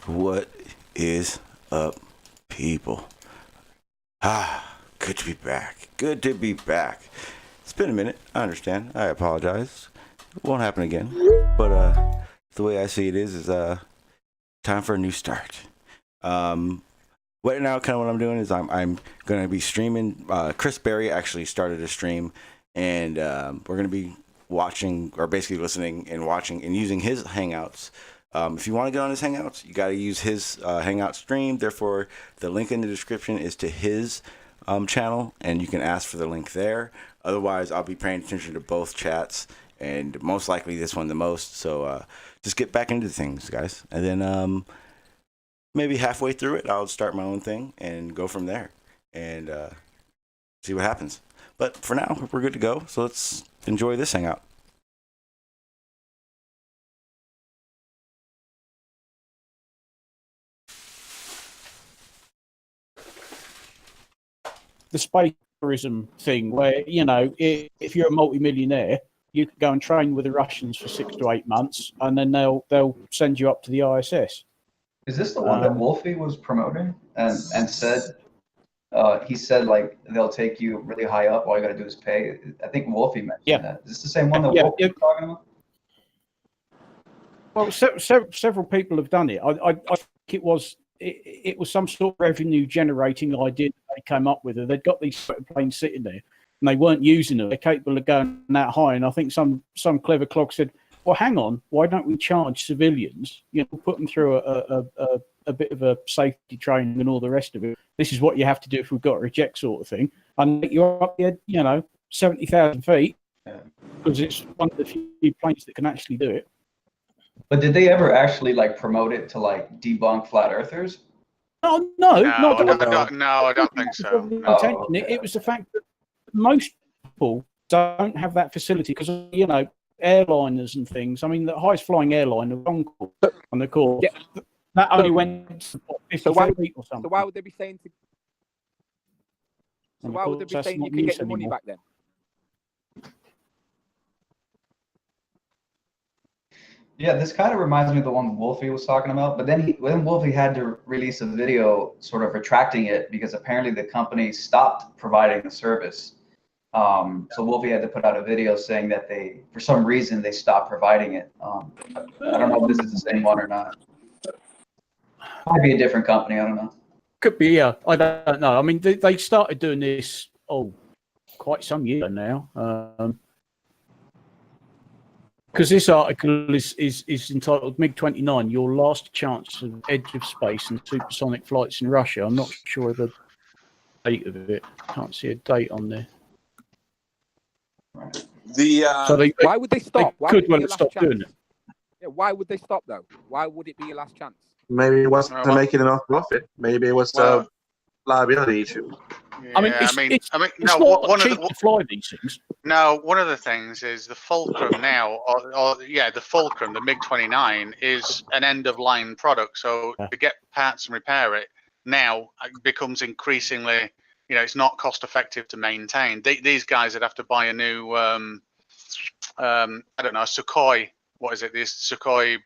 What is up, people? Good to be back. Good to be back. It's been a minute. I understand. I apologize. It won't happen again. But the way I see it is time for a new start. Right now, kind of what I'm doing is I'm going to be streaming. Chris Berry actually started a stream, and we're going to be watching, or basically listening and watching and using his Hangouts. If you want to get on his Hangouts, you got to use his Hangout stream. Therefore, the link in the description is to his channel, and you can ask for the link there. Otherwise, I'll be paying attention to both chats, and most likely this one the most. So just get back into things, guys. And then maybe halfway through it, I'll start my own thing and go from there and see what happens. But for now, we're good to go. So let's enjoy this Hangout. The space tourism thing where, you know, if you're a multimillionaire, you could go and train with the Russians for 6 to 8 months, and then they'll send you up to the ISS. Is this the one that Wolfie was promoting and said, he said, like, they'll take you really high up, all you got to do is pay? I think Wolfie mentioned that. Is this the same one that Wolfie was talking about? Well, several people have done it. I think it was some sort of revenue generating idea that they came up with. They'd got these planes sitting there and they weren't using them. They're capable of going that high. And I think some clever clog said, well, hang on, why don't we charge civilians, you know, put them through a bit of a safety training and all the rest of it. This is what you have to do if we've got to reject, sort of thing. And you're up there, you know, 70,000 feet, because it's one of the few planes that can actually do it. But did they ever actually like promote it to like debunk flat earthers? No, I don't think so. No. It was the fact that most people don't have that facility because, you know, airliners and things. I mean, the highest flying airline, the Concorde, on the core, that only went 50 feet or something. So why would they be saying to? So why would they be saying you can get the money back then? Yeah, this kind of reminds me of the one Wolfie was talking about. But then Wolfie had to release a video sort of retracting it because apparently the company stopped providing the service. So Wolfie had to put out a video saying that for some reason, they stopped providing it. I don't know if this is the same one or not. Might be a different company. I don't know. Could be, yeah. I don't know. I mean, they started doing this, quite some year now. Because this article is entitled MiG-29, Your Last Chance of Edge of Space and Supersonic Flights in Russia. I'm not sure of the date of it. Can't see a date on there. Why would they stop? They could well stop doing it. Yeah, why would they stop though? Why would it be your last chance? Maybe it wasn't making enough profit. Maybe it was liability issue. Yeah, I mean, it's no. not One cheap of the to fly these things. no, one of the things is the fulcrum now, the fulcrum, the MiG-29 is an end-of-line product. So to get parts and repair it now becomes increasingly, it's not cost-effective to maintain. These guys would have to buy a new, I don't know, a Sukhoi. What is it? This Sukhoi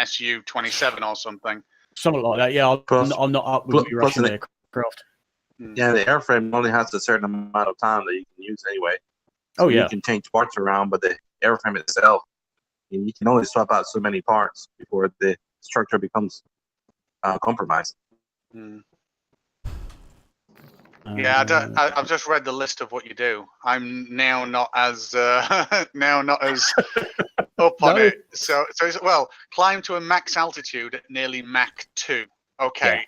Su-27 or something. Something like that. Yeah, I'm not up with the Russian aircraft. Yeah, the airframe only has a certain amount of time that you can use anyway. So you can change parts around, but the airframe itself, you can only swap out so many parts before the structure becomes compromised. Yeah, I've just read the list of what you do. I'm now not as up on it. So climb to a max altitude at nearly Mach 2. Okay,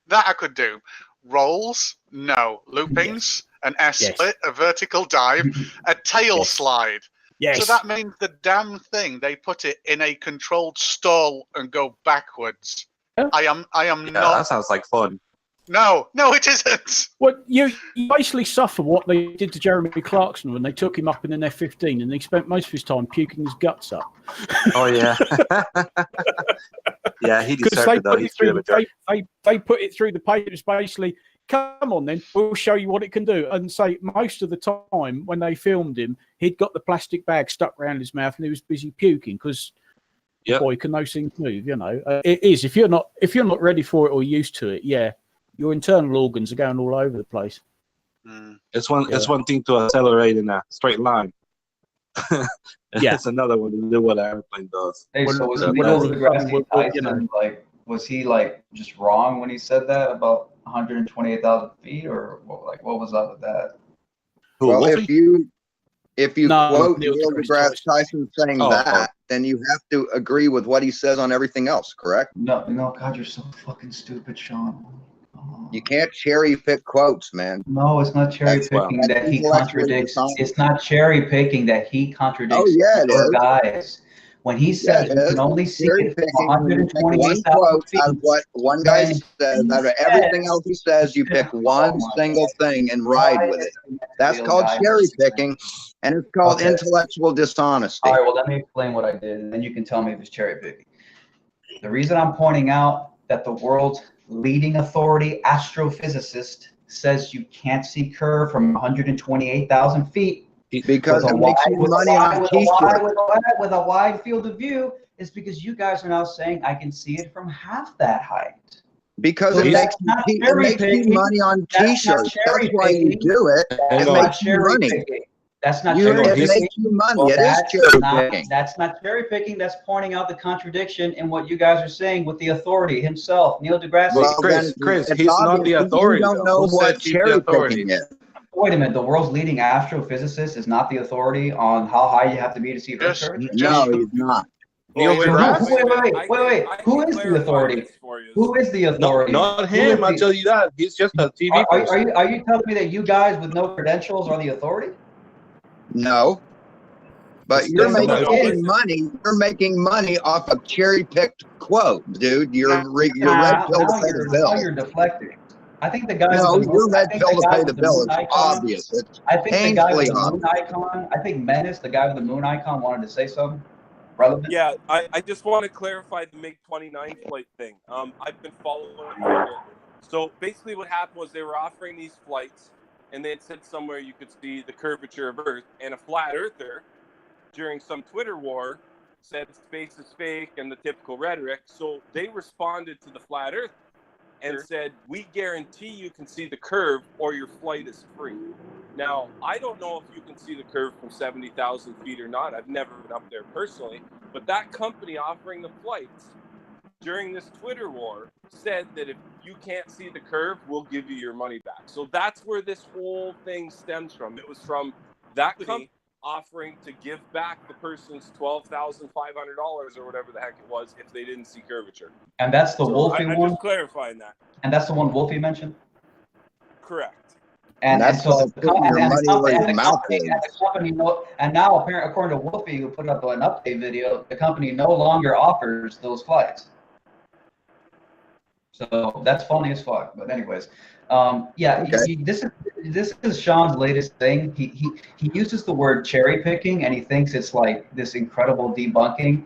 that I could do. Rolls, no. Loopings, an S-split, a vertical dive, a tail slide. Yes. So that means the damn thing, they put it in a controlled stall and go backwards. Yeah. I am not. That sounds like fun. No, it isn't. Well, you basically suffer what they did to Jeremy Clarkson when they took him up in an F-15 and he spent most of his time puking his guts up. Oh, yeah. Yeah, he deserved it, though. They put it through the papers, basically, come on then, we'll show you what it can do. And say most of the time when they filmed him, he'd got the plastic bag stuck around his mouth and he was busy puking because boy, can those things move, It is. If you're not ready for it or used to it, your internal organs are going all over the place. It's one thing to accelerate in a straight line. It's another one to do what an airplane does. Hey, so was Neal deGrasse Tyson, was he just wrong when he said that about 128,000 feet, or what was up with that? Well, if you quote Neal deGrasse Tyson saying that, then you have to agree with what he says on everything else, correct? No, God, you're so fucking stupid, Shawn. You can't cherry pick quotes, man. No, it's not cherry picking that he contradicts. It's not cherry picking that he contradicts. Oh yeah, it is. Guys, when he says you can only see it from 128,000 feet. Out of what one guy says, out of everything else he says, you pick one single thing and ride with it. That's called cherry picking, and it's called intellectual dishonesty. All right, well, let me explain what I did, and then you can tell me if it's cherry picking. The reason I'm pointing out that the world's leading authority astrophysicist says you can't see curve from 128,000 feet because it makes you money on t-shirts. With a wide field of view is because you guys are now saying I can see it from half that height. Because it makes you money on t-shirts. That's why you do it. It makes you money. That's not cherry picking. It makes you money. It is cherry picking. That's not cherry picking. That's pointing out the contradiction in what you guys are saying with the authority himself, Neal deGrasse. Well, Chris, he's not the authority. You don't know what cherry picking is. Wait a minute. The world's leading astrophysicist is not the authority on how high you have to be to see Earth curvature? No, he's not. Wait. Who is the authority? Who is the authority? Not him. I'll tell you that. He's just a TV person. Are you telling me that you guys with no credentials are the authority? No, but you're making money. You're making money off a cherry-picked quote, dude. You're red pill to pay the bill. Now you're deflecting. I think the guy. No, you're red pill to pay the bill. It's obvious. It's painfully obvious. I think Menace, the guy with the moon icon, wanted to say something relevant. Yeah, I just want to clarify the MiG-29 flight thing. I've been following it for a bit. So basically, what happened was they were offering these flights. And they had said somewhere you could see the curvature of Earth, and a flat earther during some Twitter war said space is fake and the typical rhetoric. So they responded to the flat earth and said, we guarantee you can see the curve or your flight is free. Now, I don't know if you can see the curve from 70,000 feet or not. I've never been up there personally, but that company offering the flights during this Twitter war said that if you can't see the curve, we'll give you your money back. So that's where this whole thing stems from. It was from that company offering to give back the person's $12,500 or whatever the heck it was if they didn't see curvature. And that's the Wolfie one? I'm just clarifying that. And that's the one Wolfie mentioned? Correct. And that's all putting your money where your mouth is. And now, apparently, according to Wolfie, who put up an update video, the company no longer offers those flights. So that's funny as fuck. But anyways, yeah, Okay. this is Shawn's latest thing. He uses the word cherry picking, and he thinks it's like this incredible debunking.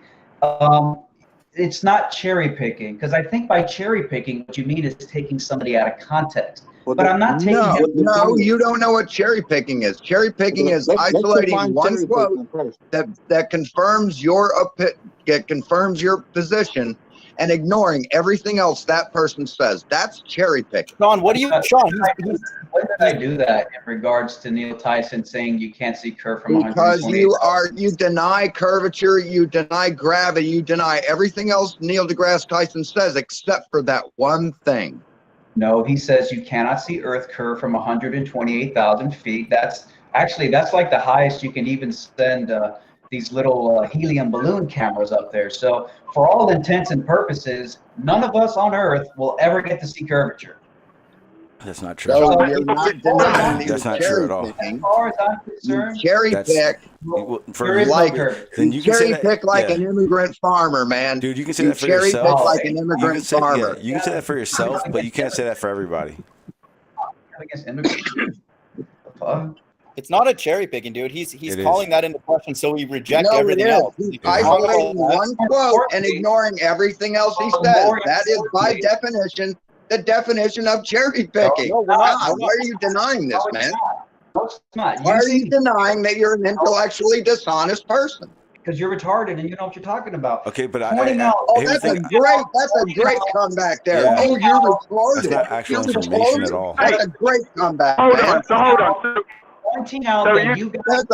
It's not cherry picking, because I think by cherry picking, what you mean is taking somebody out of context. Well, but I'm not taking him. No, you don't know what cherry picking is. Cherry picking is isolating one quote that confirms your position and ignoring everything else that person says. That's cherry picking. Sean, what do you, Sean? When did I do that in regards to Neil Tyson saying you can't see curve from 128? Because you deny curvature, you deny gravity, you deny everything else Neil deGrasse Tyson says except for that one thing. No, he says you cannot see Earth curve from 128,000 feet. That's like the highest you can even send these little helium balloon cameras up there. So for all intents and purposes, none of us on Earth will ever get to see curvature. That's not true. So you're not denying That's not true at all. As far as I'm concerned, cherry pick. there is no curve. Then you can cherry pick like an immigrant farmer, man. Dude, you can say that for cherry yourself. pick like an immigrant farmer. You can say that for yourself, but you can't say that for everybody. I guess immigrants. It's not a cherry picking, dude. He's calling that into question, so we reject everything else. He's isolating one quote and ignoring everything else he says. That is by definition the definition of cherry picking. No, we're not. Why are you denying this, man? No, it's not. Why are you denying that you're an intellectually dishonest person? Because you're retarded and you know what you're talking about. Okay, but that's a great comeback there. Yeah. Oh, you're retarded. That's not actual information at all. That's a great comeback. Hold on. Pointing out that you guys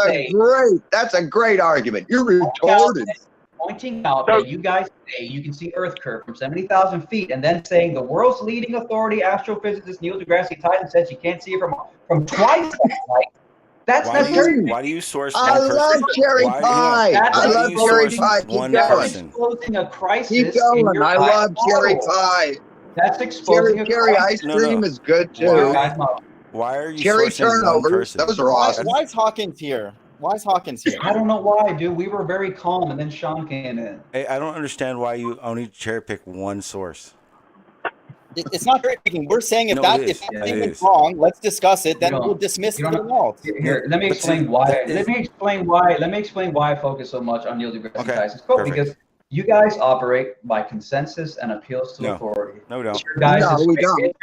that's a great argument. You're retarded. Pointing out that you guys say you can see Earth curve from 70,000 feet, and then saying the world's leading authority, astrophysicist Neil deGrasse Tyson, says you can't see it from twice that height. That's cherry. Why do you source I one person? love cherry pie. I love cherry pie. One person. Exposing a crisis. Keep going. I love cherry pie. That's exposing cherry ice cream is good too. Why are you cherry sourcing one turnovers? person? Those are awesome. Why is Hawkins here? Why is Hawkins here? I don't know why, dude. We were very calm, and then Shawn came in. Hey, I don't understand why you only cherry pick one source. It's not cherry picking. We're saying if that thing is wrong, let's discuss it. Then we'll dismiss everything else. Here, let me explain why. Let me explain why I focus so much on Neil deGrasse Tyson's quote, because you guys operate by consensus and appeals to authority. No, we don't. No, we don't.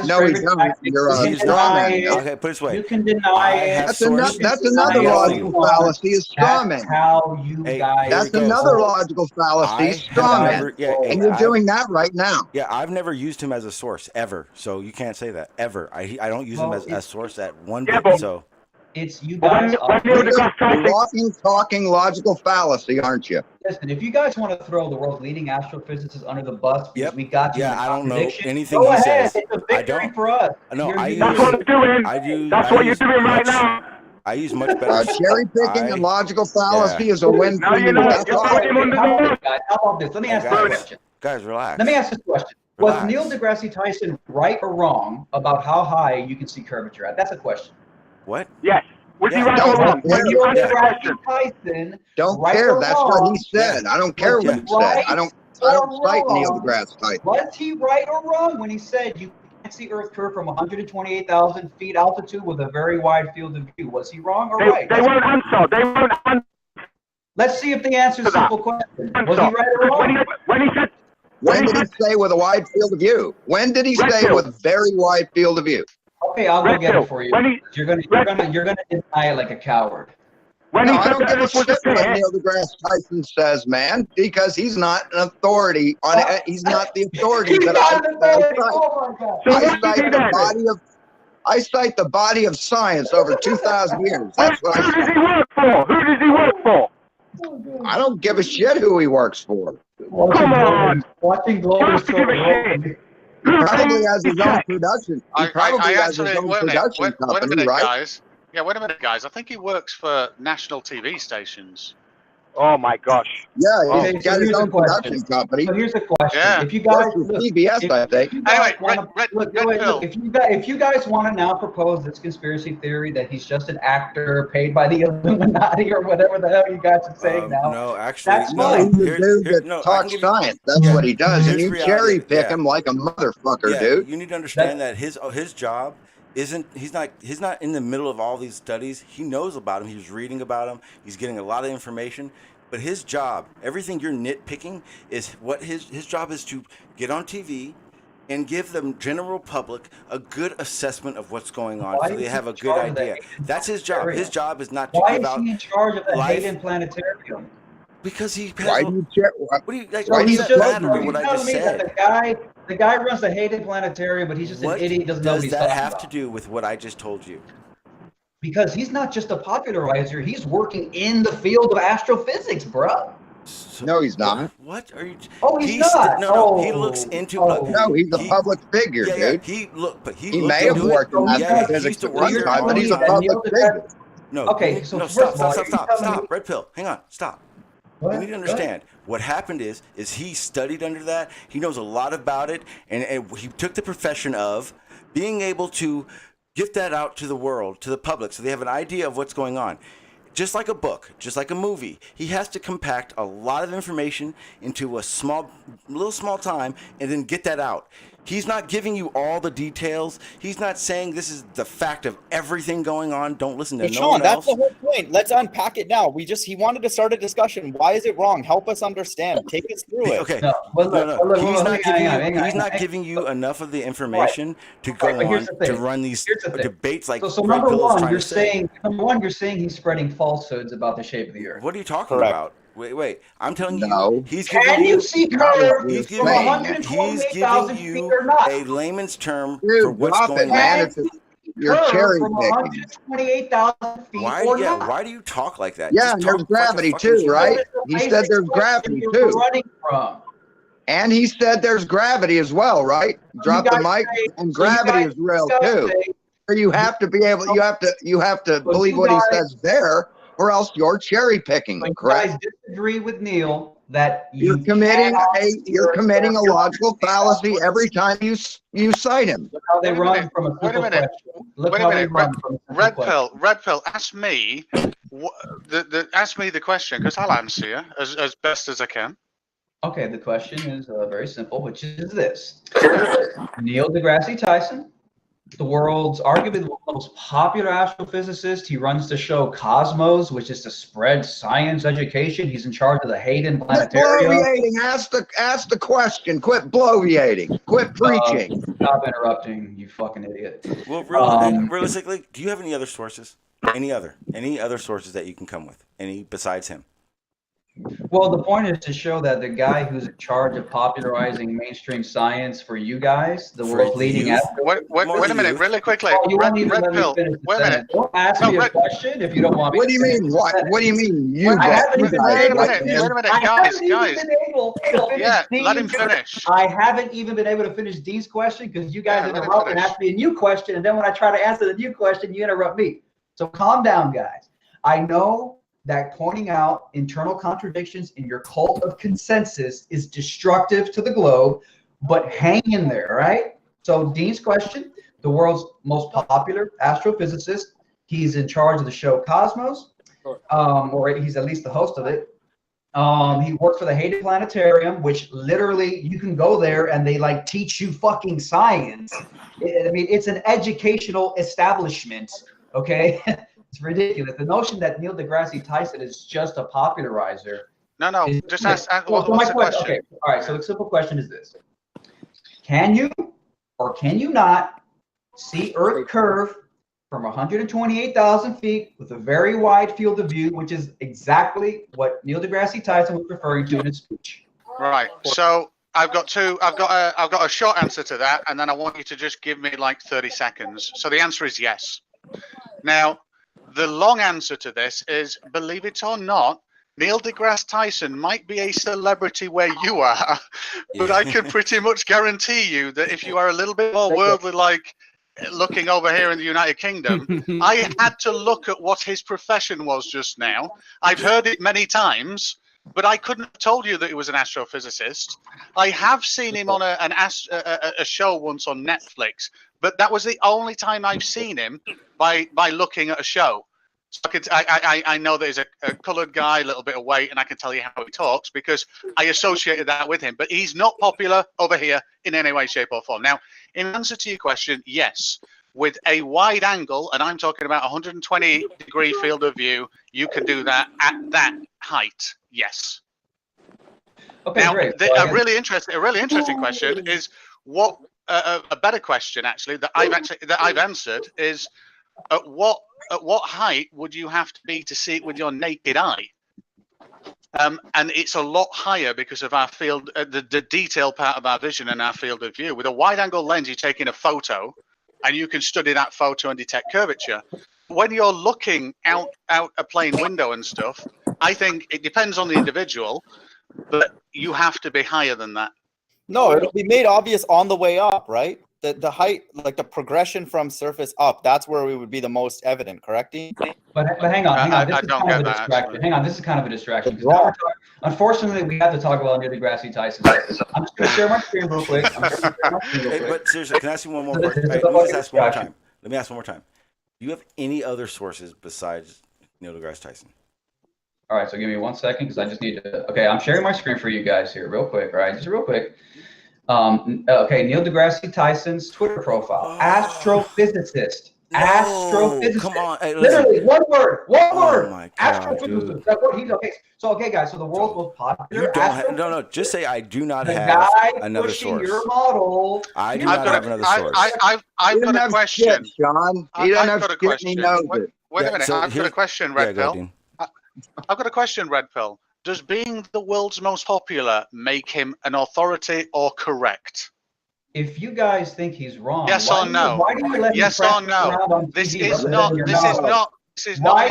No, we don't. You're okay, put it this way. You can deny it. That's another logical fallacy. Is strawman. How you guys? That's another logical fallacy. Strawman. And you're doing that right now. Yeah, I've never used him as a source ever, so you can't say that ever. I don't use him as a source at one bit. So it's you guys. You're a walking, talking logical fallacy, aren't you? Listen, if you guys want to throw the world's leading astrophysicist under the bus, because we got you. Yeah, I don't know anything he says. It's a victory for us. No, that's what I'm doing. That's what you're doing right now. I use much better. Cherry picking and logical fallacy is a win for you. How about this? Let me ask you a question. Guys, relax. Let me ask this question. Was Neil deGrasse Tyson right or wrong about how high you can see curvature at? That's a question. What? Yes. Was he right or wrong? Don't care. That's what he said. I don't care what he said. I don't cite Neil deGrasse Tyson. Was he right or wrong when he said you can't see Earth curve from 128,000 feet altitude with a very wide field of view? Was he wrong or right? They won't answer. Let's see if the answer is a simple question. Was he right or wrong? When did he say with a wide field of view? When did he say with a very wide field of view? Okay, I'll go get it for you. You're gonna deny it like a coward. No, I don't give a shit what Neil deGrasse Tyson says, man, because he's not an authority on it. He's not the authority that I cite the body of science over 2,000 years. That's what Who does he work for? Who does he work for? I don't give a shit who he works for. Come on. Watching Global Show. He probably has his own production. He probably has his own production company, right? Guys. Yeah, wait a minute, guys. I think he works for national TV stations. Oh my gosh. Yeah, he's got his own production company. So here's the question: Yeah. If you guys, CBS, I think. If you guys want to now propose this conspiracy theory that he's just an actor paid by the Illuminati or whatever the hell you guys are saying now, no, actually, that's No, fine. he's a dude that talks science. That's what he does, and you cherry pick him like a motherfucker, dude. You need to understand that his job isn't. He's not in the middle of all these studies. He knows about them. He's reading about them. He's getting a lot of information. But his job, everything you're nitpicking, is what his job is to get on TV and give the general public a good assessment of what's going on, so they have a good idea. That's his job. His job is not to give out. Why is he in charge of the Hayden Planetarium? Because he. Why do you check? What do you like? So Why he's does just that matter? What I just said. That the guy runs the Hayden Planetarium, but he's just an idiot. Doesn't know what he's talking about. Does that have to do with what I just told you? Because he's not just a popularizer; he's working in the field of astrophysics, bro. No, he's not. What are you? Oh, he's not. No, he looks into. No, he's a public figure, dude. He may have worked in astrophysics at one time, but he's a public figure. No. Okay, so stop. Red pill. Hang on. Stop. What? You need to understand. What happened is he studied under that. He knows a lot about it, and he took the profession of being able to get that out to the world, to the public, so they have an idea of what's going on. Just like a book, just like a movie, he has to compact a lot of information into a little small time and then get that out. He's not giving you all the details. He's not saying this is the fact of everything going on. Don't listen to no one else. That's the whole point. Let's unpack it now. He wanted to start a discussion. Why is it wrong? Help us understand. Take us through it. Okay. No. He's not giving you enough of the information to go on to run these debates like. So number one, you're saying he's spreading falsehoods about the shape of the Earth. What are you talking about? Wait. I'm telling you, he's giving Can you see curve he's from 128,000 feet or not? a layman's term Dude, for what's going on. You're cherry picking. 128,000 feet or not. Why do you talk like that? Yeah, and there's gravity too, right? He said there's gravity too. And he said there's gravity as well, right? Drop the mic. And gravity is real too. You have to be able. You have to believe what he says there, or else you're cherry picking. Correct? You guys disagree with Neal that you're committing a logical fallacy every time you cite him. Look how they run from a simple question. Wait a minute. Red pill. Ask me the question, because I'll answer you as best as I can. Okay, the question is very simple, which is this: Neil deGrasse Tyson, the world's arguably the most popular astrophysicist. He runs the show Cosmos, which is to spread science education. He's in charge of the Hayden Planetarium. Quit bloviating. Ask the question. Quit bloviating. Quit preaching. Stop interrupting, you fucking idiot. Well, realistically, do you have any other sources? Any other sources that you can come with? Any besides him? Well, the point is to show that the guy who's in charge of popularizing mainstream science for you guys, the world's leading Wait a minute, really quickly. Red pill. Wait a minute. Don't ask me a question if you don't want me. What do you mean? What do you mean? Wait a minute, guys. Yeah, let him finish. I haven't even been able to finish Dean's question because you guys interrupt and ask me a new question, and then when I try to answer the new question, you interrupt me. So calm down, guys. I know that pointing out internal contradictions in your cult of consensus is destructive to the globe, but hang in there, right? So Dean's question, the world's most popular astrophysicist, he's in charge of the show Cosmos, or he's at least the host of it. He works for the Hayden Planetarium, which literally you can go there and they like teach you fucking science. I mean, it's an educational establishment, okay? It's ridiculous. The notion that Neil deGrasse Tyson is just a popularizer. No. Just ask. What's the question? Okay. All right. So the simple question is this: can you or can you not see Earth curve from 128,000 feet with a very wide field of view, which is exactly what Neil deGrasse Tyson was referring to in his speech? Right. So I've got a short answer to that, and then I want you to just give me like 30 seconds. So the answer is yes. Now, the long answer to this is, believe it or not, Neil deGrasse Tyson might be a celebrity where you are, but I can pretty much guarantee you that if you are a little bit more worldly like looking over here in the United Kingdom, I had to look at what his profession was just now. I've heard it many times, but I couldn't have told you that he was an astrophysicist. I have seen him on a show once on Netflix, but that was the only time I've seen him by looking at a show. So I know that he's a coloured guy, a little bit of weight, and I can tell you how he talks because I associated that with him. But he's not popular over here in any way, shape, or form. Now, in answer to your question, yes, with a wide angle, and I'm talking about 120-degree field of view, you can do that at that height. Yes. Okay, now, great. A really interesting question is what a better question actually that I've answered is at what height would you have to be to see it with your naked eye? And it's a lot higher because of our field, the detail part of our vision and our field of view. With a wide-angle lens, you're taking a photo, and you can study that photo and detect curvature. When you're looking out a plane window and stuff, I think it depends on the individual, but you have to be higher than that. No, it'll be made obvious on the way up, right? The height, like the progression from surface up, that's where we would be the most evident, correct, Dean? But hang on. This is kind of a distraction. Hang on, this is kind of a distraction. Unfortunately, we have to talk about Neal deGrasse Tyson. I'm just going to share my screen real quick. But seriously, can I ask you one more question? Let me just ask one more time. Let me ask one more time. Do you have any other sources besides Neal deGrasse Tyson? All right, so give me 1 second because I just need to. Okay, I'm sharing my screen for you guys here, real quick. All right, just real quick. Okay, Neal deGrasse Tyson's Twitter profile, astrophysicist. Astrophysicist. Come on, hey, literally one word. Oh my God, astrophysicist. That's what he's okay. So okay, guys. So the world's most popular. You don't no. Just say I do not have another source. Your model. I do not have another source. I've got a question, Shawn. He doesn't have shit. He knows it. Wait a minute. I've got a question, Red Pill. I've got a question, Red Pill. Does being the world's most popular make him an authority or correct? If you guys think he's wrong, yes or no? Yes or no? This is not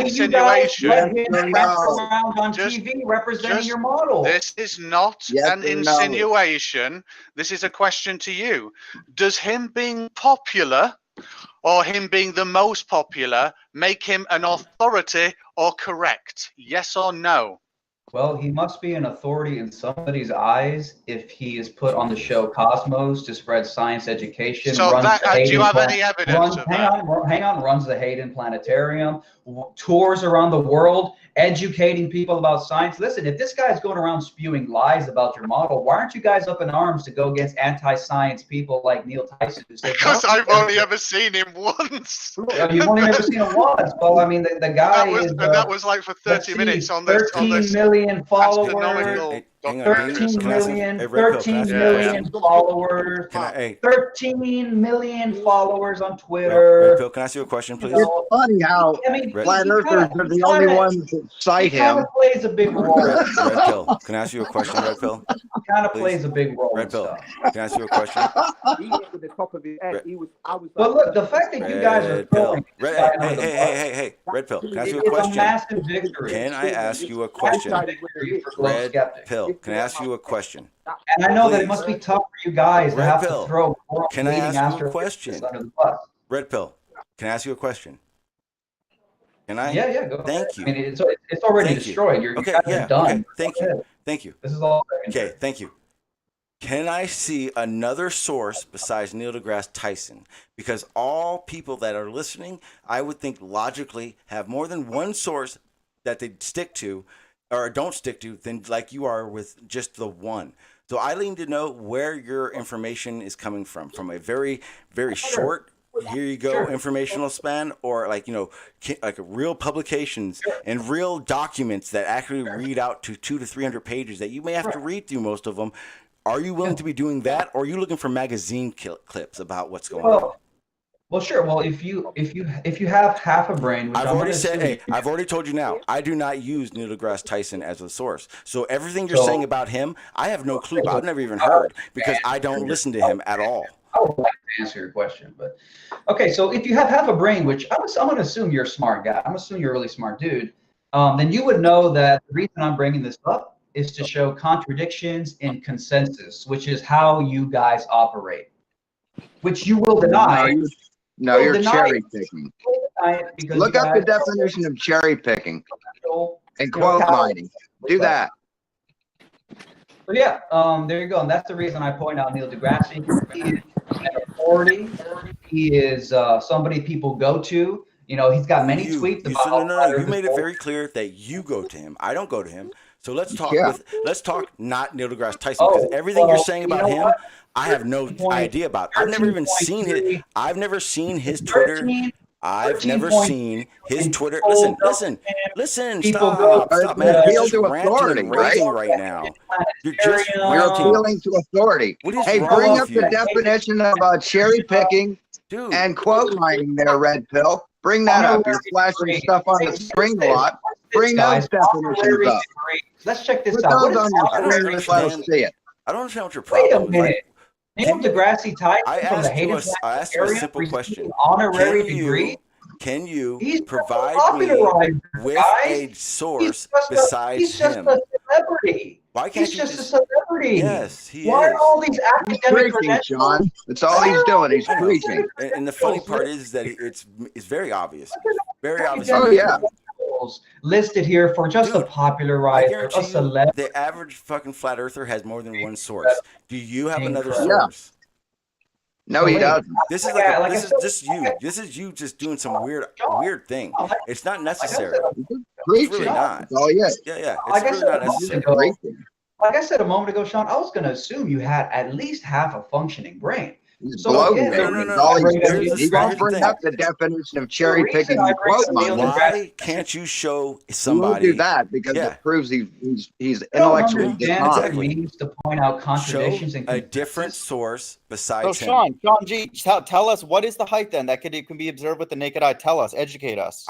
insinuation. Around on TV representing your model. This is not an insinuation. This is a question to you. Does him being popular or him being the most popular make him an authority or correct? Yes or no? Well, he must be an authority in somebody's eyes if he is put on the show Cosmos to spread science education. So do you have any evidence of that? Hang on, runs the Hayden Planetarium, tours around the world, educating people about science. Listen, if this guy's going around spewing lies about your model, why aren't you guys up in arms to go against anti-science people like Neal Tyson? Because I've only ever seen him once. You've only ever seen him once. Well, I mean, the guy that was like for 30 minutes on this. 13 million followers. 13 million followers. 13 million followers on Twitter. Phil, can I ask you a question, please? It's funny how flat earthers are the only ones that cite him. He kind of plays a big role. Red Pill, can I ask you a question, Red Pill? He kind of plays a big role. Red Pill, can I ask you a question? He hit with the top of his head. But look, the fact that you guys are throwing hey, Red Pill, can I ask you a question? It's a massive victory. Can I ask you a question? Red Pill, can I ask you a question? And I know that it must be tough for you guys to have to throw. Can I ask you a question? Red Pill, can I ask you a question? Can I? Yeah, go Thank ahead. you. I mean, it's already destroyed. You're done. Okay. Thank you. This is all. Okay, thank you. Can I see another source besides Neal deGrasse Tyson? Because all people that are listening, I would think logically have more than one source that they stick to or don't stick to than like you are with just the one. So I need to know where your information is coming from a very, very short, here you go, informational span, or like, like real publications and real documents that actually read out to 200 to 300 pages that you may have to read through most of them. Are you willing to be doing that, or are you looking for magazine clips about what's going on? Well, sure. Well, if you have half a brain, which I've already told you now, I do not use Neal deGrasse Tyson as a source. So everything you're saying about him, I have no clue. I've never even heard because I don't listen to him at all. I would like to answer your question, but okay. So if you have half a brain, which I'm going to assume you're a smart guy, I'm assuming you're a really smart dude, then you would know that the reason I'm bringing this up is to show contradictions in consensus, which is how you guys operate, which you will deny. No, you're deny cherry it. picking. Deny it because Look you up the guys- definition of cherry picking and You know, quote mining. Do that. But yeah, there you go. And that's the reason I point out Neil deGrasse. He is an authority. He is somebody people go to. You know, he's got many tweets about. No. You made it very clear that you go to him. I don't go to him. So let's talk let's talk not Neil deGrasse Tyson, because everything you're saying about him, I have no idea about. I've never even seen his. I've never seen his Twitter. I've never seen his Twitter. Listen. Stop, man. You're just ranting and raving right now. You're just appealing to authority. Hey, bring up the definition of cherry picking and quote mining there, Red Pill. Bring that up. You're flashing stuff on the screen a lot. Bring those definitions up. Let's check this Put out. those on your screen. Let's let us see it. I don't understand what your problem is. Wait a minute. Neil deGrasse Tyson from the Hayden I asked you a simple question. Honorary degree. Can you He's provide me with a source besides he's just him? a celebrity. Why can't he's you just a celebrity? Yes, he Why is. are all these academic credentials? John. That's all he's doing. He's preaching. And the funny part is that it's very obvious. Very obvious. Oh, yeah. Listed here for just a popularizer, a celebrity. The average fucking flat earther has more than one source. Do you have another Yeah. source? No, he doesn't. This is this is you just doing some weird thing. It's not necessary. It's really not. Oh yeah. Yeah. It's really not necessary. Like I said a moment ago, Sean, I was going to assume you had at least half a functioning brain. So again, he's going to bring up the definition of cherry picking and quote mining. Why can't you show somebody? He won't do that because it proves he's intellectually dishonest. Exactly. Means to point out contradictions and a different source besides him. Sean G, tell us, what is the height then that can be observed with the naked eye? Tell us, educate us.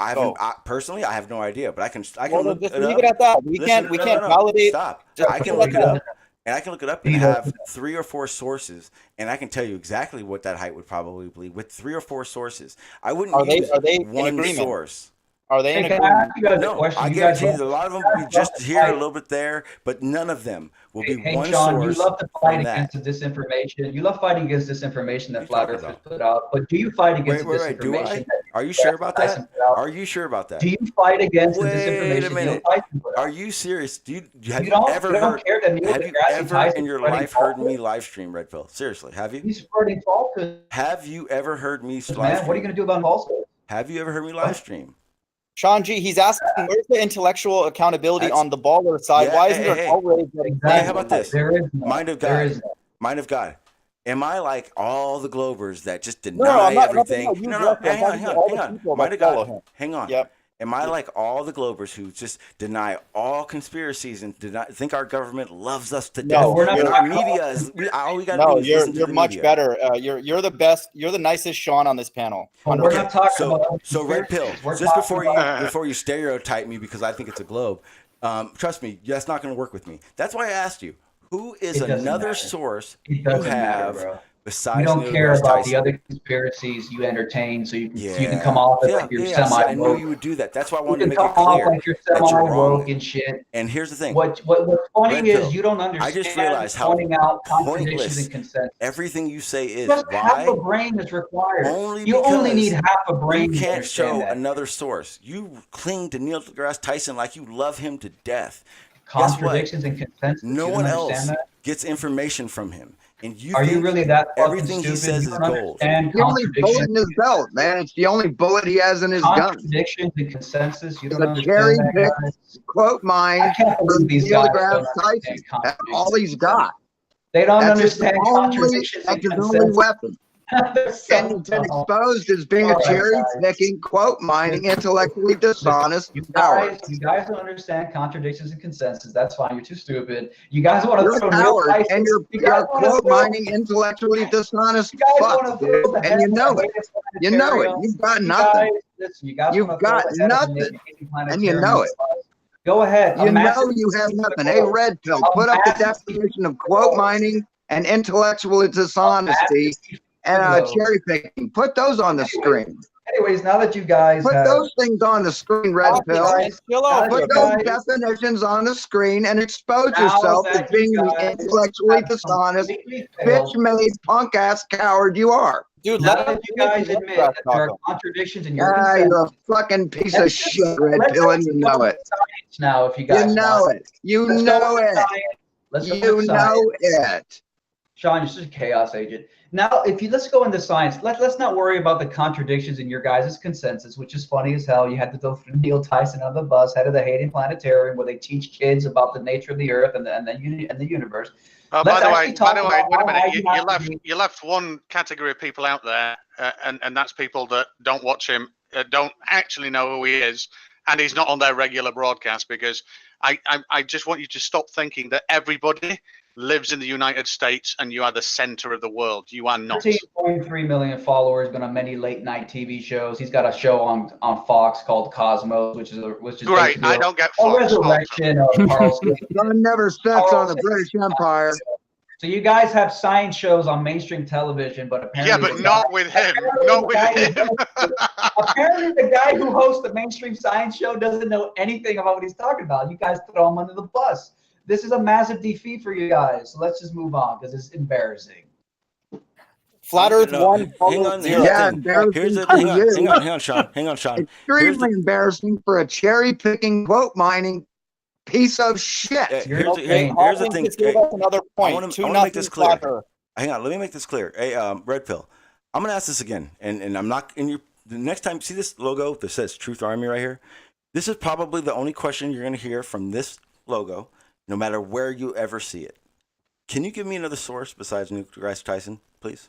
Personally, I have no idea, but I can look it up. Leave it at that. We can't validate. Stop. I can look it up. And I can look it up and have 3 or 4 sources, and I can tell you exactly what that height would probably be with 3 or 4 sources. I wouldn't use one source. Are they in agreement? No, I guarantee you, a lot of them will be just here, a little bit there, but none of them will be one Sean, source. You love to fight against the disinformation. You love fighting against disinformation that Flat Earthers put out. But do you fight against the disinformation? Do I? Are you sure about that? Are you sure about that? Do you fight against the disinformation? Wait a minute. Are you serious? Have you ever in your life heard me live stream, Red Pill? Seriously, have you? He's spreading falsehoods. Have you ever heard me live stream? Man, what are you going to do about falsehoods? Have you ever heard me live stream? Sean G, he's asking, where's the intellectual accountability on the baller side? Why isn't there outrage? Hey, how about this? There is no. Mind of God. Mind of God. Am I like all the Globers that just deny everything? No, hang on. Mind of God. Hang on. Yep. Am I like all the Globers who just deny all conspiracies and think our government loves us to death? No, we're not. Our media is all we got to do is listen to you're the much media. better. You're the best. You're the nicest Sean on this panel. We're not talking about so Red Pill. Just before you stereotype me because I think it's a globe, trust me, that's not going to work with me. That's why I asked you, who is another source you have besides? You don't care about the other conspiracies you entertain, so you can come off as like you're semi-woke. I knew you would do that. That's why I wanted to make it come clear off like you're semi-woke and shit. And here's the thing. What's funny is you don't understand. I just realized how pointing out contradictions pointless and consensus. Everything you say is. Just why? half a brain is required. Only you only need half a brain. You can't show another source. You cling to Neil deGrasse Tyson like you love him to death. Contradictions and consensus. No one else gets information from him. And are you really that everything stupid? He says is gold? The only bullet in his belt, man. It's the only bullet he has in his gun. Contradictions and consensus. You don't the cherry pick quote mine from Neil deGrasse Tyson. That's all he's got. They don't understand contradictions. That's his only weapon. And he's been exposed as being a cherry-picking, quote mining, intellectually dishonest coward. You guys don't understand contradictions and consensus. That's fine. You're too stupid. You guys want to throw coward, and you're quote mining, intellectually dishonest fuck, dude. And you know it. You know it. You've got nothing. You've got nothing, and you know it. Go ahead. You know you have nothing. Hey, Red Pill, put up the definition of quote mining and intellectual dishonesty. And cherry picking. Put those on the screen. Anyways, now that you guys put those things on the screen, Red Pill. Put those definitions on the screen and expose yourself as being the intellectually dishonest, bitch-made, punk-ass coward you are. Dude, Now let that you guys admit that there are contradictions in your You're a fucking piece of shit, Red Pill, and you know it. science now, if you guys You know want. it. You Let's go know with it. science. Let's go You with science. know it. Sean, you're such a chaos agent. Now, let's go into science. Let's not worry about the contradictions in your guys' consensus, which is funny as hell. You had to go through Neal Tyson on the bus, head of the Hayden Planetarium, where they teach kids about the nature of the Earth and the universe. By the way, wait a minute. You left one category of people out there, and that's people that don't watch him, don't actually know who he is, and he's not on their regular broadcast. Because I just want you to stop thinking that everybody lives in the United States and you are the center of the world. You are not. 13.3 million followers, been on many late night TV shows. He's got a show on Fox called Cosmos, which is great. I don't get Fox. Fox. Resurrection of Carl Sagan. Never sex on the British Empire. So you guys have science shows on mainstream television, but apparently but not with him. Not with him. Apparently, the guy who hosts the mainstream science show doesn't know anything about what he's talking about. You guys throw him under the bus. This is a massive defeat for you guys. So let's just move on because it's embarrassing. Flat Earth one. Hang on. Yeah, here's the thing. Hang on, Sean. Hang on, Sean. Extremely embarrassing for a cherry picking quote mining piece of shit. Here's the thing. Another point. I want to make this clear. Hang on. Let me make this clear. Hey, Red Pill. I'm gonna ask this again, and I'm not in your. The next time, see this logo that says Trutharmy right here. This is probably the only question you're gonna hear from this logo, no matter where you ever see it. Can you give me another source besides Neal deGrasse Tyson, please?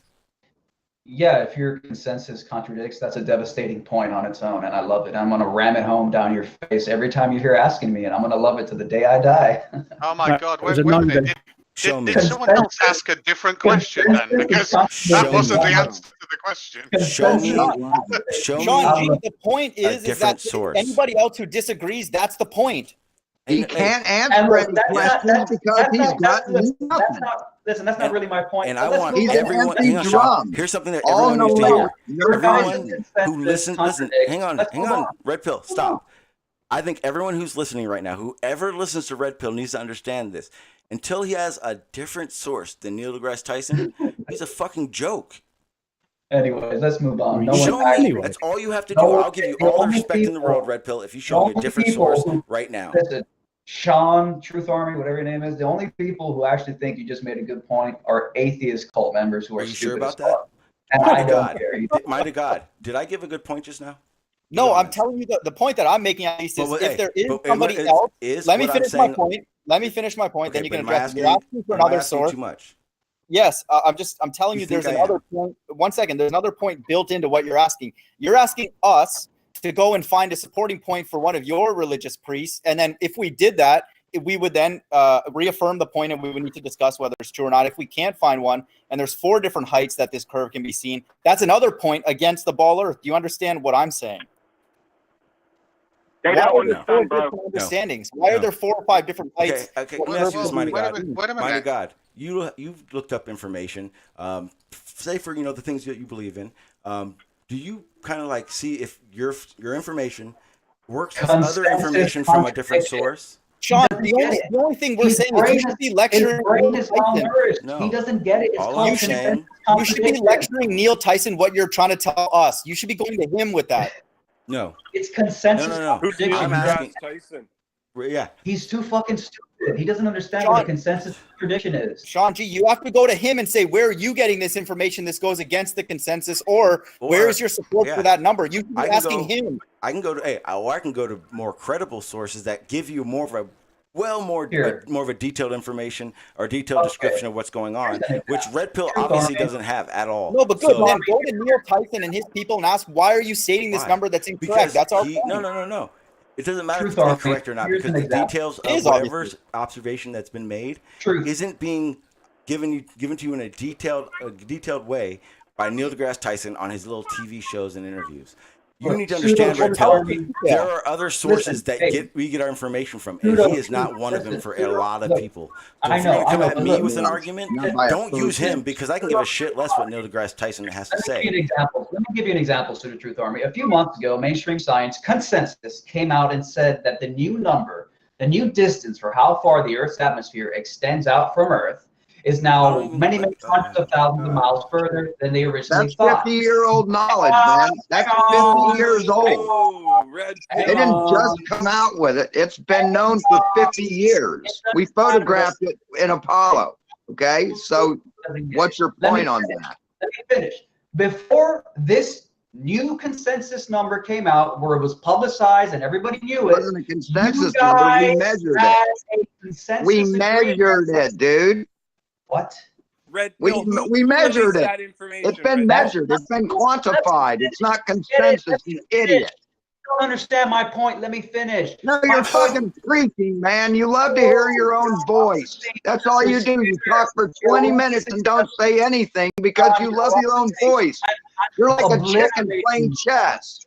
Yeah, if your consensus contradicts, that's a devastating point on its own, and I love it. I'm going to ram it home down your face every time you're here asking me, and I'm going to love it to the day I die. Oh my God! Wait a minute. Did someone else ask a different question then? Because that wasn't the answer to the question. Show me Sean G, the point is that source. Anybody else who disagrees, that's the point. He can't answer any questions because he's got nothing. Listen, that's not really my point. And I want everyone. Hang on, Sean. Here's something that everyone needs to hear. Everyone who listens. Listen. Hang on. Red Pill, stop. I think everyone who's listening right now, whoever listens to Red Pill, needs to understand this. Until he has a different source than Neal deGrasse Tyson, he's a fucking joke. Anyways, let's move on. That's all you have to do. I'll give you all the respect in the world, Red Pill, if you show me a different source right now. Listen, Shawn, Trutharmy, whatever your name is, the only people who actually think you just made a good point are atheist cult members who are you sure stupid about as fuck. that? And I don't care. Mind to God. Did I give a good point just now? No, I'm telling you the point that I'm making at least is if there is somebody else. Let me finish my point. Let me finish my point. Then you can address it. You're asking for another source. Too much. Yes, I'm telling you there's another point. 1 second. There's another point built into what you're asking. You're asking us to go and find a supporting point for one of your religious priests. And then if we did that, we would then reaffirm the point and we would need to discuss whether it's true or not. If we can't find one, and there's 4 different heights that this curve can be seen, that's another point against the ball Earth. Do you understand what I'm saying? Why are there 4 different understandings? Why are there 4 or 5 different heights? Okay. Let me ask you this, Mind of God. You've looked up information. Say for the things that you believe in. Do you kind of like see if your information works with other information from a different source? Sean, the only thing we're saying is you should be lecturing Neal Tyson. No. He doesn't get it. You should be lecturing Neal Tyson what you're trying to tell us. You should be going to him with that. No. It's consensus. No. I'm asking. Tyson. Yeah. He's too fucking stupid. He doesn't understand what a consensus prediction is. Sean G, you have to go to him and say, where are you getting this information? This goes against the consensus, or where is your support for that number? You can be asking him. I can go to more credible sources that give you more of a more of a detailed information or detailed description of what's going on, which Red Pill obviously doesn't have at all. No, but good, man. Go to Neal Tyson and his people and ask, why are you stating this number that's incorrect? Because that's our point. No. It doesn't matter if it's incorrect or not, because the details of whatever observation that's been made isn't being given to you in a detailed way by Neal deGrasse Tyson on his little TV shows and interviews. You need to understand, Red Pill, there are other sources we get our information from, and he is not one of them for a lot of people. So if you're going to come at me with an argument, don't use him, because I can give a shit less what Neal deGrasse Tyson has to say. Let me give you an example, to the Trutharmy. A few months ago, mainstream science consensus came out and said that the new distance for how far the Earth's atmosphere extends out from Earth is now many hundreds of thousands of miles further than they originally That's thought. 50-year-old knowledge, man. That's 50 years old. They didn't just come out with it. It's been known for 50 years. We photographed it in Apollo. Okay, so what's your point on that? Let me finish. Before this new consensus number came out, where it was publicized and everybody knew it. It wasn't a consensus number. We measured it. We measured it, dude. What? We measured it. It's been measured. It's been quantified. It's not consensus, you idiot. You don't understand my point. Let me finish. No, you're fucking preaching, man. You love to hear your own voice. That's all you do. You talk for 20 minutes and don't say anything because you love your own voice. You're like a chicken playing chess.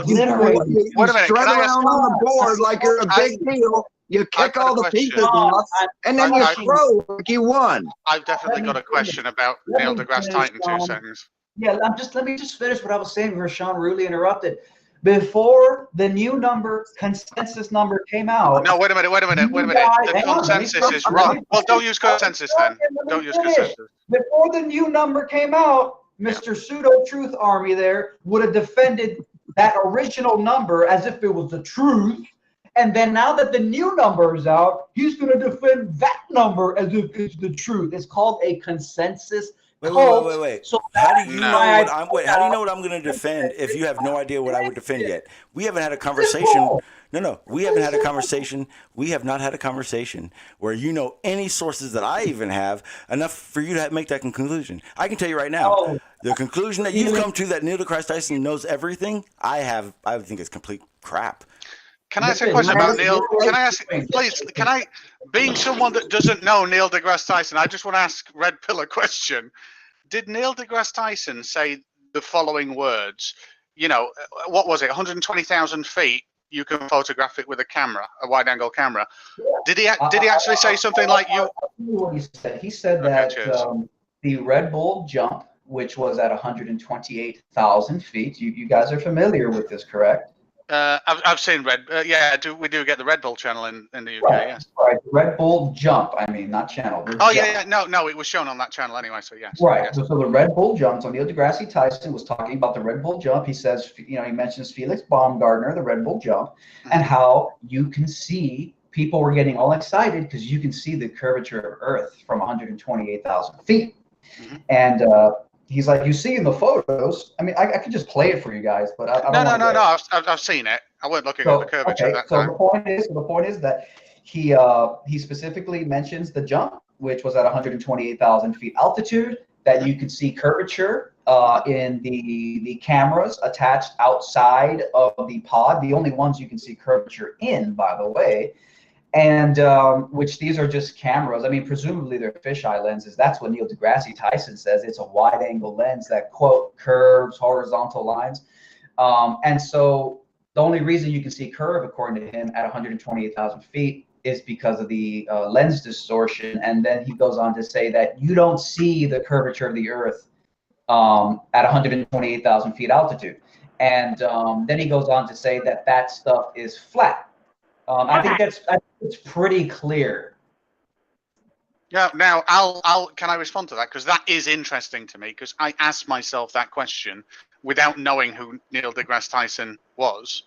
You strut around on the board like you're a big deal. You kick all the pieces off, and then you throw like you won. I've definitely got a question about Neil deGrasse Tyson. 2 seconds. Yeah, let me just finish what I was saying where Shawn rudely interrupted. Before the new consensus number came out. No, wait a minute. The consensus is wrong. Well, don't use consensus then. Don't use consensus. Before the new number came out, Mr. Pseudo Truth Army there would have defended that original number as if it was the truth. And then now that the new number is out, he's going to defend that number as if it's the truth. It's called a consensus. Wait. So how do you know what I'm going to defend if you have no idea what I would defend yet? We haven't had a conversation. No, we haven't had a conversation. We have not had a conversation where you know any sources that I even have enough for you to make that conclusion. I can tell you right now, the conclusion that you've come to that Neil deGrasse Tyson knows everything, I think it's complete crap. Can I ask a question about Neil? Can I ask, please, being someone that doesn't know Neil deGrasse Tyson, I just want to ask Red Pill a question. Did Neil deGrasse Tyson say the following words? You know, what was it, 120,000 feet, you can photograph it with a camera, a wide-angle camera. Did he actually say something like you? What he said. He said that the Red Bull jump, which was at 128,000 feet, you guys are familiar with this, correct? I've seen we do get the Red Bull channel in the UK, yes. Right, Red Bull jump, not channel. No, it was shown on that channel anyway, so yes. Right, yes. so the Red Bull jump, so Neil deGrasse Tyson was talking about the Red Bull jump. He says, he mentions Felix Baumgartner, the Red Bull jump, and how you can see, people were getting all excited because you can see the curvature of Earth from 128,000 feet. And he's like, you see in the photos. I mean, I could just play it for you guys, but I don't know. No. I've seen it. I wasn't looking at the curvature at that time. The point is that he specifically mentions the jump, which was at 128,000 feet altitude, that you could see curvature in the cameras attached outside of the pod. The only ones you can see curvature in, by the way. And which these are just cameras. I mean, presumably they're fisheye lenses. That's what Neil deGrasse Tyson says. It's a wide angle lens that, quote, curves horizontal lines. And so the only reason you can see curve, according to him, at 128,000 feet is because of the lens distortion. And then he goes on to say that you don't see the curvature of the Earth at 128,000 feet altitude. And then he goes on to say that stuff is flat. I think it's pretty clear. Yeah. Now, can I respond to that? Because that is interesting to me. Because I asked myself that question without knowing who Neil deGrasse Tyson was,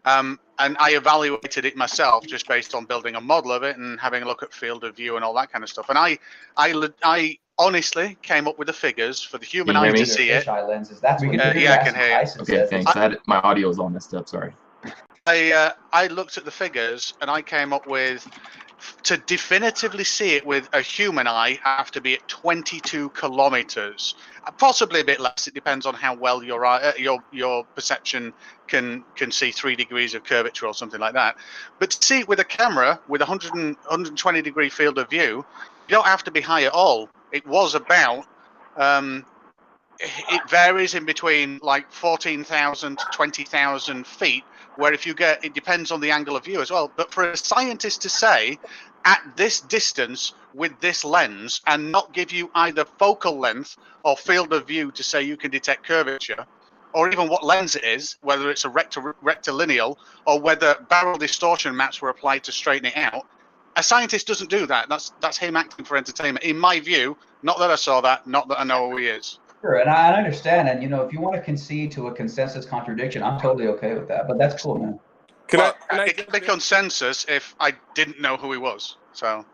and I evaluated it myself just based on building a model of it and having a look at field of view and all that kind of stuff. And I honestly came up with the figures for the human eye to see it. Lenses. That's what I can hear you. Okay, thanks. My audio is all messed up. Sorry. I looked at the figures and I came up with, to definitively see it with a human eye, I have to be at 22 kilometers, possibly a bit less. It depends on how well your perception can see 3 degrees of curvature or something like that. But to see it with a camera with 120 degree field of view, you don't have to be high at all. It was about it varies in between like 14,000 to 20,000 feet. Where if you get, it depends on the angle of view as well. But for a scientist to say, at this distance with this lens, and not give you either focal length or field of view to say you can detect curvature, or even what lens it is, whether it's a rectilineal or whether barrel distortion maps were applied to straighten it out, A scientist doesn't do that. That's him acting for entertainment, in my view. Not that I saw that. Not that I know who he is. Sure, and I understand. And if you want to concede to a consensus contradiction, I'm totally okay with that. But that's cool, man. It could be consensus if I didn't know who he was. So.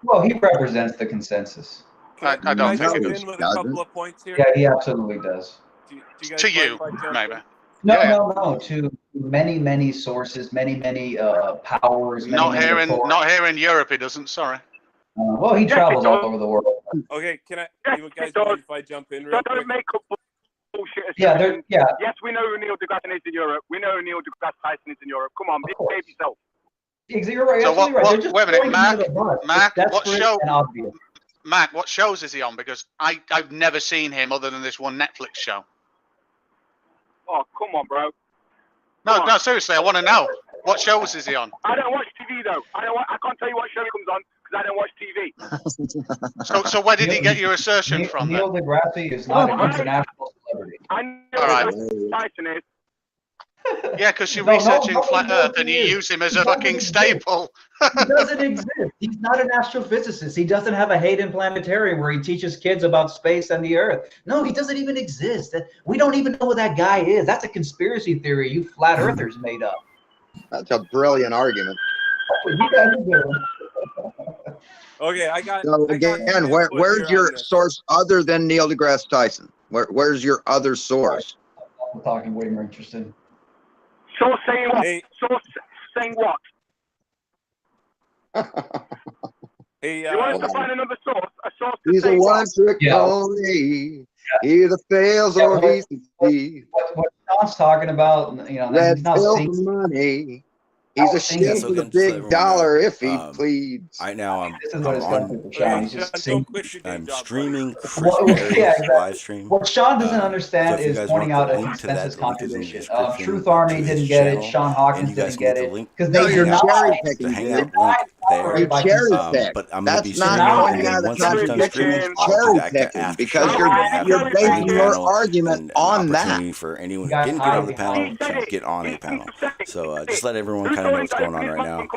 Well, he represents the consensus. I don't think jump it in with a couple of points here? Yeah, he absolutely does. Do you guys to mind you, if I jump maybe. in? No. To many sources, many powers. Not here in Europe. He doesn't. Sorry. Well, he travels all over the world. Okay, you guys mind if I jump in real quick? Don't make up bullshit. Yeah. Yes, we know who Neil deGrasse Tyson is in Europe. We know who Neil deGrasse Tyson is in Europe. Come on, behave yourself. You're right. So right. wait a minute, Mark. Obvious. Mark, what shows is he on? Because I've never seen him other than this one Netflix show. Oh, come on, bro. No, seriously, I want to know. What shows is he on? I don't watch TV though. I can't tell you what show he comes on because I don't watch TV. So where did he get your assertion from? Neil deGrasse is not an international celebrity. I know who Tyson is. Yeah, because you're researching flat Earth and you use him as a fucking staple. He doesn't exist. He's not an astrophysicist. He doesn't have a Hayden planetarium where he teaches kids about space and the Earth. No, he doesn't even exist. We don't even know who that guy is. That's a conspiracy theory you flat earthers made up. That's a brilliant argument. That's what you guys are doing. Okay, I got. So again, where's your source other than Neil deGrasse Tyson? Where's your other source? I'm talking way more interesting. Source saying what? Source saying what? Hey, you want us to find another source? A source to he's say a one-trick pony. He either fails or he succeeds. What Sean's talking about, Red he's not pill seeing. for money. He's a shit for the big dollar if he pleads. Right now This is what it's going for Sean. He's just I'm streaming live stream. What Sean doesn't understand is pointing out a consensus contradiction. Trutharmy didn't get it. Shawn Hawkins didn't get it because you're not cherry picking. You cherry pick. That's not pointing out a contradiction. It's cherry picking because you're basing your argument on that. For anyone who didn't get on the panel to get on a panel. So just let everyone kind of know what's going on right now.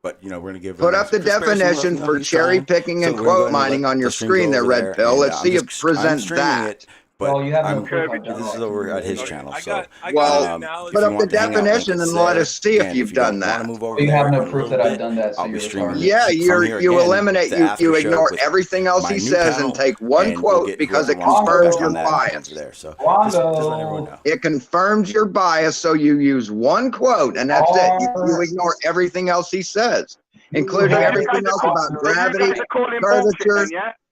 But we're gonna give. Put up the definition for cherry picking and quote mining on your screen there, Red Pill. Let's see you present that. But this is over at his channel. So put up the definition and let us see if you've done that. You have no proof that I've done that. So you're streaming. Yeah, you eliminate. You ignore everything else he says and take one quote because it confirms your bias. So just let everyone know. It confirms your bias, so you use one quote, and that's it. You ignore everything else he says, including everything else about gravity, curvature,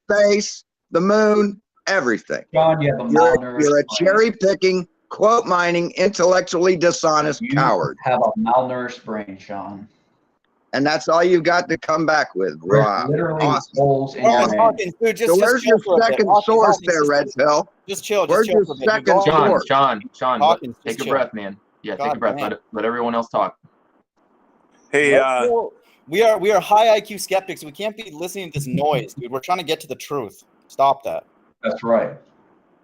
space, the moon. Everything. John, you're a cherry picking, quote mining, intellectually dishonest coward. Have a malnourished brain, Sean. And that's all you've got to come back with. Wow. Literally holes in your brain. So where's your second source there, Red Pill? Just chill. Where's your second source? Sean, take a breath, man. Yeah, take a breath. Let everyone else talk. Hey, we are high IQ skeptics. We can't be listening to this noise, dude. We're trying to get to the truth. Stop that. That's right.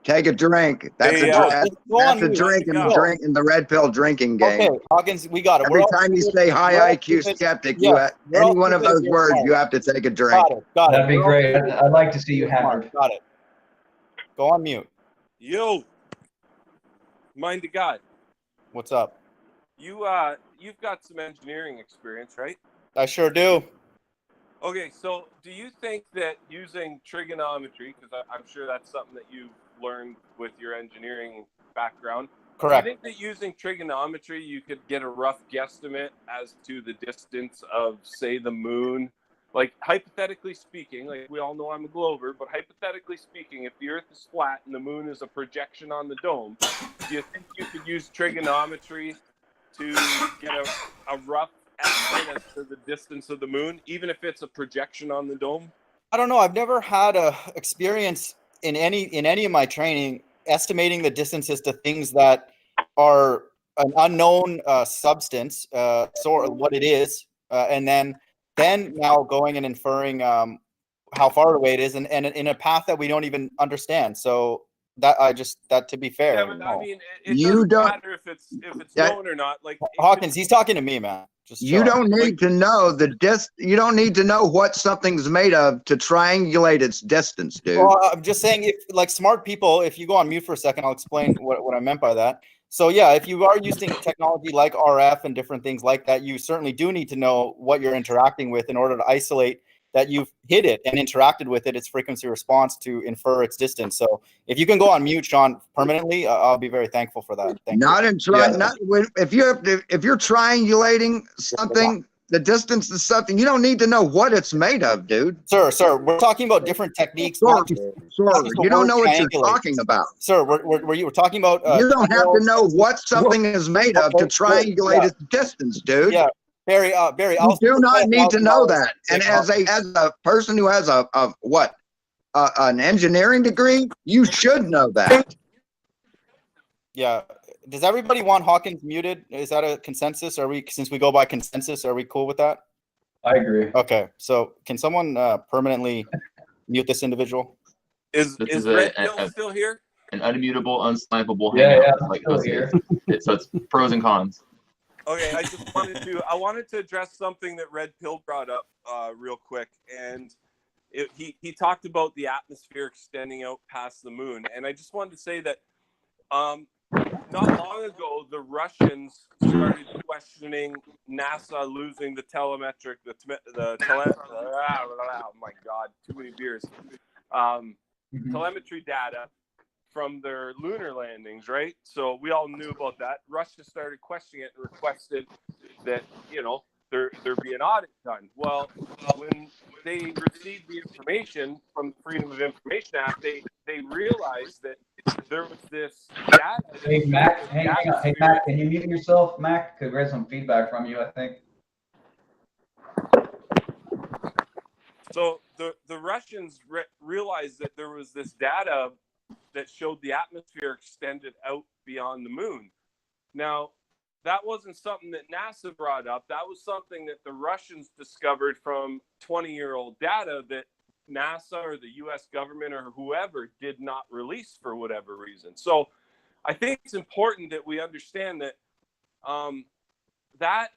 Take a drink. That's a drink in the Red Pill drinking game. Okay, Hawkins, we got it. Every time you say high IQ skeptic, any one of those words, you have to take a drink. Got it. That'd be great. I'd like to see you hammered. Got it. Go on mute. Yo, mind to God. What's up? You've got some engineering experience, right? I sure do. Okay, so do you think that using trigonometry, because I'm sure that's something that you've learned with your engineering background, correct? Do you think that using trigonometry, you could get a rough guesstimate as to the distance of, say, the moon? Like, hypothetically speaking, like we all know I'm a glober, but hypothetically speaking, if the Earth is flat and the moon is a projection on the dome, do you think you could use trigonometry to get a rough estimate as to the distance of the moon, even if it's a projection on the dome? I don't know. I've never had a experience in any of my training estimating the distances to things that are an unknown substance, sort of what it is, and then now going and inferring how far away it is, and in a path that we don't even understand. So that to be fair. Yeah, but I mean, it doesn't matter if it's known or not. Like Hawkins, he's talking to me, man. You don't need to know you don't need to know what something's made of to triangulate its distance, dude. Well, I'm just saying, if like smart people, if you go on mute for a second, I'll explain what I meant by that. So yeah, if you are using technology like RF and different things like that, you certainly do need to know what you're interacting with in order to isolate that you've hit it and interacted with it, its frequency response, to infer its distance. So if you can go on mute, Shawn, permanently, I'll be very thankful for that. Thank you. If you're triangulating something, the distance is something. You don't need to know what it's made of, dude. Sir, we're talking about different techniques. Sir, you don't know what you're talking about. Sir, we're talking about. You don't have to know what something is made of to triangulate its distance, dude. Yeah. Barry, you do not need to know that. And as a person who has an engineering degree, you should know that. Yeah. Does everybody want Hawkins muted? Is that a consensus? Since we go by consensus, are we cool with that? I agree. Okay. So can someone permanently mute this individual? Is Red Pill still here? An unmutable, unsnipeable hangout. Yeah, like still here. So it's pros and cons. Okay, I wanted to address something that Red Pill brought up real quick, and he talked about the atmosphere extending out past the moon, and I just wanted to say that not long ago the Russians started questioning NASA losing the telemetric, oh my God, too many beers, telemetry data from their lunar landings, right? So we all knew about that. Russia started questioning it and requested that, there be an audit done. Well, when they received the information from the Freedom of Information Act, they realized that there was this data. Hey, Mac, hang on. Hey, Mac, can you mute yourself, Mac? Because we had some feedback from you, I think. So the Russians realized that there was this data that showed the atmosphere extended out beyond the moon. Now, that wasn't something that NASA brought up. That was something that the Russians discovered from 20-year-old data that NASA or the U.S. government or whoever did not release for whatever reason. So I think it's important that we understand that that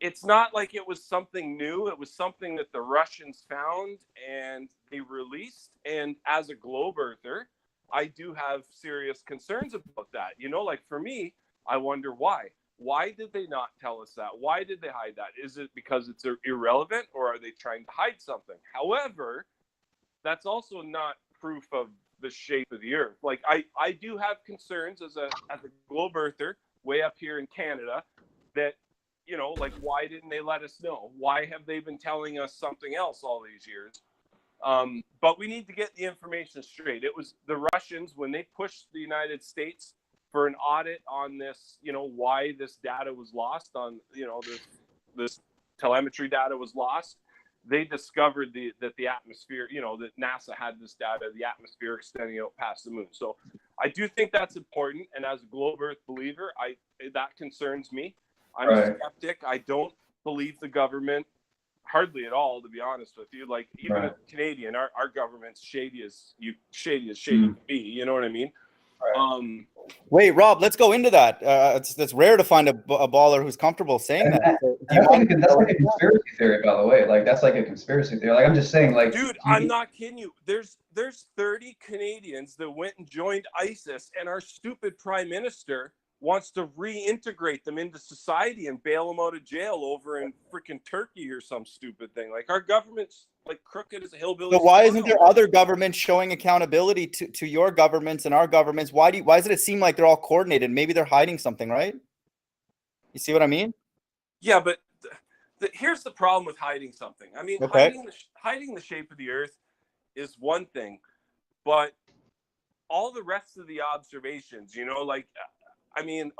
it's not like it was something new. It was something that the Russians found and they released. And as a globe earther, I do have serious concerns about that. Like for me, I wonder why. Why did they not tell us that? Why did they hide that? Is it because it's irrelevant, or are they trying to hide something? However, that's also not proof of the shape of the Earth. Like I do have concerns as a globe earther way up here in Canada that, like, why didn't they let us know? Why have they been telling us something else all these years? But we need to get the information straight. It was the Russians, when they pushed the United States for an audit on this, why this data was lost on, this telemetry data was lost. They discovered that the atmosphere, that NASA had this data, the atmosphere extending out past the moon. So I do think that's important. And as a globe Earth believer, that concerns me. I'm a skeptic. I don't believe the government hardly at all, to be honest with you. Like even a Canadian, our government's shady as shady can be. You know what I mean? Wait, Rob, let's go into that. It's rare to find a baller who's comfortable saying that. That's like a conspiracy theory, by the way. Like that's like a conspiracy theory. Like I'm just saying, like, dude, I'm not kidding you. There's 30 Canadians that went and joined ISIS, and our stupid prime minister wants to reintegrate them into society and bail them out of jail over in freaking Turkey or some stupid thing. Like our government's like crooked as a hillbilly. So why isn't there other governments showing accountability to your governments and our governments? Why does it seem like they're all coordinated? Maybe they're hiding something, right? You see what I mean? Yeah, but here's the problem with hiding something. I mean, hiding the shape of the Earth is one thing, but all the rest of the observations, I mean,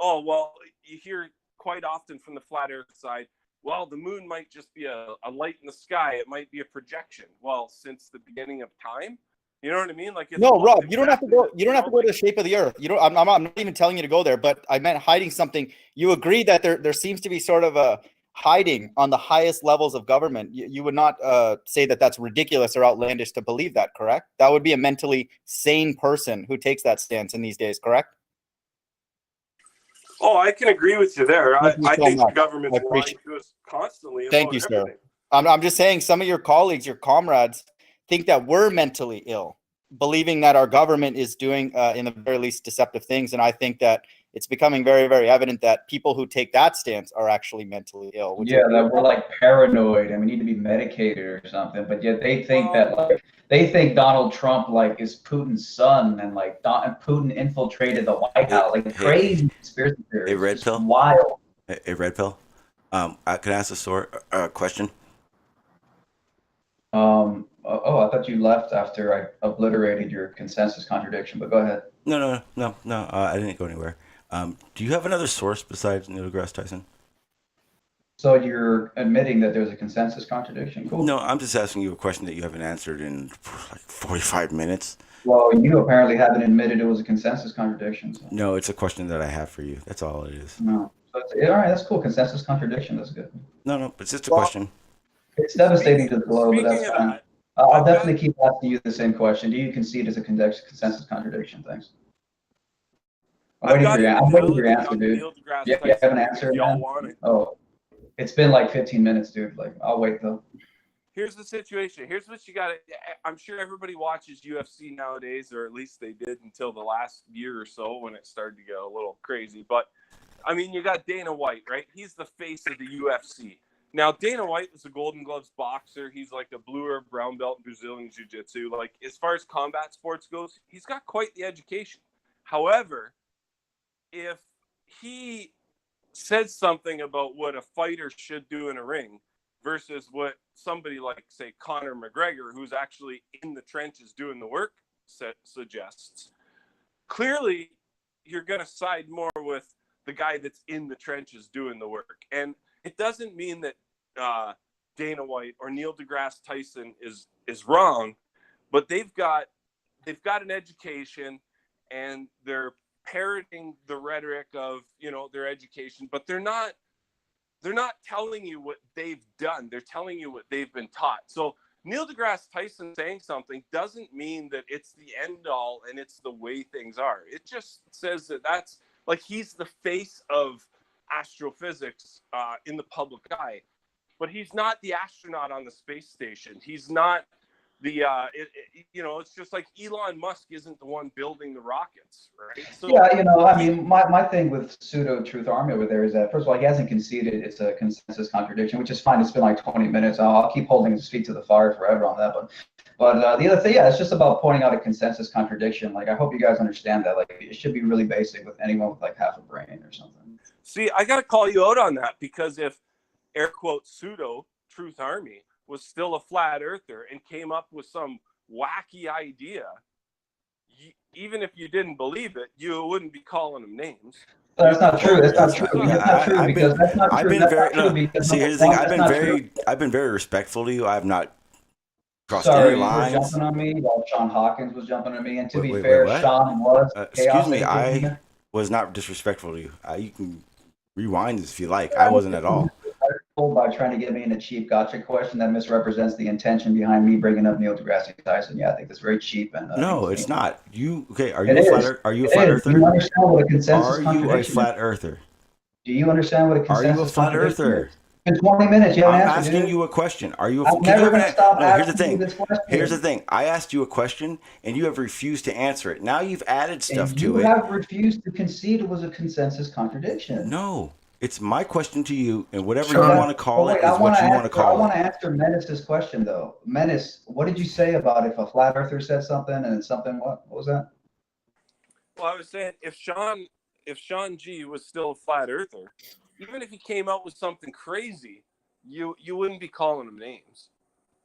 you hear quite often from the flat Earth side, well, the moon might just be a light in the sky. It might be a projection. Well, since the beginning of time, you know what I mean? Like, no, Rob, you don't have to go. You don't have to go to the shape of the Earth. I'm not even telling you to go there. But I meant hiding something. You agree that there seems to be sort of a hiding on the highest levels of government. You would not say that that's ridiculous or outlandish to believe that, correct? That would be a mentally sane person who takes that stance in these days, correct? Oh, I can agree with you there. I Thank you so think the much. government's I lying appreciate to us constantly Thank about you, sir. everything. I'm just saying some of your colleagues, your comrades, think that we're mentally ill, believing that our government is doing, in the very least, deceptive things. And I think that it's becoming very, very evident that people who take that stance are actually mentally ill. Yeah, that we're like paranoid and we need to be medicated or something. But yet they think that like they think Donald Trump like is Putin's son and like Putin infiltrated the White House. Like crazy conspiracy theories. A red Just pill. wild. A red pill. I could ask a question. Oh, I thought you left after I obliterated your consensus contradiction. But go ahead. No. I didn't go anywhere. Do you have another source besides Neil deGrasse Tyson? So you're admitting that there's a consensus contradiction? Cool. No, I'm just asking you a question that you haven't answered in like 45 minutes. Well, you apparently haven't admitted it was a consensus contradiction. So. No, it's a question that I have for you. That's all it is. No. So all right, that's cool. Consensus contradiction. That's good. No, but it's just a question. It's devastating to the globe, but that's Speaking of fine. that, I'll definitely keep asking you the same question. Do you concede as a consensus contradiction? Thanks. I'm waiting for your answer, dude. You have an answer? Oh, it's been like 15 minutes, dude. Like, I'll wait though. Here's the situation. Here's what you got to. I'm sure everybody watches UFC nowadays, or at least they did until the last year or so when it started to get a little crazy. But I mean, you got Dana White, right? He's the face of the UFC. Now, Dana White was a Golden Gloves boxer. He's like a blue or brown belt in Brazilian Jiu-Jitsu. Like, as far as combat sports goes, he's got quite the education. However, if he says something about what a fighter should do in a ring versus what somebody like, say, Conor McGregor, who's actually in the trenches doing the work, suggests, clearly you're going to side more with the guy that's in the trenches doing the work. And it doesn't mean that Dana White or Neil deGrasse Tyson is wrong, but they've got an education and they're parroting the rhetoric of, their education, but they're not telling you what they've done. They're telling you what they've been taught. So Neil deGrasse Tyson saying something doesn't mean that it's the end all and it's the way things are. It just says that that's like he's the face of astrophysics in the public eye, but he's not the astronaut on the space station. He's not the it's just like Elon Musk isn't the one building the rockets, right? So, yeah, I mean, my thing with pseudo Trutharmy over there is that, first of all, he hasn't conceded it's a consensus contradiction, which is fine. It's been like 20 minutes. I'll keep holding his feet to the fire forever on that. But the other thing, it's just about pointing out a consensus contradiction. Like, I hope you guys understand that. Like, it should be really basic with anyone with like half a brain or something. See, I got to call you out on that, because if air quote pseudo Trutharmy was still a flat earther and came up with some wacky idea, even if you didn't believe it, you wouldn't be calling them names. That's not true. That's not true. I've been very respectful to you. I have not crossed any lines. You were jumping on me while Shawn Hawkins was jumping on me, and to be fair, Shawn was. Excuse me, I was not disrespectful to you. You can rewind this if you like. I wasn't at all. By trying to get me in a cheap gotcha question that misrepresents the intention behind me bringing up Neil deGrasse Tyson. Yeah, I think that's very cheap. And no, it's not. Are you a flat earther? Do you understand what a consensus contradiction is? Are you a flat earther? Do you understand what a consensus Are you a flat earther? In 20 minutes, you haven't I'm answered, asking you a question. Are you? I'm never going to stop asking you this question. Here's the thing. I asked you a question, and you have refused to answer it. Now you've added stuff to it. You have refused to concede it was a consensus contradiction. No. It's my question to you, and whatever you want to call it is what you want to call it. I want to answer Menace's question, though. Menace, what did you say about if a flat earther said something and then something? What was that? Well, I was saying if Shawn G was still a flat earther, even if he came out with something crazy, you wouldn't be calling him names.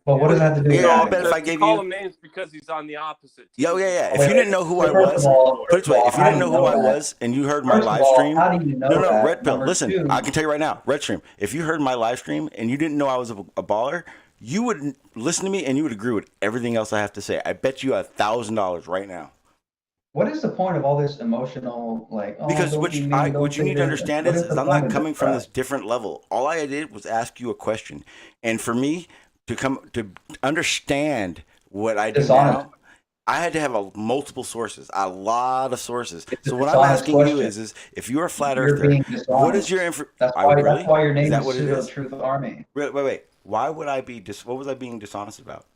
Well, what does that have to do? Yeah, I bet if I gave call him names because he's on the opposite team. Yeah. If you didn't know who I was, put it this way: if you didn't know who I was and you heard my live stream, how do you know that? Red Pill. Listen, I can tell you right now, Red Stream. If you heard my live stream and you didn't know I was a baller, you would listen to me and you would agree with everything else I have to say. I bet you $1,000 right now. What is the point of all this emotional, like? Oh, because what you need to understand is I'm not coming from this different level. All I did was ask you a question, and for me to understand what I do now, I had to have multiple sources, a lot of sources. It's So a what I'm dishonest asking you question. is if you're a flat You're earther, being what is dishonest. your information? That's why your name is Pseudo Truth Army. Wait. Why would I be what was I being dishonest about?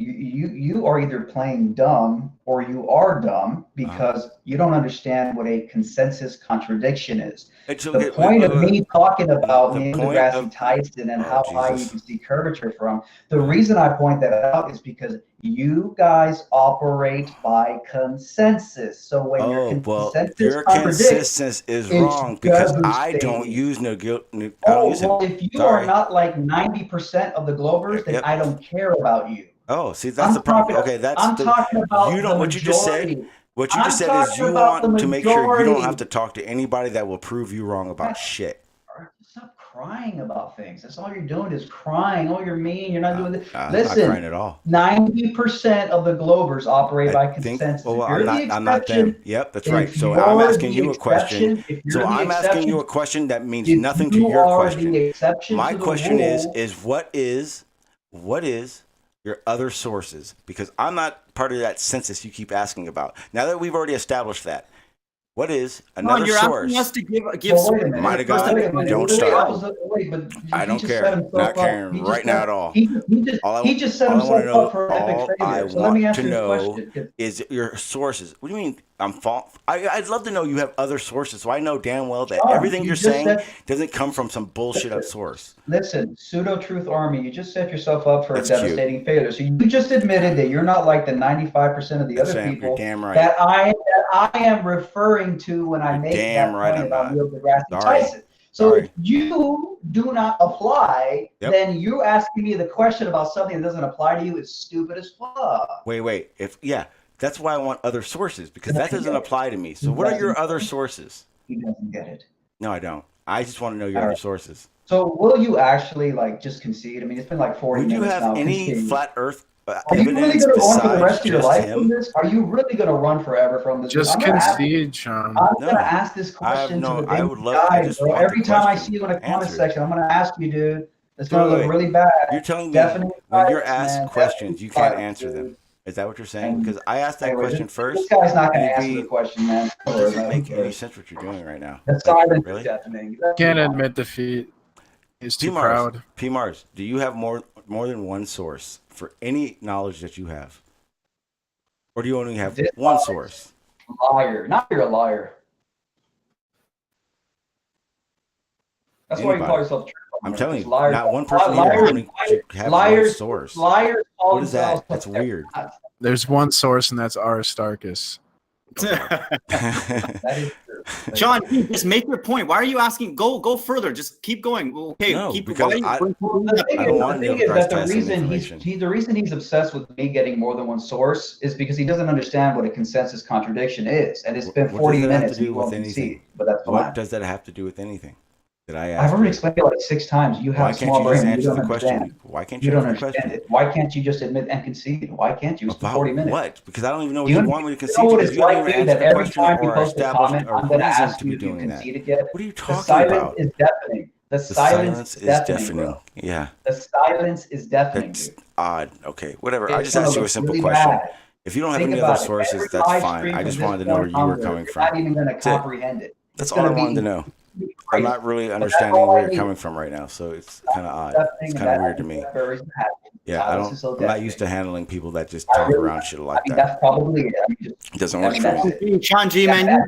You are either playing dumb or you are dumb because you don't understand what a consensus contradiction is. The point of me talking about Neil deGrasse Tyson and how high you can see curvature from, the reason I point that out is because you guys operate by consensus. So when your consensus consensus is wrong because I don't use well, if you are not like 90% of the Globers, then I don't care about you. Oh, see, that's the problem. Okay, I'm talking about the majority. What you just said is you want to make sure you don't have to talk to anybody that will prove you wrong about shit. Stop crying about things. That's all you're doing is crying. Oh, you're mean. You're not doing this. I'm Listen, not crying at all. 90% of the Globers operate by consensus. I'm not them. Yep, that's right. So I'm asking you a question. So I'm asking you a question that means nothing to your question. My question is what is your other sources? Because I'm not part of that census you keep asking about. Now that we've already established that, what is another source? Asking us to give Might have got don't start. I don't care. Not caring right now at all. He just set himself up for epic failure. I want to know is your sources. What do you mean? I'd love to know you have other sources, so I know damn well that everything you're saying doesn't come from some bullshit up source. Listen, Pseudo Truth Army, you just set yourself up for a devastating failure. So you just admitted that you're not like the 95% of the other people that I am referring to when I make that point about Neil deGrasse Tyson. So if you do not apply, then you asking me the question about something that doesn't apply to you is stupid as fuck. Wait. That's why I want other sources, because that doesn't apply to me. So what are your other sources? He doesn't get it. No, I don't. I just want to know your other sources. So will you actually just concede? I mean, it's been like 40 minutes now. Would you have any flat Earth Are you really going to run for the rest of your life from this? Are you really going to run forever from this? Just concede, Shawn. I'm going to ask this question to the day you die, bro. Every time I see you in a comment section, I'm going to ask you, dude. It's going to look really bad. You're telling me when you're asked questions, you can't answer them. Is that what you're saying? Because I asked that question first. This guy's not going to answer the question, man. It doesn't make any sense what you're doing right now. The silence is deafening. Can't admit defeat. He's too proud. P. Mars, do you have more than one source for any knowledge that you have? Or do you only have one source? Liar. Not you're a liar. That's why you call yourself true. I'm telling you, not one person only have one source. Liars. What is that? That's weird. There's one source, and that's Aristarchus. That is true. Shawn, just make your point. Why are you asking? Go further. Just keep going. Okay, because the thing is that the reason he's obsessed with me getting more than one source is because he doesn't understand what a consensus contradiction is, and it's been 40 minutes. What does that have to do with anything? I've already explained it like 6 times. You have a small brain. You don't understand. Why can't you understand it? Why can't you just admit and concede? Why can't you? It's been 40 minutes. What? Because I don't even know what you want me to concede. You know what it's like, dude, that every time you post a comment, I'm going to ask you if you conceded yet. What are you talking about? The silence is deafening. The silence is deafening. Yeah. The silence is deafening. That's odd. Okay, whatever. I just asked you a simple question. If you don't have any other sources, that's fine. I just wanted to know where you were coming from. You're not even going to comprehend it. That's all I wanted to know. I'm not really understanding where you're coming from right now, so it's kind of odd. It's kind of weird to me. Yeah, I'm not used to handling people that just talk around shit like that. That's probably it. It doesn't work for me. Shawn G, man.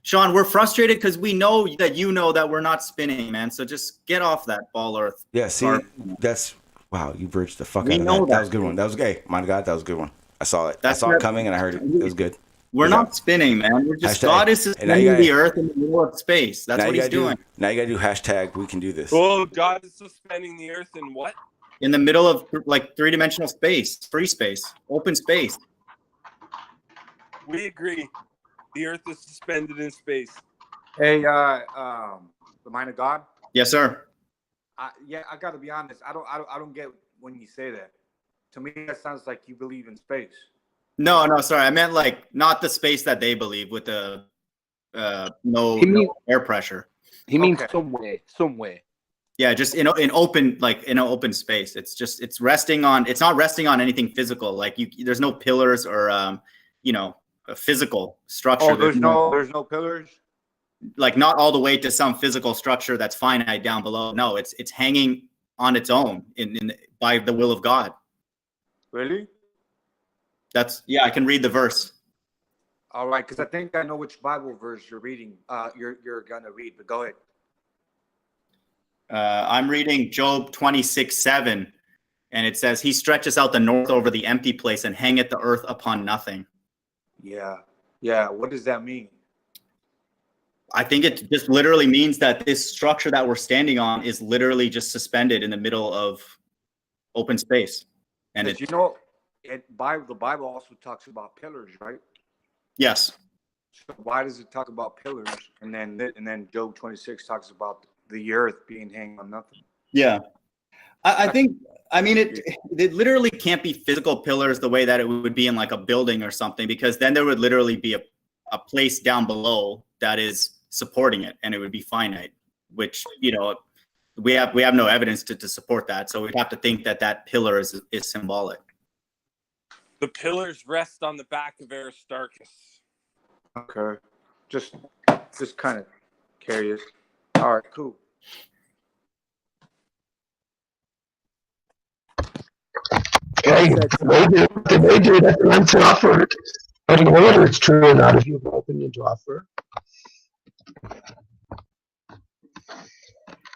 Shawn, we're frustrated because we know that we're not spinning, man. So just get off that ball earth. Yeah, see, that's wow. You bridged the fuck out of that. That was a good one. That was gay. My God, that was a good one. I saw it. I saw it coming, and I heard it. It was good. We're not spinning, man. We're just God is suspending the earth in the middle of space. That's what he's doing. Now you gotta do hashtag we can do this. Oh, God is suspending the earth in what? In the middle of like 3-dimensional space, free space, open space. We agree. The earth is suspended in space. Hey, the mind of God. Yes, sir. I got to be honest. I don't get when you say that. To me, that sounds like you believe in space. No, sorry. I meant like not the space that they believe with the no air pressure. He means somewhere. Yeah, just in open, like in an open space. It's resting on. It's not resting on anything physical. Like there's no pillars or a physical structure. Oh, there's no pillars. Like not all the way to some physical structure that's finite down below. No, it's hanging on its own by the will of God. Really? I can read the verse. All right, because I think I know which Bible verse you're reading. You're gonna read, but go ahead. I'm reading Job 26:7, and it says, "He stretches out the north over the empty place and hangeth the earth upon nothing." Yeah. What does that mean? I think it just literally means that this structure that we're standing on is literally just suspended in the middle of open space. And the Bible also talks about pillars, right? Yes. So why does it talk about pillars, and then Job 26 talks about the earth being hanging on nothing? Yeah. It literally can't be physical pillars the way that it would be in like a building or something, because then there would literally be a place down below that is supporting it, and it would be finite, which, we have no evidence to support that. So we'd have to think that pillar is symbolic. The pillars rest on the back of Aristarchus. Okay. Just kind of curious. All right, cool. Okay, they do that to offer it. I don't know whether it's true or not, if you have an opinion to offer.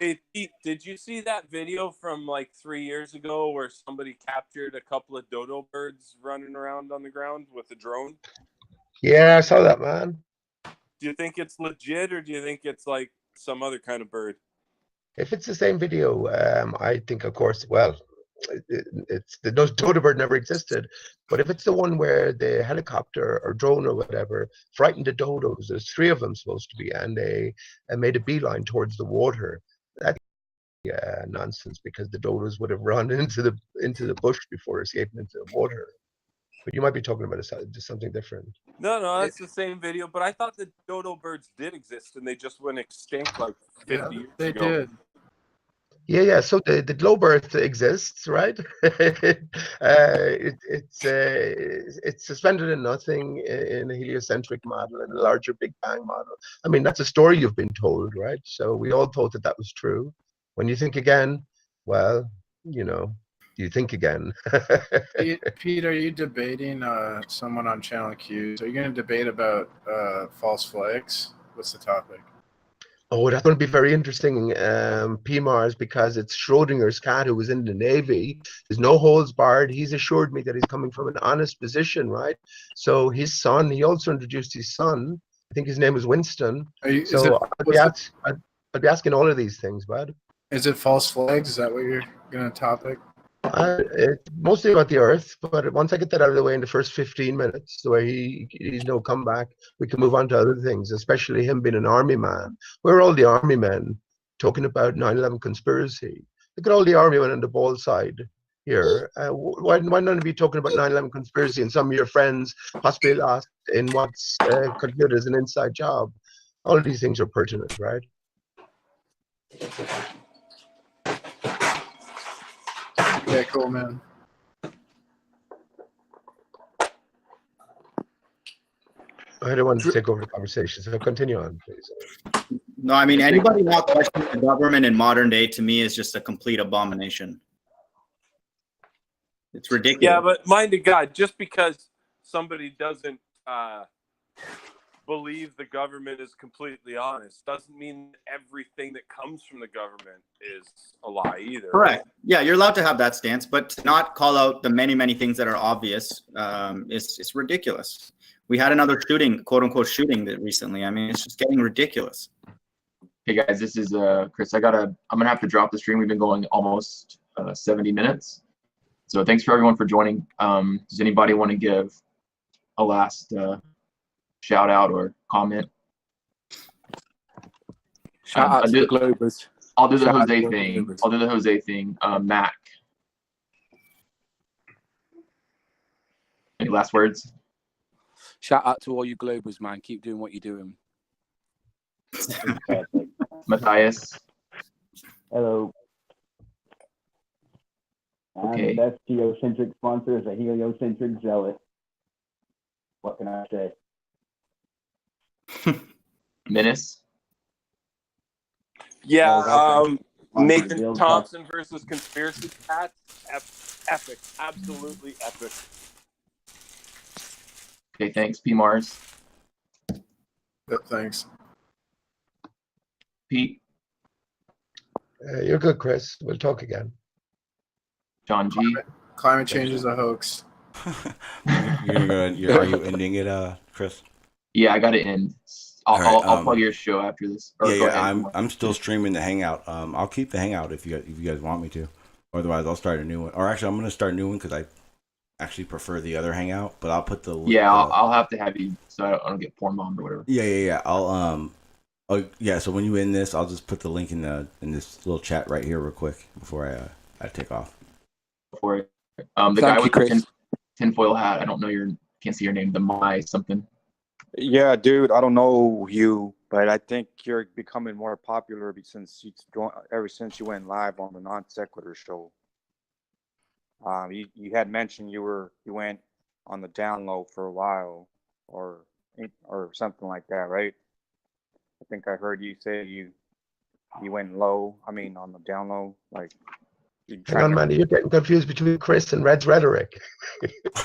Hey, Pete, did you see that video from like 3 years ago where somebody captured a couple of dodo birds running around on the ground with a drone? Yeah, I saw that, man. Do you think it's legit, or do you think it's like some other kind of bird? If it's the same video, I think, of course, well, those dodo bird never existed. But if it's the one where the helicopter or drone or whatever frightened the dodos, there's 3 of them supposed to be, and they made a beeline towards the water. That's nonsense, because the dodos would have run into the bush before escaping into the water. But you might be talking about something different. No, that's the same video. But I thought the dodo birds did exist, and they just went extinct like 50 years ago. They did. Yeah. So the globe Earth exists, right? It's suspended in nothing in a heliocentric model and a larger Big Bang model. I mean, that's a story you've been told, right? So we all thought that was true. When you think again, well, you think again. Pete, are you debating someone on Channel Q? So you're going to debate about false flags? What's the topic? Oh, that's going to be very interesting, PMARS, because it's Schrodinger's cat who was in the Navy. There's no holds barred. He's assured me that he's coming from an honest position, right? So his son, he also introduced his son. I think his name was Winston. I'd be asking all of these things, bud. Is it false flags? Is that what you're going to topic? It's mostly about the Earth, but once I get that out of the way in the first 15 minutes, the way he's no comeback, we can move on to other things, especially him being an army man. Where are all the army men talking about 9/11 conspiracy? Look at all the army men on the ball side here. Why none of you talking about 9/11 conspiracy and some of your friends possibly lost in what's considered as an inside job? All of these things are pertinent, right? Yeah, cool, man. I don't want to take over the conversation, so continue on, please. No, I mean, anybody not questioning the government in modern day, to me, is just a complete abomination. It's ridiculous. Yeah, but mind to God, just because somebody doesn't believe the government is completely honest doesn't mean everything that comes from the government is a lie either. Correct. Yeah, you're allowed to have that stance, but to not call out the many, many things that are obvious is ridiculous. We had another shooting, quote unquote shooting, that recently. I mean, it's just getting ridiculous. Hey guys, this is Chris. I'm gonna have to drop the stream. We've been going almost 70 minutes. So thanks for everyone for joining. Does anybody want to give a last shout out or comment? Shout out to the Globers. I'll do the Jose thing. I'll do the Jose thing. Mac. Any last words? Shout out to all you Globers, man. Keep doing what you're doing. Matthias. Hello. Okay. I'm the best geocentric sponsor is a heliocentric zealot. What can I say? Menace. Yeah, On Nathan build Thompson versus Conspiracy Cats. Epic. Absolutely epic. Okay, thanks, P. Mars. Thanks. Pete. You're good, Chris. We'll talk again. John G. Climate change is a hoax. Are you ending it, Chris? Yeah, I got to end. I'll plug your show after this. Or go ahead. I'm still streaming the Hangout. I'll keep the Hangout if you guys want me to. Otherwise, I'll start a new one. Or actually, I'm going to start a new one because I actually prefer the other Hangout. But I'll put the I'll have to have you so I don't get porn bombed or whatever. Yeah. I'll so when you end this, I'll just put the link in this little chat right here real quick before I take off. Before the guy with the tinfoil hat. I don't know can't see your name. The My something. Yeah, dude, I don't know you, but I think you're becoming more popular ever since you went live on the Non Sequitur show. You had mentioned you went on the down low for a while, or something like that, right? I think I heard you say you went low. I mean, on the down low, like. Hang on, man, you're getting confused between Chris and Red's rhetoric.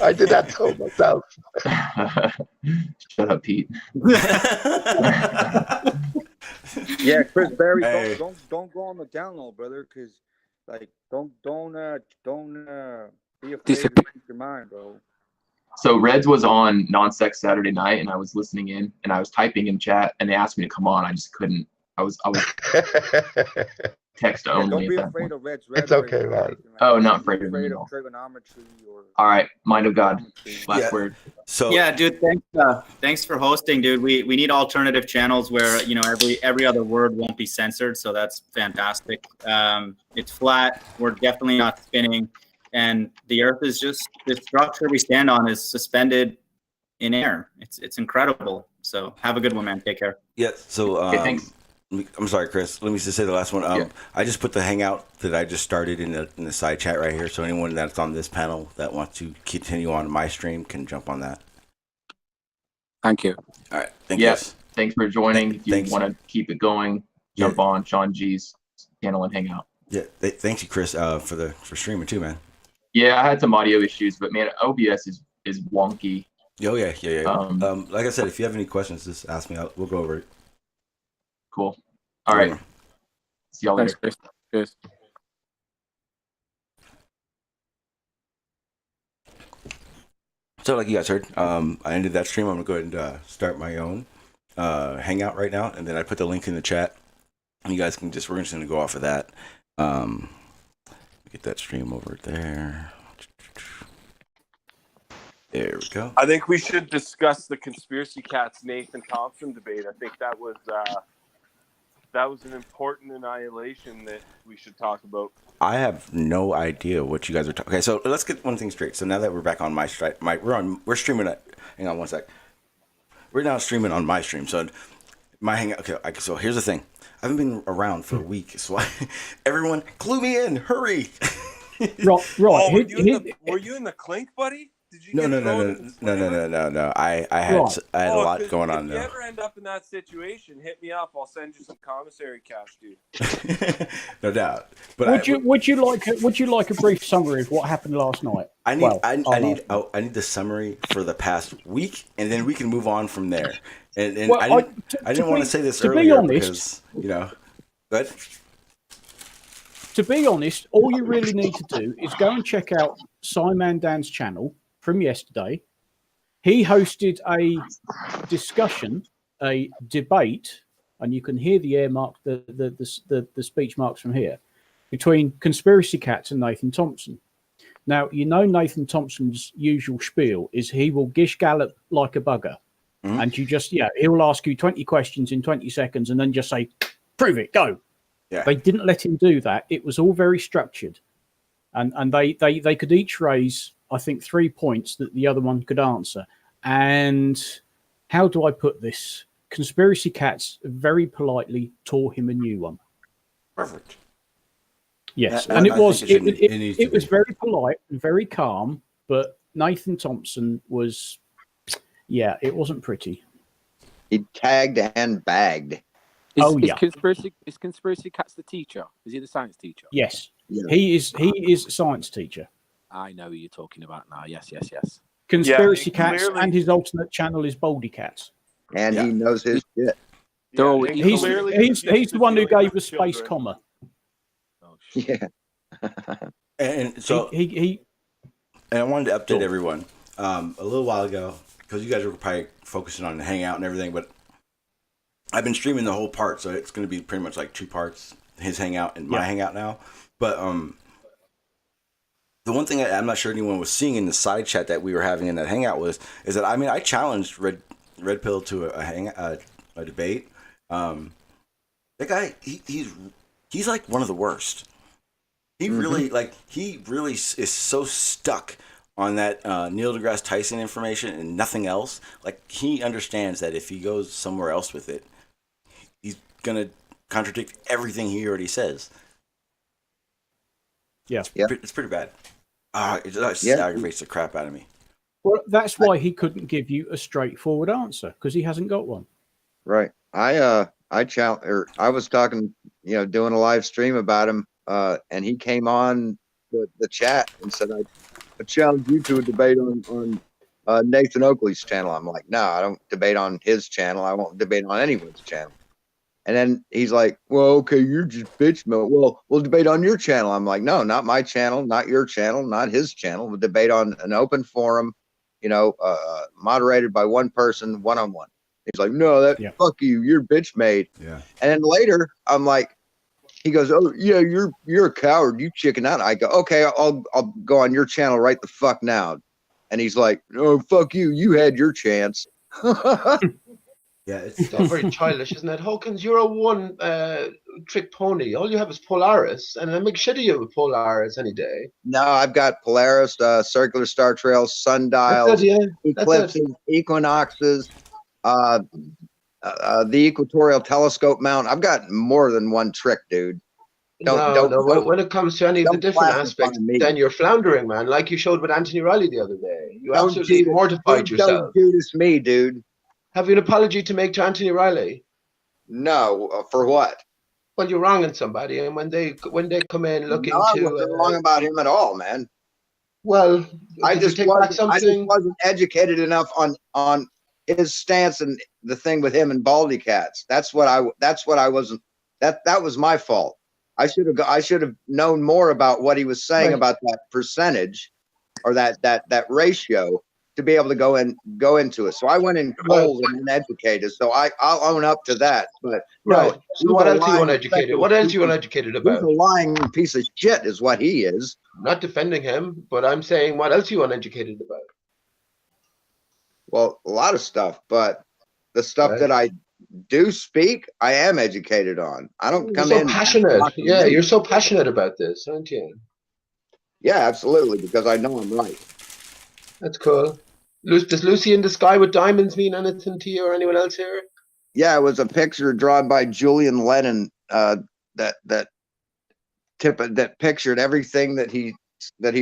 I did that too myself. Shut up, Pete. Yeah, Chris Berry, Hey. don't go on the down low, brother, because like don't be afraid to speak your mind, bro. So Reds was on Non-Sex Saturday night, and I was listening in, and I was typing in chat, and they asked me to come on. I just couldn't. I was text only. Don't be at that afraid point. of Red's It's rhetoric okay, or man. anything like Oh, that. not Don't afraid be of afraid me, of no. trigonometry or. All right, mind of God. Last word. So yeah, dude, thanks for hosting, dude. We need alternative channels where every other word won't be censored, so that's fantastic. It's flat. We're definitely not spinning, and the Earth is just the structure we stand on is suspended in air. It's incredible. So have a good one, man. Take care. Yeah. So Okay, thanks. I'm sorry, Chris. Let me just say the last one. I just put the Hangout that I just started in the side chat right here. So anyone that's on this panel that wants to continue on my stream can jump on that. Thank you. All right. Thank you. Yes. Thanks for joining. If you Thanks. want to keep it going, jump on Shawn G's channel and hang out. Yeah. Thank you, Chris, for streaming too, man. Yeah, I had some audio issues, but man, OBS is wonky. Oh yeah. Like I said, if you have any questions, just ask me. We'll go over it. Cool. All right. See y'all later. Thanks, Chris. So like you guys heard, I ended that stream. I'm gonna go ahead and start my own Hangout right now, and then I put the link in the chat. And you guys can we're just gonna go off of that. Get that stream over there. There we go. I think we should discuss the Conspiracy Cats Nathan Thompson debate. I think that was an important annihilation that we should talk about. I have no idea what you guys are talking. Okay, so let's get one thing straight. So now that we're back on we're streaming at. Hang on one sec. We're now streaming on my stream. So my Hangout. Okay, so here's the thing. I haven't been around for a week, so everyone, clue me in, hurry. Right. Oh, were you in the clink, buddy? Did you No. I had a lot going on if though. you ever end up in that situation, hit me up. I'll send you some commissary cash, dude. No doubt. But would you like a brief summary of what happened last night? I need the summary for the past week, and then we can move on from there. And I didn't want to say this earlier, be honest, because but to be honest, all you really need to do is go and check out Simon Dan's channel from yesterday. He hosted a discussion, a debate, and you can hear the air mark, the speech marks from here, between Conspiracy Cats and Nathan Thompson. Now, Nathan Thompson's usual spiel is he will gish gallop like a bugger. Mm-hmm. And you just, he'll ask you 20 questions in 20 seconds and then just say, prove it, go. Yeah. They didn't let him do that. It was all very structured. And they could each raise, I think, 3 points that the other one could answer. And how do I put this? Conspiracy Cats very politely tore him a new one. Perfect. Yes, I and it think was it needs to it was be. very polite and very calm, but Nathan Thompson was, yeah, it wasn't pretty. He tagged and bagged. Oh, Is yeah. Conspiracy Cats the teacher? Is he the science teacher? Yes, Yeah. he is a science teacher. I know who you're talking about now. Yes. Conspiracy Yeah, Cats, clearly- and his alternate channel is Baldy Cats. And he knows his shit. They're all, and He's clearly he's confused the one who dealing gave with us space children. comma. Yeah. And so he and I wanted to update everyone a little while ago because you guys were probably focusing on the hangout and everything, but I've been streaming the whole part, so it's going to be pretty much like 2 parts: his hangout and my hangout now. But the one thing I'm not sure anyone was seeing in the side chat that we were having in that hangout is that I challenged Red Pill to a debate. That guy, he's like one of the worst. He really is so stuck on that Neil deGrasse Tyson information and nothing else. Like, he understands that if he goes somewhere else with it, he's gonna contradict everything he already says. Yeah, it's pretty bad. It just aggravates the crap out of me. Well, that's why he couldn't give you a straightforward answer, because he hasn't got one. Right. I was talking, doing a live stream about him, and he came on the chat and said, I challenge you to a debate on Nathan Oakley's channel. I'm like, no, I don't debate on his channel. I won't debate on anyone's channel. And then he's like, well, okay, you're just bitch mode. Well, we'll debate on your channel. I'm like, no, not my channel, not your channel, not his channel. We'll debate on an open forum, moderated by one person, one-on-one. He's like, no, fuck you, you're bitch made. Yeah. And then later, I'm like, he goes, oh yeah, you're a coward, you chicken out. I go, okay, I'll go on your channel right the fuck now. And he's like, oh fuck you, you had your chance. Yeah, it's all very childish, isn't it? Hawkins, you're a one trick pony. All you have is Polaris, and I make shit of you with Polaris any day. No, I've got Polaris, circular star trails, sundials, eclipses, equinoxes, the equatorial telescope mount. I've got more than one trick, dude. When it comes to any of the different aspects, then you're floundering, man. Like you showed with Anthony Riley the other day. You absolutely mortified yourself. Don't Judas me, dude. Have you an apology to make to Anthony Riley? No, for what? Well, you're wronging somebody, and when they come in looking I wasn't wrong about him at all, man. Well, I just wasn't educated enough on his stance and the thing with him and Baldy Cats. That was my fault. I should have known more about what he was saying about that percentage or that ratio to be able to go into it. So I went in cold and uneducated. So I'll own up to that. But right. So what else are you uneducated? What else are you uneducated about? He's a lying piece of shit is what he is. I'm not defending him, but I'm saying what else are you uneducated about? Well, a lot of stuff, but the stuff that I do speak, I am educated on. I don't come in passionate. Yeah, you're so passionate about this, aren't you? Yeah, absolutely, because I know I'm right. That's cool. Does Lucy in the Sky with Diamonds mean anything to you or anyone else here? Yeah, it was a picture drawn by Julian Lennon that pictured everything that he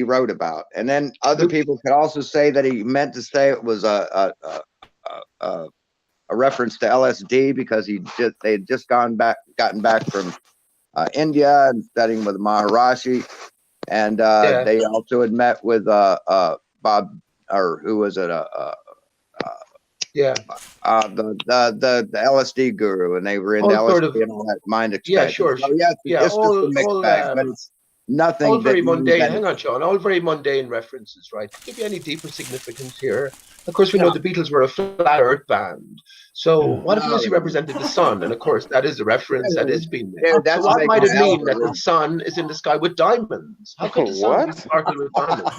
wrote about. And then other people could also say that he meant to say it was a reference to LSD because they had just gotten back from India and studying with Maharishi, and they also had met with Bob, or who was it? The LSD guru, and they were into LSD and all that mind expansion. Yeah, sure. So, yeah, it's just a mixed bag, but it's nothing. All very mundane. Hang on, Sean. All very mundane references, right? Give you any deeper significance here? Of course, we know the Beatles were a flat Earth band. So what if Lucy represented the sun? And of course, that is the reference that is being made. So what might it mean that the sun is in the sky with diamonds? How could the sun sparkle with diamonds?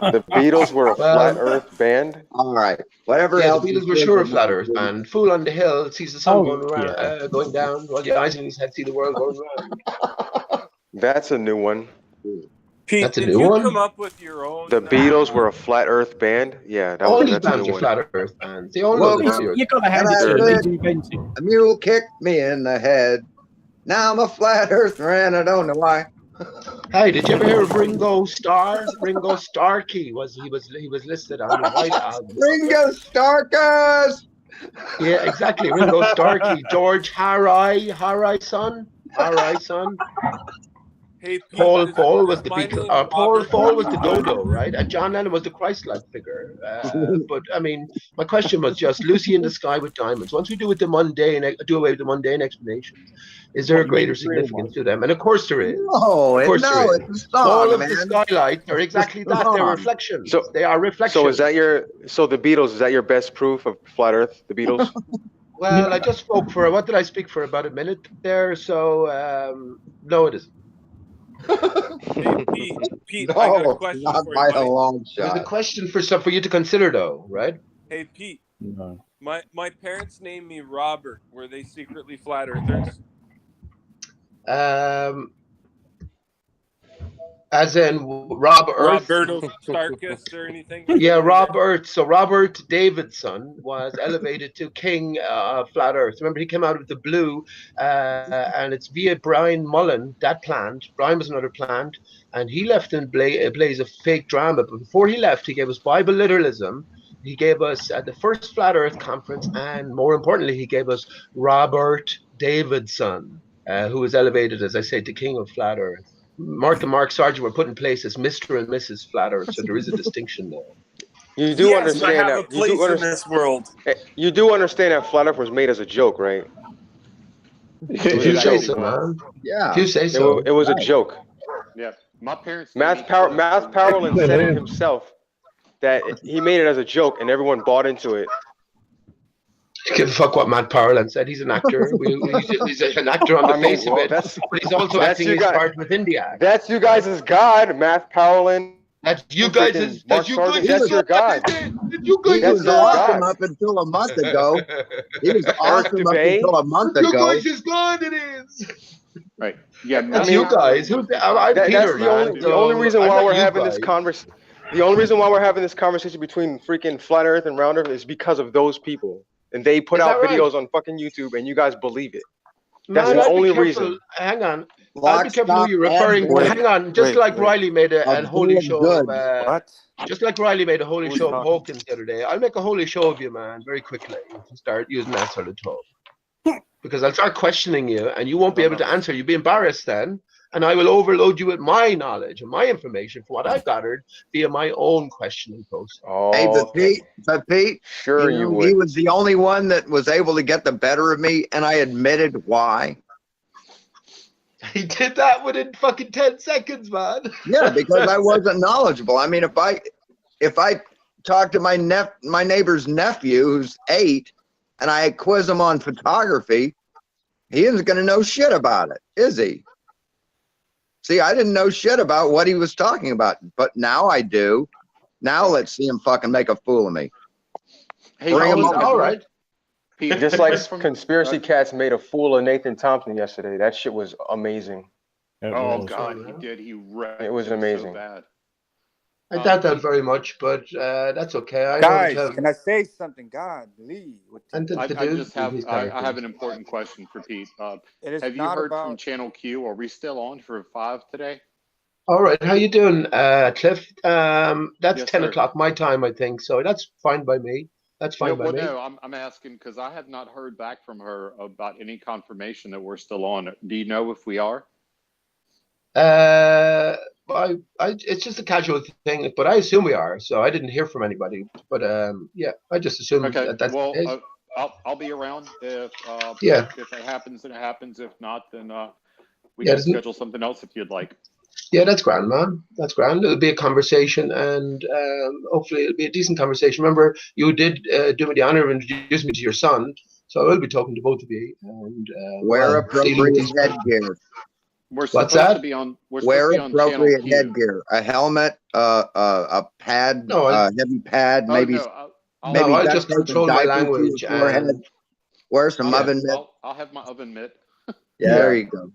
The Beatles were a flat Earth band. All right, whatever. Yeah, the Beatles were sure a flat Earth band. Fool on the hill sees the sun going down, while the eyes in his head see the world going round. That's a new one. Pete, That's a did new you one? come up with your own? The Beatles were a flat Earth band. Yeah, All these that's a bands new are one. flat Earth bands. They all know this. You gotta hand it to him. He's invented. A mule kicked me in the head. Now I'm a flat earther and I don't know why. Hey, did you ever hear of Ringo Starr? Ringo Starkey was listed on the White Album. Ringo Starkus. Yeah, exactly. Ringo Starkey, George Harrison. Hey, Pete, Paul does was the my Beatle. name Robert Paul was mean the good? dodo, right? And John Lennon was the Christ-like figure. But I mean, my question was just Lucy in the Sky with Diamonds. Once we do away with the mundane explanations, is there What a you mean greater the real significance one? to them? And of course there is. No, Of course there it's a is. All song, of the man. skylights are exactly It's a that. They're song. reflections. So, They are reflections. so is that so the Beatles, is that your best proof of flat Earth? The Beatles? Well, I just spoke for, what did I speak for, about a minute there? So, no, it isn't. Hey, Pete, I got a No, question not for you, by a buddy. long It was a shot. question for you to consider, though, right? Hey, Pete, No. my parents named me Robert. Were they secretly flat earthers? As in Rob Earth? Roberto Starkus or anything? Yeah, Rob Earth. So Robert Davidson was elevated to king of flat Earth. Remember, he came out of the blue, and it's via Brian Mullen, that plant. Brian was another plant, and he left in a blaze of fake drama. But before he left, he gave us Bible literalism. He gave us at the first Flat Earth conference, and more importantly, he gave us Robert Davidson, who was elevated, as I say, to king of flat Earth. Mark and Mark Sargent were put in place as Mr. and Mrs. Flat Earth, so there is a distinction there. You do Yes, understand I have that a place in this world. You do understand that flat Earth was made as a joke, right? If you say so, man. Yeah. If you say so. It was a joke. Yeah, my parents. Math Powell said it himself that he made it as a joke and everyone bought into it. Give a fuck what Matt Parlin said. He's an actor. He's an actor on the face of it. But he's also acting his part within the act. That's you guys' God, Math Powell. That's you guys' That's your God. He was awesome up until a month ago. He was awesome up until a month ago. You guys' God it is. Right. Yeah. That's you guys. I'm Peter, man. The only reason why we're having this conversation. The only reason why we're having this conversation between freaking flat Earth and round Earth is because of those people. And they put out videos on fucking YouTube, and you guys believe it. That's the only reason. Hang on. I'll be careful who you're referring to. Hang on. Just like Riley made a holy show of just like Riley made a holy show of Hawkins the other day. I'll make a holy show of you, man, very quickly if you start using that sort of talk. Because I'll start questioning you, and you won't be able to answer. You'll be embarrassed then. And I will overload you with my knowledge and my information from what I've gathered via my own questioning process. Hey, but Pete, sure you would. He was the only one that was able to get the better of me, and I admitted why. He did that within fucking 10 seconds, man. Yeah, because I wasn't knowledgeable. I mean, if I talk to my neighbor's nephew who's 8, and I quiz him on photography, he isn't going to know shit about it, is he? See, I didn't know shit about what he was talking about, but now I do. Now let's see him fucking make a fool of me. Hey, Bring him all right. Just like Conspiracy Cats made a fool of Nathan Thompson yesterday. That shit was amazing. Oh God, he did. He wrecked. It was amazing. So bad. I doubt that very much, but that's okay. Guys, can I say something? God, Lee. I have an important question for Pete. Have you heard from Channel Q? Are we still on for 5 today? All right. How you doing, Cliff? That's Yes, 10 sir. o'clock my time, I think. So that's fine by me. That's fine by me. No, I'm asking because I have not heard back from her about any confirmation that we're still on. Do you know if we are? It's just a casual thing, but I assume we are. So I didn't hear from anybody, but yeah, I just assumed Okay. that's Well, the case. I'll be around if if it happens, then it happens. If not, then we can schedule something else if you'd like. Yeah, that's grand, man. That's grand. It'll be a conversation, and hopefully it'll be a decent conversation. Remember, you did do me the honor of introducing me to your son, so I will be talking to both of you. And wear appropriate headgear. What's that? Wear appropriate headgear. A helmet, a pad, heavy pad, maybe. I'll just control my language. And wear some oven mitt. I'll have my oven mitt. Yeah, there you go.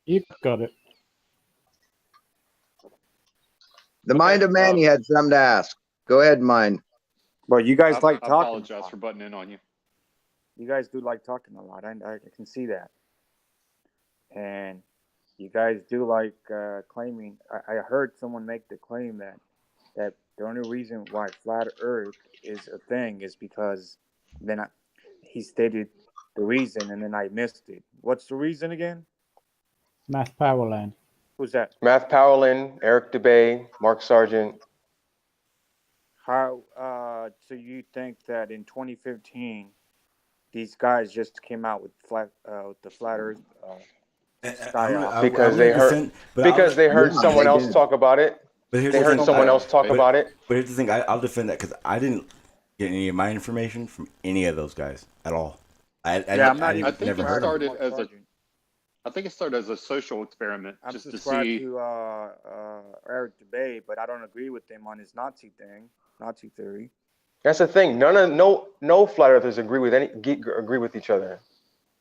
You got it. The mind of Manny had something to ask. Go ahead, Mind. Well, you guys like I talking. apologize for butting in on you. You guys do like talking a lot. I can see that. And you guys do like claiming. I heard someone make the claim that the only reason why flat Earth is a thing is because he stated the reason and then I missed it. What's the reason again? Math Powerland. Who's that? Math Powlin, Eric DeBay, Mark Sargent. How? So you think that in 2015, these guys just came out with the flat Earth sky Because they heard someone else talk about it. But here's they heard someone else talk about it. But here's the thing: I'll defend that because I didn't get any of my information from any of those guys at all. I think it started as a social experiment, I'm just to subscribed see. to Eric DeBay, but I don't agree with him on his Nazi theory. That's the thing. No flat earthers agree with each other.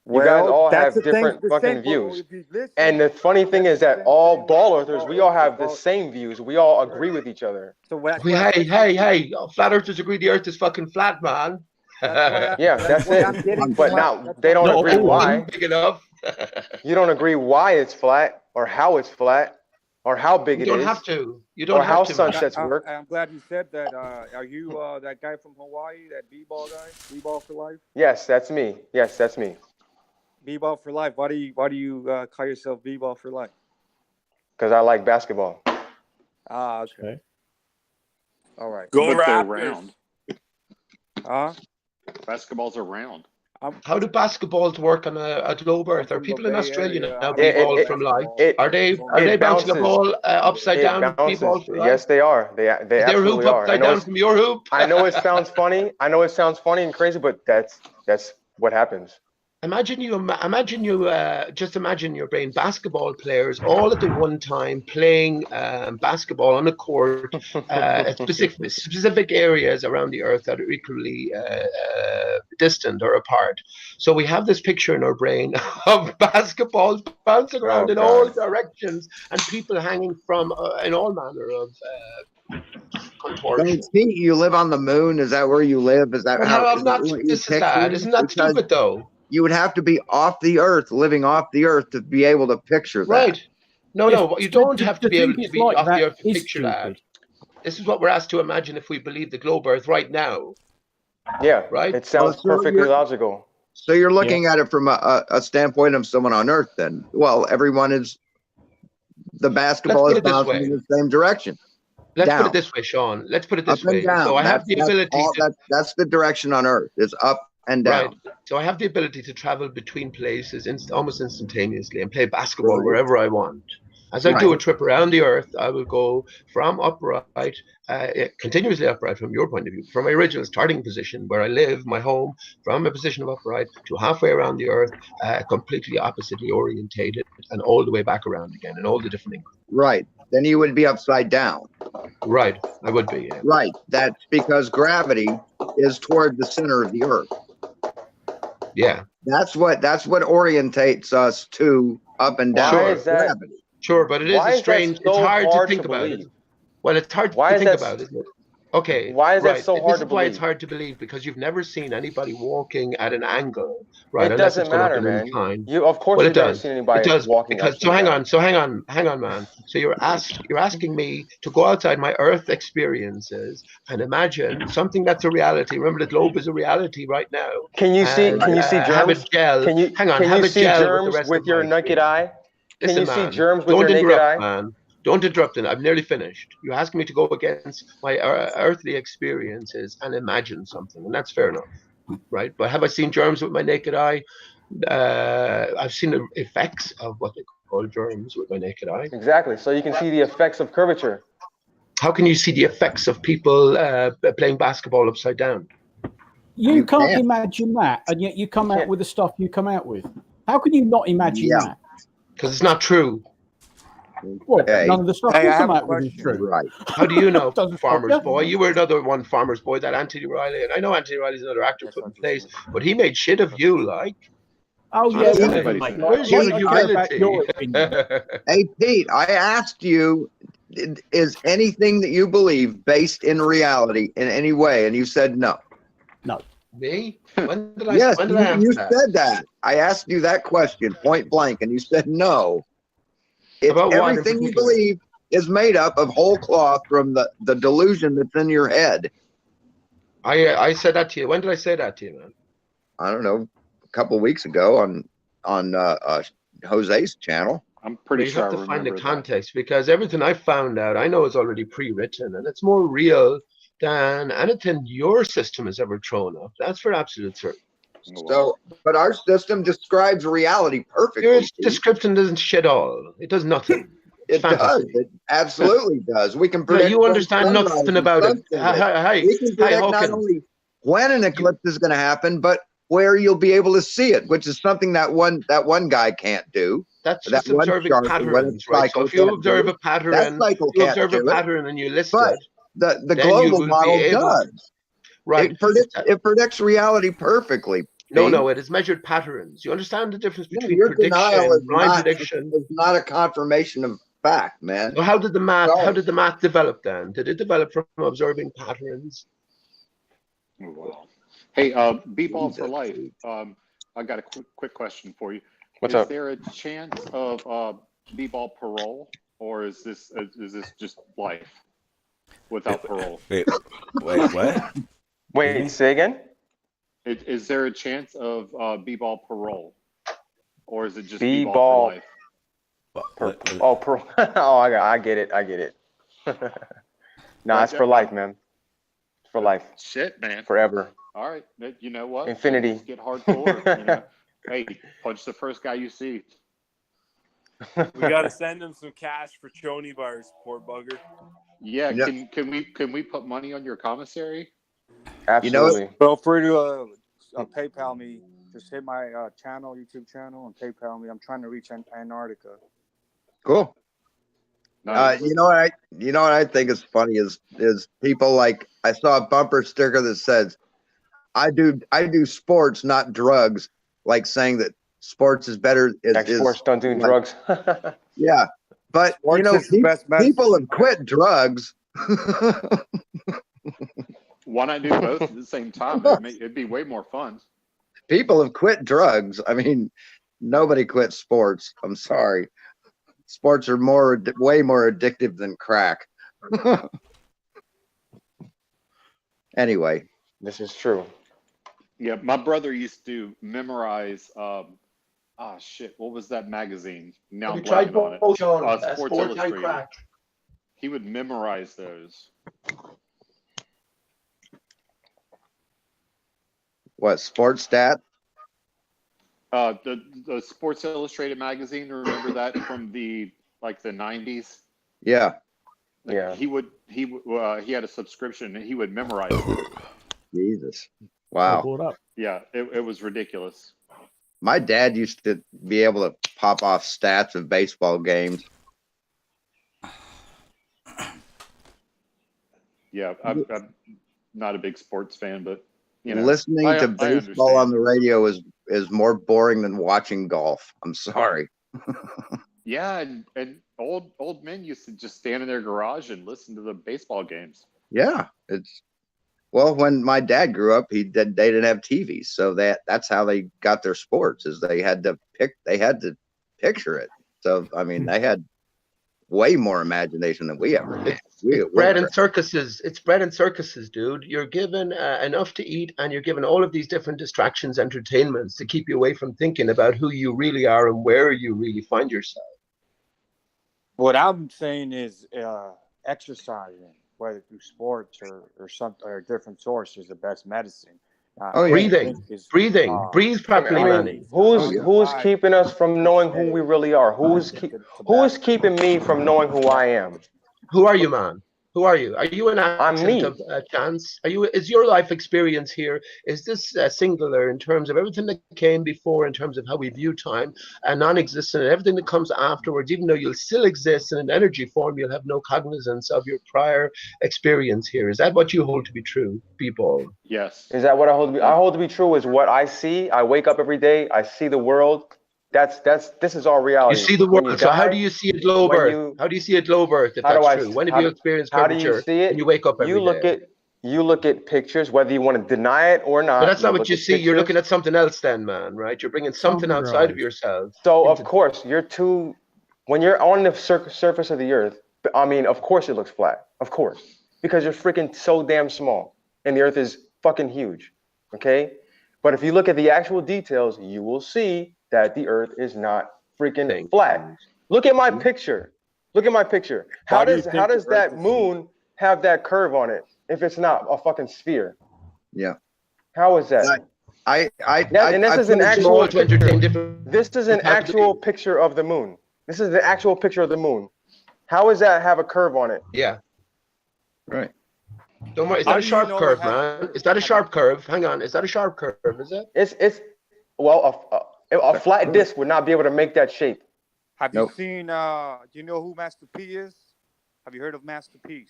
You guys Well, all that's have the thing, different the fucking same- views. if you listen- And the funny thing is that all ball earthers, we all have the same views. We all agree with each other. So what? Hey! Flat earthers agree the Earth is fucking flat, man. Yeah, that's it. But now they don't agree why. Big enough. You don't agree why it's flat, or how it's flat, or how big it is. You don't have to. You don't or have how to. sunsets work. I'm glad you said that. Are you that guy from Hawaii, that b-ball guy, b-ball for life? Yes, that's me. Yes, that's me. B-ball for life. Why do you call yourself b-ball for life? Because I like basketball. Ah, okay. All right. Go But they're Raptors. round. Huh? Basketballs are round. How do basketballs work on a globe Earth? Are people in Australia now It- b-ball it- from life? it- Are they it bouncing a bounces. ball upside It down? bounces. B-ball from life? Yes, they are. They Is their absolutely hoop are. upside down from your hoop? I know it sounds funny. I know it sounds funny and crazy, but that's what happens. Imagine you just imagine you're playing basketball players all at the one time playing basketball on a court at specific areas around the earth that are equally distant or apart. So we have this picture in our brain of basketballs bouncing around in all directions and people hanging from in all manner of contortion. So, Pete, you live on the moon? Is that where you live? Is that Well, how? I'm not. This is sad. Isn't that stupid though? You would have to be off the earth, living off the earth, to be able to picture that. Right. No, you don't have to be able to it's be like off that the earth to is picture that. This is what we're asked to imagine if we believe the globe Earth right now. Yeah, right. It sounds perfectly logical. So you're looking at it from a standpoint of someone on Earth. Then, well, everyone is. The basketball is bouncing in the same direction. Let's down. put it this way, Sean. Let's put it this Up and way. down. So I have the ability to. That's the direction on Earth. It's up and down. Right. So I have the ability to travel between places almost instantaneously and play basketball wherever I want. As I do a trip around the Earth, I will go from upright, continuously upright from your point of view, from my original starting position where I live, my home, from a position of upright to halfway around the Earth, completely oppositely orientated, and all the way back around again, and all the different increments. Right. Then you would be upside down. Right. I would be. Yeah. Right. That's because gravity is toward the center of the Earth. Yeah. That's what orientates us to up and down. Why is that? Gravity. Sure, but it is a strange. It's hard to think about it. Well, it's hard to think about, isn't it? Okay. Why is that so hard This to is why believe? it's hard to believe, because you've never seen anybody walking at an angle, right? It unless doesn't it's gone up matter, an man. incline. Of course, Well, you've it never does. seen anybody It does, walking. because so hang on, man. So you're asking me to go outside my Earth experiences and imagine something that's a reality. Remember, the globe is a reality right now. Can you see? Can you see Have germs? it gel. Can you? Hang on. Can Have you it see gel germs with your naked eye? Can Listen, you see man, germs with don't your naked interrupt, eye? man. Don't interrupt it. I'm nearly finished. You're asking me to go against my earthly experiences and imagine something, and that's fair enough, right? But have I seen germs with my naked eye? I've seen the effects of what they call germs with my naked eye. Exactly. So you can see the effects of curvature. How can you see the effects of people playing basketball upside down? You can't imagine that, and yet you come out with the stuff you come out with. How can you not imagine that? Because it's not true. What? None of the stuff you come out with is true. Right. How do you know, Doesn't Farmer's stop you. Boy? You were another one, Farmer's Boy, that Anthony Riley. And I know Anthony Riley's another actor put in place, but he made shit of you, like. Oh, yeah. Honestly. Where's your humility? Hey, Pete, I asked you, is anything that you believe based in reality in any way? And you said no. No. Me? When did I? Yes, When did I ask you that? said that. I asked you that question point blank, and you said no. It's About what in everything you particular? believe is made up of whole cloth from the delusion that's in your head. I said that to you. When did I say that to you, man? I don't know, a couple of weeks ago on Jose's channel. I'm pretty You sure have I to find the remember that. context because everything I found out, I know is already pre-written, and it's more real than anything your system has ever thrown up. That's for absolute certain. So, but our system describes reality perfectly. Your Steve. description doesn't shit all. It does nothing. It's It does. fantasy. It absolutely does. We can Yeah, predict. you when understand sunrise nothing and about it. sunset is. Hi, We can predict not Hawkins. only when an eclipse is going to happen, but where you'll be able to see it, which is something that one guy can't do. That's that just observing patterns, right? So if you observe a pattern, you observe a pattern and you list it. The then you global will model be able does. to, right? It predicts reality perfectly. No, it is measured patterns. You understand the difference between Your prediction denial and blind prediction? is not a confirmation of fact, man. So how did the math develop then? Did it develop from observing patterns? Wow. Hey, B-ball for life. I got a quick question for you. What's is up? there a chance of B-ball parole, or is this just life without parole? Wait, what? Wait, say again? Is there a chance of B-ball parole, or is it just B-ball for life? Oh, I get it. No, it's for life, man. It's for life. Shit, man. Forever. All right, you know what? Infinity. Just get hardcore. You know? Hey, punch the first guy you see. We gotta send him some cash for choni bars, poor bugger. Yeah, can we put money on your commissary? Absolutely. Feel free to PayPal me. Just hit my YouTube channel, and PayPal me. I'm trying to reach Antarctica. Cool. Nice. You know what I think is funny is people like, I saw a bumper sticker that says, I do sports, not drugs, like saying that sports is better. Sports don't do drugs. Yeah, but Sports is the best people medicine. have quit drugs. Why not do both at the same time? It'd be way more fun. People have quit drugs. I mean, nobody quit sports. I'm sorry. Sports are way more addictive than crack. Anyway, this is true. Yeah, my brother used to memorize. Shit, what was that magazine? Now I'm blanking on it. Sports Illustrated. He would memorize those. What, Sports Stat? The Sports Illustrated magazine. Remember that from the 90s? Yeah. Yeah. He had a subscription and he would memorize it. Jesus. Wow. Yeah, it was ridiculous. My dad used to be able to pop off stats of baseball games. Yeah, I'm not a big sports fan, but listening to baseball on the radio is more boring than watching golf. I'm sorry. Yeah, and old men used to just stand in their garage and listen to the baseball games. Yeah, when my dad grew up, they didn't have TVs, so that's how they got their sports. Is they had to picture it. So I mean, they had way more imagination than we ever did. It's bread and circuses. It's bread and circuses, dude. You're given enough to eat, and you're given all of these different distractions, entertainments to keep you away from thinking about who you really are and where you really find yourself. What I'm saying is exercising, whether through sports or something or a different source, is the best medicine. Breathing. Breathe properly, Manny. Who's keeping us from knowing who we really are? Who is keeping me from knowing who I am? Who are you, man? Who are you? Are you an accident of chance? Is your life experience here? Is this singular in terms of everything that came before, in terms of how we view time, and non-existent, and everything that comes afterwards? Even though you'll still exist in an energy form, you'll have no cognizance of your prior experience here. Is that what you hold to be true, people? Yes. Is that what I hold to be? I hold to be true is what I see. I wake up every day. I see the world. This is all reality. You see the world. So how do you see it low birth? How do you see it low birth? If that's true, when have you experienced curvature? How do you see it? When you wake up every day. you look at pictures, whether you want to deny it or not. But that's not you what you see. You're looking at something else then, man, right? You're bringing something outside of yourself. So, of course, when you're on the surface of the Earth, I mean, of course it looks flat. Of course. Because you're freaking so damn small. And the Earth is fucking huge. Okay? But if you look at the actual details, you will see that the Earth is not freaking flat. Look at my picture. Look at my picture. How does that moon have that curve on it if it's not a fucking sphere? Yeah. How is that? This is an actual picture. This is an actual picture of the moon. This is the actual picture of the moon. How does that have a curve on it? Yeah. Right. Don't worry. It's not a sharp curve, man. It's not a sharp curve. Hang on. It's not a sharp curve, is it? It's a flat disc would not be able to make that shape. Have you seen? Do you know who Master P is? Have you heard of Master P?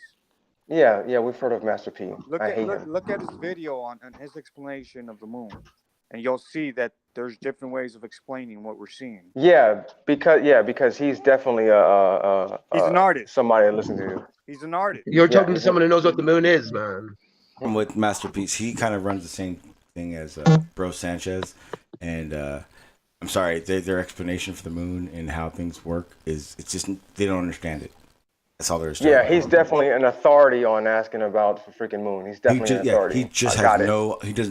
Yeah, we've heard of Master P. Look at his video on his explanation of the moon, and you'll see that there's different ways of explaining what we're seeing. Yeah, because he's definitely he's an artist. Somebody to listen to. He's an artist. You're talking to someone who knows what the moon is, man. With Masterpiece, he kind of runs the same thing as Bro Sanchez, and I'm sorry, their explanation for the moon and how things work is it's just they don't understand it. That's all there is to it. Yeah, he's definitely an authority on asking about the freaking moon. He's definitely an authority. He just has he does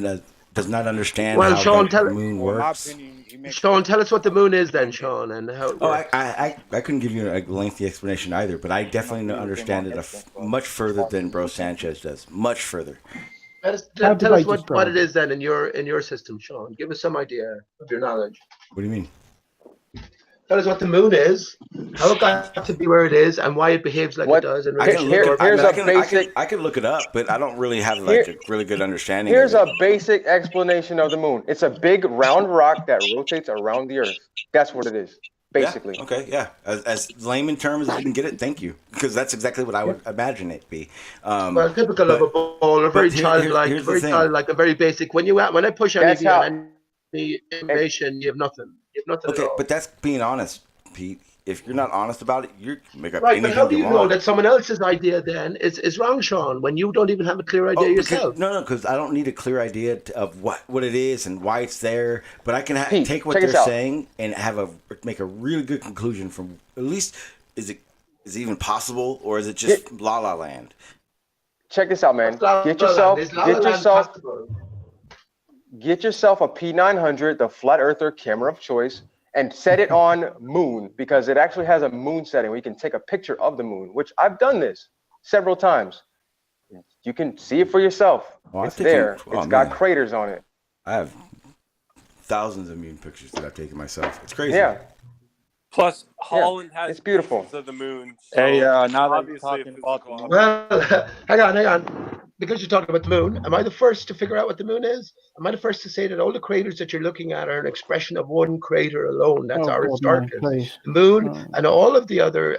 not understand how the moon works. Shawn, tell us what the moon is then, Shawn, and how it works. I couldn't give you a lengthy explanation either, but I definitely understand it much further than Bro Sanchez does. Much further. Tell us what it is then in your system, Shawn. Give us some idea of your knowledge. What do you mean? Tell us what the moon is, how it got to be where it is, and why it behaves like it does. And I can look it up, but I don't really have a really good understanding. Here's a basic explanation of the moon. It's a big round rock that rotates around the Earth. That's what it is, basically. Yeah, okay, yeah. As layman terms, I didn't get it. Thank you, because that's exactly what I would imagine it be. Well, typical of a ball, very childlike, a very basic. When I push on any information, you have nothing. Okay, but that's being honest, Pete. If you're not honest about it, you make up right. anything But how do you know want. that someone else's idea then is wrong, Shawn? When you don't even have a clear idea yourself? Because I don't need a clear idea of what it is and why it's there. But I can take what they're saying and make a really good conclusion from at least is it even possible or is it just la la land? Check this out, man. Get yourself a P900, the flat earther camera of choice, and set it on moon because it actually has a moon setting where you can take a picture of the moon, which I've done this several times. You can see it for yourself. It's there. It's got craters on it. I have thousands of moon pictures that I've taken myself. It's crazy. Yeah. Plus, Holland has it's beautiful. pictures of the moon. So hey, now that you're talking about the moon. Well, hang on. Because you're talking about the moon, am I the first to figure out what the moon is? Am I the first to say that all the craters that you're looking at are an expression of one crater alone? That's Aristarchus. The moon and all of the other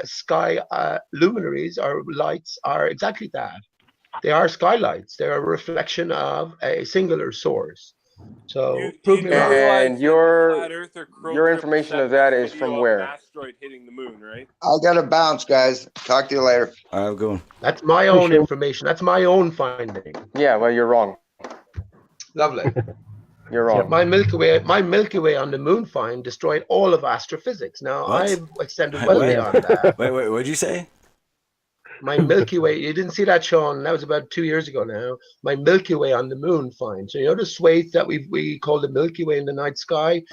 sky luminaries or lights are exactly that. They are skylights. They're a reflection of a singular source. So prove me wrong. And your information of that is from where? Asteroid hitting the moon, right? I gotta bounce, guys. Talk to you later. I'm going. That's my own information. That's my own finding. Yeah, well, you're wrong. Lovely. You're wrong. My Milky Way on the moon find destroyed all of astrophysics. Now I've extended well beyond that. Wait, what'd you say? My Milky Way, you didn't see that, Shawn. That was about 2 years ago now. My Milky Way on the moon find. So you know the swathe that we call the Milky Way in the night sky?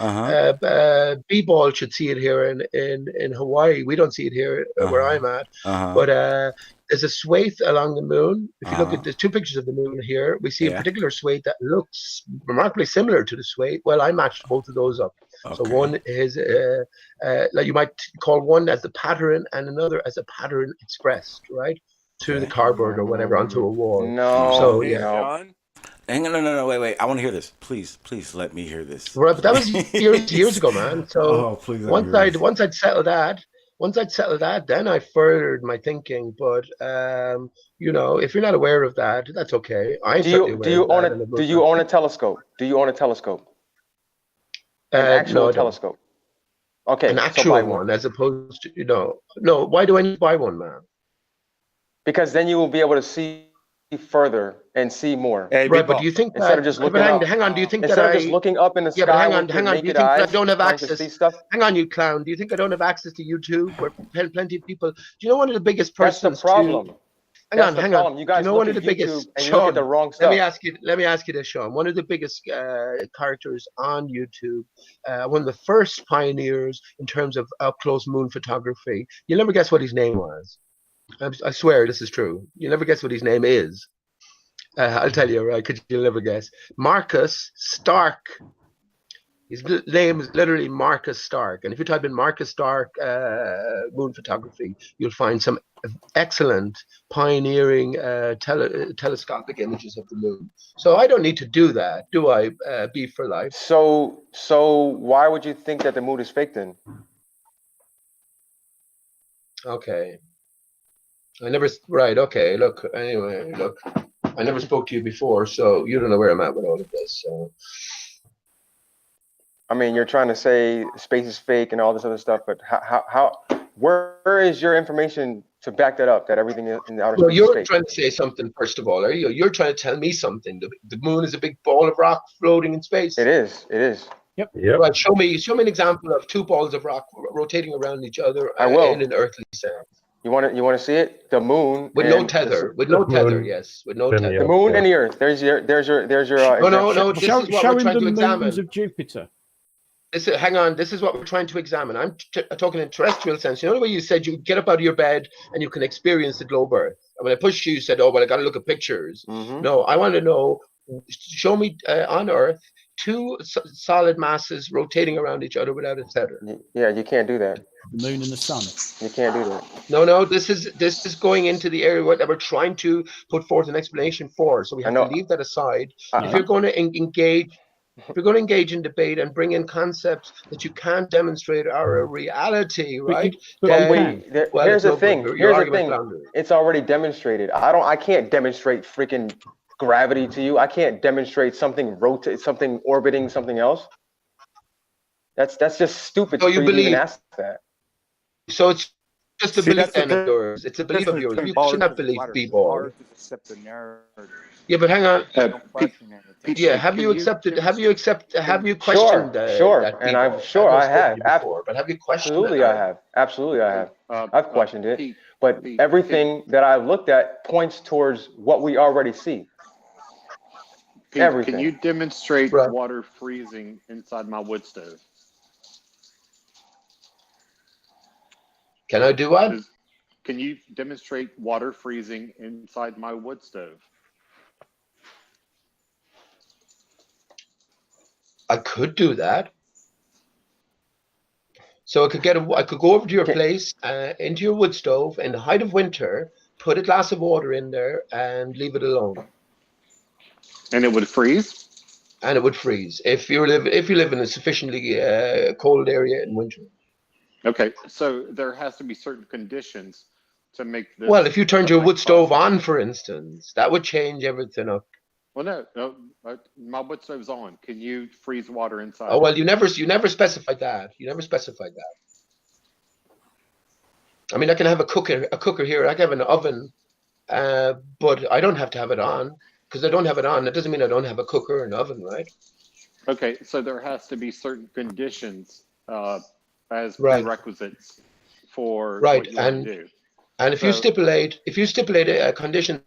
B-ball should see it here in Hawaii. We don't see it here where I'm at. But there's a swathe along the moon. If you look at the two pictures of the moon here, we see a particular swathe that looks remarkably similar to the swathe. Well, I matched both of those up. So one is like you might call one as the pattern and another as a pattern expressed, right, to the cardboard or whatever onto a wall. So Hang on, no, wait. I want to hear this. Please let me hear this. Right, but that was years ago, man. So once I'd settled that, then I furthered my thinking. But if you're not aware of that, that's okay. Do you own a telescope? Do you own a telescope? An actual telescope. Okay, an actual one, as opposed to no. Why do I need to buy one, man? Because then you will be able to see further and see more. Right, but do you think instead that, of just looking up? hang on, do you think instead that of just looking up in the yeah, but sky hang on, with your do you naked think that I eyes, don't have trying to access? see stuff? Hang on, you clown. Do you think I don't have access to YouTube where plenty of people, do you know one of the biggest That's the persons problem. Hang That's on, the hang problem. on. You Do you guys know look one of at the biggest, YouTube and you Shawn, look at the wrong let stuff. me ask you this, Shawn. One of the biggest characters on YouTube, one of the first pioneers in terms of up-close moon photography. You'll never guess what his name was. I swear this is true. You'll never guess what his name is. I'll tell you, right? Because you'll never guess. Marcus Stark. His name is literally Marcus Stark. And if you type in Marcus Stark moon photography, you'll find some excellent pioneering telescopic images of the moon. So I don't need to do that, do I, Beef for Life? So why would you think that the moon is fake then? Okay. Okay, look, anyway, look. I never spoke to you before, so you don't know where I'm at with all of this, so. I mean, you're trying to say space is fake and all this other stuff, but where is your information to back that up, that everything in the outer space is You're fake? trying to say something, first of all, are you? You're trying to tell me something. The moon is a big ball of rock floating in space. It is. It is. Yep. Right. Show me an example of two balls of rock rotating around each other I will. in an earthly sense. You want to see it? The moon with no tether. With no tether. Yes. With no tether. The moon and the Earth. There's your. No. This is what show we're him trying the to moons examine. of Jupiter. Hang on. This is what we're trying to examine. I'm talking in terrestrial sense. You know the way you said you get up out of your bed and you can experience the globe Earth. And when I pushed you, you said, "Oh, well, I got to look at pictures." Mm-hmm. No, I want to know. Show me on Earth two solid masses rotating around each other without a tether. Yeah, you can't do that. The moon and the sun. You can't do that. No. This is going into the area that we're trying to put forth an explanation for. So we have to leave that aside. If you're going to engage. If you're going to engage in debate and bring in concepts that you can't demonstrate are a reality, right? Here's the thing. It's already demonstrated. I can't demonstrate freaking gravity to you. I can't demonstrate something orbiting something else. That's just stupid for you to even ask that. So it's just a belief of yours. It's a belief of yours. You should not believe people. Yeah, but hang on. Yeah, have you questioned? Sure, and I'm sure I have. But have you questioned? Absolutely, I have. Absolutely, I have. I've questioned it, but everything that I've looked at points towards what we already see. Pete, everything. Can you demonstrate water freezing inside my wood stove? Can I do what? Can you demonstrate water freezing inside my wood stove? I could do that. So I could go over to your place, into your wood stove in the height of winter, put a glass of water in there, and leave it alone. And it would freeze. And it would freeze if you live in a sufficiently cold area in winter. Okay, so there has to be certain conditions to make this. Well, if you turned your wood stove on, for instance, that would change everything up. Well, no, my wood stove's on. Can you freeze water inside? Oh well, you never specified that. You never specified that. I mean, I can have a cooker here. I can have an oven, but I don't have to have it on because I don't have it on. That doesn't mean I don't have a cooker or an oven, right? Okay, so there has to be certain conditions as prerequisites for what you want to do. And if you stipulate a condition.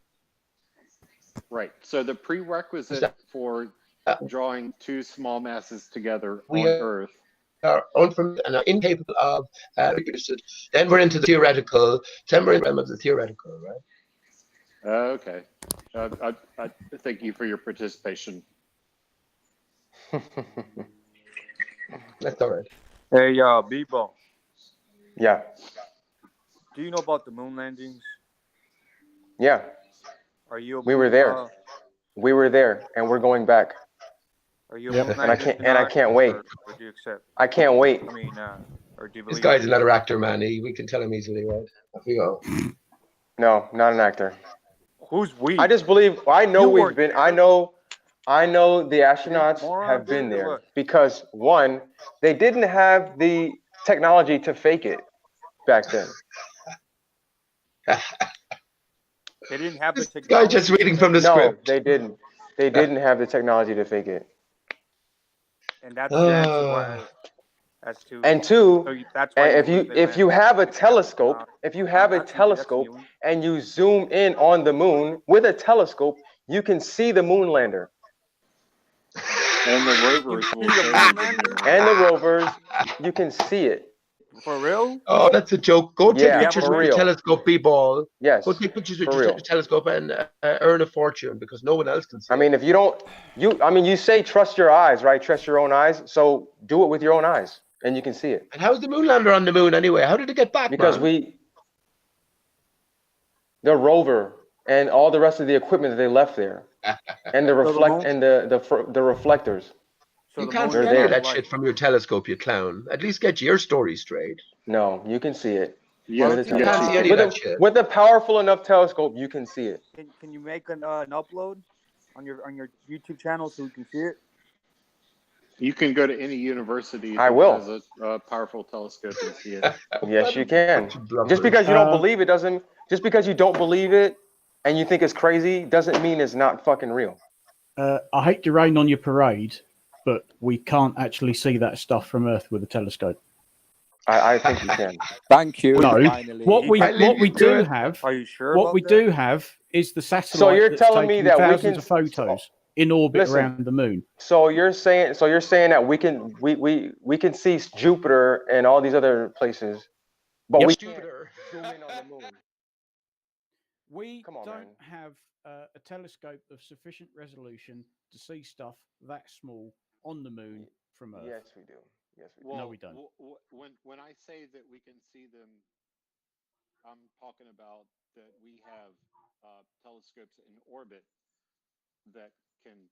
Right. So the prerequisite for drawing two small masses together on Earth are unfamiliar and are incapable of then we're into the theoretical. Then we're in the realm of the theoretical, right? Okay. I thank you for your participation. That's all right. Hey, Bebo. Yeah. Do you know about the moon landings? Yeah. Are you? We were there. We were there, and we're going back. Are you? And I can't wait. Or do you accept? I can't wait. I mean, or do you believe? This guy's another actor, man. We can tell him easily, right? Off we go. No, not an actor. Who's we? I just believe. I know we've been. I know the astronauts have been there because one, they didn't have the technology to fake it back then. They didn't have the This guy just technology. reading from the No, script. they didn't. They didn't have the technology to fake it. And that's the answer why. As to And two, so that's why if you have a telescope, and you zoom in on the moon with a telescope, you can see the moon lander. And the rovers will show you the moon. And the rovers, you can see it. For real? Oh, that's a joke. Go take pictures for with your real. telescope, people. Yes. Go take pictures with for your real. telescope and earn a fortune because no one else can see. I mean, if you don't, you say trust your eyes, right? Trust your own eyes. So do it with your own eyes, and you can see it. And how's the moon lander on the moon anyway? How did it get back? Because man? the rover and all the rest of the equipment that they left there, and the reflectors. You can't see any of that shit from your telescope, you clown. At least get your story straight. No, you can see it. Yeah, you can't see any of that shit. With a powerful enough telescope, you can see it. Can you make an upload on your YouTube channel so we can see it? You can go to any university I that will. has a powerful telescope and see it. Yes, you can. Just because you don't believe it doesn't. Just because you don't believe it and you think it's crazy doesn't mean it's not fucking real. I hate to rain on your parade, but we can't actually see that stuff from Earth with a telescope. I think you can. Thank you. No, Finally. what we do have. Are you sure? What we do have is the satellite. So you're that's telling me taking that we thousands can of photos in orbit Listen. around the moon. So you're saying that we can see Jupiter and all these other places, but we can't zoom in on the moon. We Come on, don't man. have a telescope of sufficient resolution to see stuff that small on the moon from Earth. Yes, we do. Yes, we do. Well, No, we don't. When I say that we can see them, I'm talking about that we have telescopes in orbit that can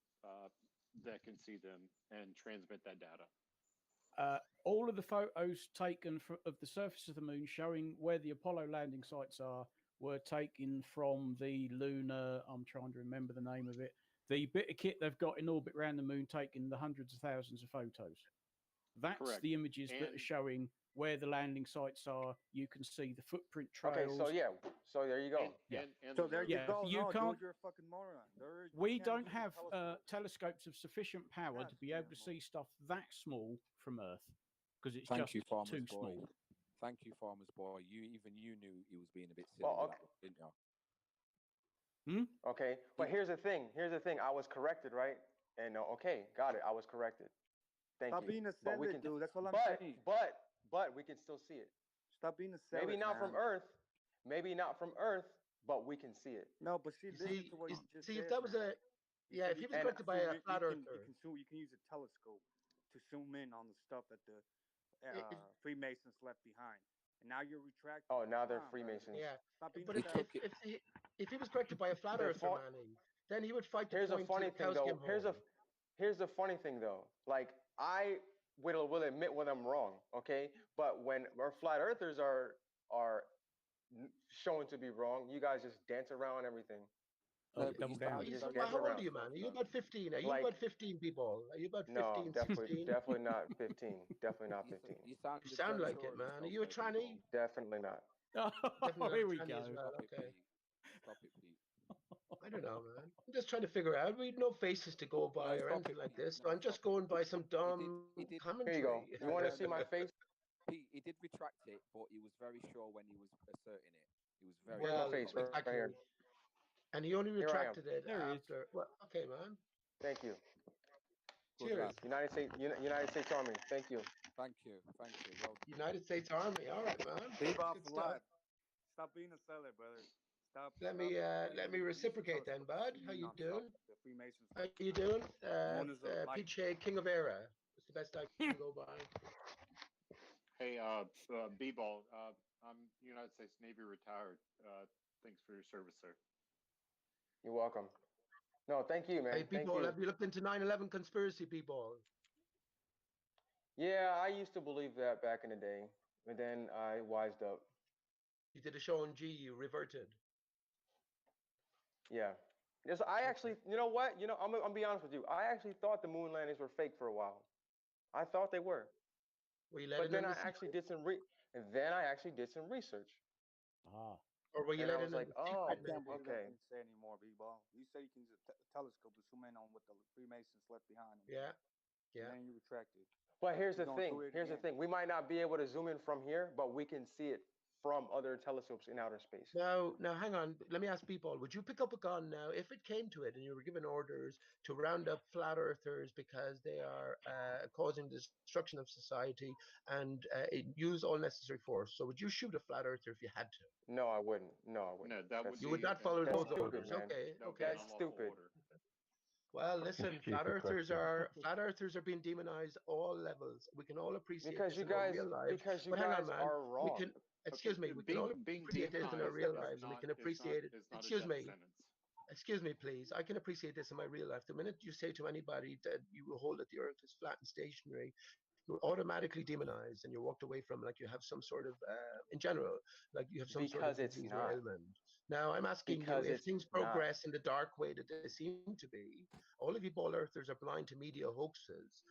see them and transmit that data. All of the photos taken of the surface of the moon showing where the Apollo landing sites are were taken from the lunar, I'm trying to remember the name of it, the bit of kit they've got in orbit around the moon, taking the hundreds of thousands of photos. That's Correct. the images that are showing where the landing sites are. You can see the footprint trails. Okay, so there you go. So there you go. You No, can't. dude, you're a fucking moron. We don't have telescopes of sufficient power to be able to see stuff that small from Earth because it's Thank just you, Farmer's too Boy. small. Thank you, Farmer's Boy. You knew he was being a bit silly, Well, didn't you? Okay, but here's the thing. I was corrected, right? And okay, got it. I was corrected. Thank Stop you. being a But we cynic, can, dude. That's what I'm saying. But we can still see it. Stop being a cynic. Maybe not from man. Earth. Maybe not from Earth, but we can see it. No, but see, listen to what you just said. If that was man. if he was corrected by a flat earther. You can use a telescope to zoom in on the stuff that the Freemasons left behind. And now you're retracting. Oh, now they're Freemasons. Yeah. Stop being But a if he was corrected by a flat earther, Manny, then he would fight the Here's a point funny till thing, cows though. came home. Here's the funny thing, though. Like, I will admit when I'm wrong, okay? But when our flat earthers are shown to be wrong, you guys just dance around everything. How old are you, man? Are you about 15? Are you about 15 people? Are you about 15, No, 16? definitely not 15. Definitely not 15. You sound like it, man. Are you a tranny? Definitely not. Oh, here we go. Okay. I don't know, man. I'm just trying to figure out. We've no faces to go by or anything like this, so I'm just going by some dumb commentary. Here you go. You want to see my face? He did retract it, but he was very sure when he was asserting it. He was very well, face right here. And he only Here I am. retracted it after. Well, okay, man. Thank you. Cheers. United States Army. Thank you. Thank you. Well, United States Army. All right, man. Leave off Good a stuff. lot. Stop being a seller, brother. Stop. Let me reciprocate then, bud. How you doing? The Freemasons. How you doing? Like- PJ King of Era. It's the best I can go by. Hey, B-Ball, I'm United States Navy retired. Thanks for your service, sir. You're welcome. No, thank you, man. Hey, people, thank you. have you looked into 9/11 conspiracy, people? Yeah, I used to believe that back in the day, but then I wised up. You did a show on G, you reverted. Yeah. Yes, I actually, you know what? I'm gonna be honest with you. I actually thought the moon landings were fake for a while. I thought they were. Were you But then I actually did some research. Ah. Or were you And I let was in like, the oh, I secret, can't believe maybe? anything you say anymore, B-Ball. You said you can use a telescope to zoom in on what the Freemasons left behind. Yeah, And then you retracted. But here's You're the going thing. through it Here's the again. thing. We might not be able to zoom in from here, but we can see it from other telescopes in outer space. Now, hang on. Let me ask people, would you pick up a gun now if it came to it and you were given orders to round up flat earthers because they are causing the destruction of society and use all necessary force? So would you shoot a flat earther if you had to? No, I wouldn't. No, I wouldn't. No, that would You would be not follow that's those stupid, orders. man. Okay, that would be okay. an That's unlawful stupid. order. Well, listen, flat earthers are being demonized all levels. We can all appreciate Because this you in our guys, real lives. because you But hang on, guys man. are We wrong. can, excuse me, we can all Being appreciate this in our demonized real is lives, and we not can is appreciate it. not a Excuse death me. sentence. Excuse me, please. I can appreciate this in my real life. The minute you say to anybody that you will hold that the earth is flat and stationary, you're automatically demonized and you're walked away from like you have some sort of, in general, like you have some sort of Because it's disease or not. ailment. Now, I'm asking you, Because if it's things not. progress in the dark way that they seem to be, all of you ball earthers are blind to media hoaxes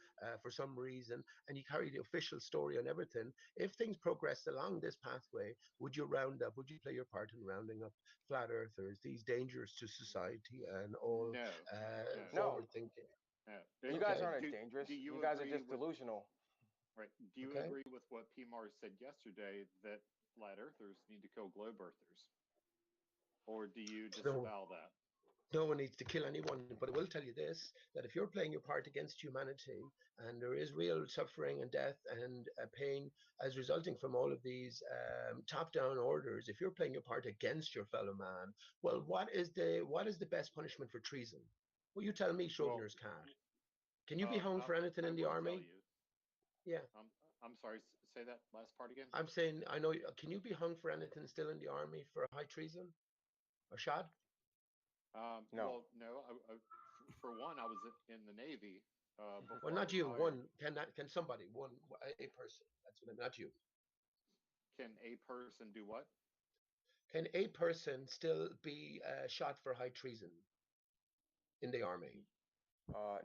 for some reason, and you carry the official story on everything. If things progress along this pathway, would you play your part in rounding up flat earthers, these dangers to society and all forward thinking? No. You guys aren't as dangerous. Do You guys are just delusional. Right. Do you agree with what PMAR said yesterday that flat earthers need to kill globe earthers? Or do you disavow that? No one needs to kill anyone, but I will tell you this, that if you're playing your part against humanity and there is real suffering and death and pain as resulting from all of these top-down orders, if you're playing your part against your fellow man, well, what is the best punishment for treason? Well, you tell me, Chauviner's cat. Can you be hung for anything in the army? Yeah. I'm sorry, say that last part again? I'm saying, I know, can you be hung for anything still in the army for high treason or shot? No. Well, no. For one, I was in the Navy. Well, not you. One can somebody a person. That's what not you. Can a person do what? Can a person still be shot for high treason in the army?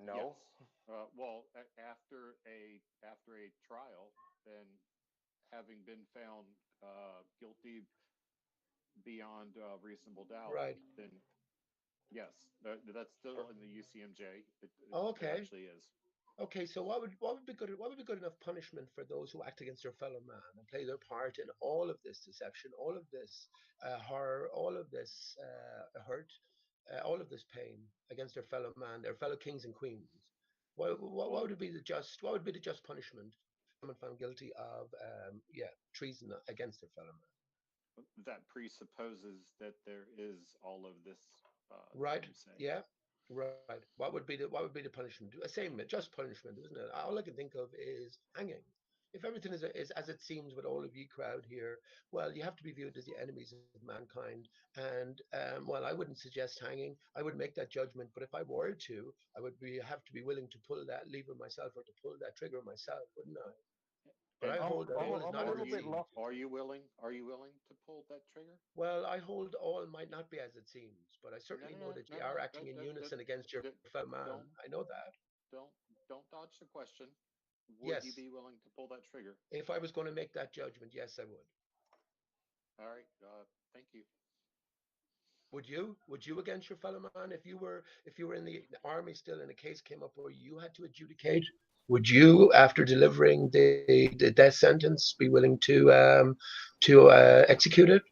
No. Yes. Well, after a trial, and having been found guilty beyond reasonable doubt, right? Then yes, that's still in the UCMJ. It actually is. Okay, so what would be good enough punishment for those who act against their fellow man and play their part in all of this deception, all of this horror, all of this hurt, all of this pain against their fellow man, their fellow kings and queens? What would be the just punishment for someone found guilty of treason against their fellow man? That presupposes that there is all of this. Right. Yeah. Right. What would be the punishment? Same, just punishment, isn't it? All I can think of is hanging. If everything is as it seems with all of you crowd here, well, you have to be viewed as the enemies of mankind. And well, I wouldn't suggest hanging. I would make that judgment. But if I were to, I would have to be willing to pull that lever myself or to pull that trigger myself, wouldn't I? But I hold that all is not as it seems. Are you willing to pull that trigger? Well, I hold all might not be as it seems, but I certainly know that you are acting in unison against your fellow man. I know that. Don't dodge the question. Would you be willing to pull that trigger? If I was going to make that judgment, yes, I would. All right. Thank you. Would you? Would you against your fellow man if you were in the army still and a case came up where you had to adjudicate? Would you, after delivering the death sentence, be willing to execute it?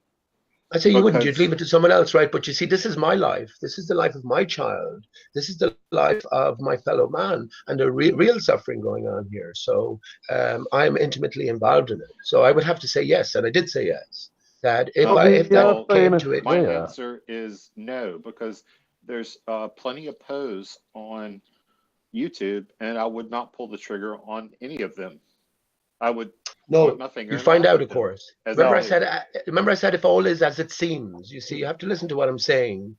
I say you wouldn't. You'd leave it to someone else, right? But you see, this is my life. This is the life of my child. This is the life of my fellow man, and there's real suffering going on here. So I'm intimately involved in it. So I would have to say yes, and I did say yes. That if that came to it, my answer is no, because there's plenty of posts on YouTube, and I would not pull the trigger on any of them. I would point my finger. You find out, of course. Remember I said if all is as it seems. You see, you have to listen to what I'm saying,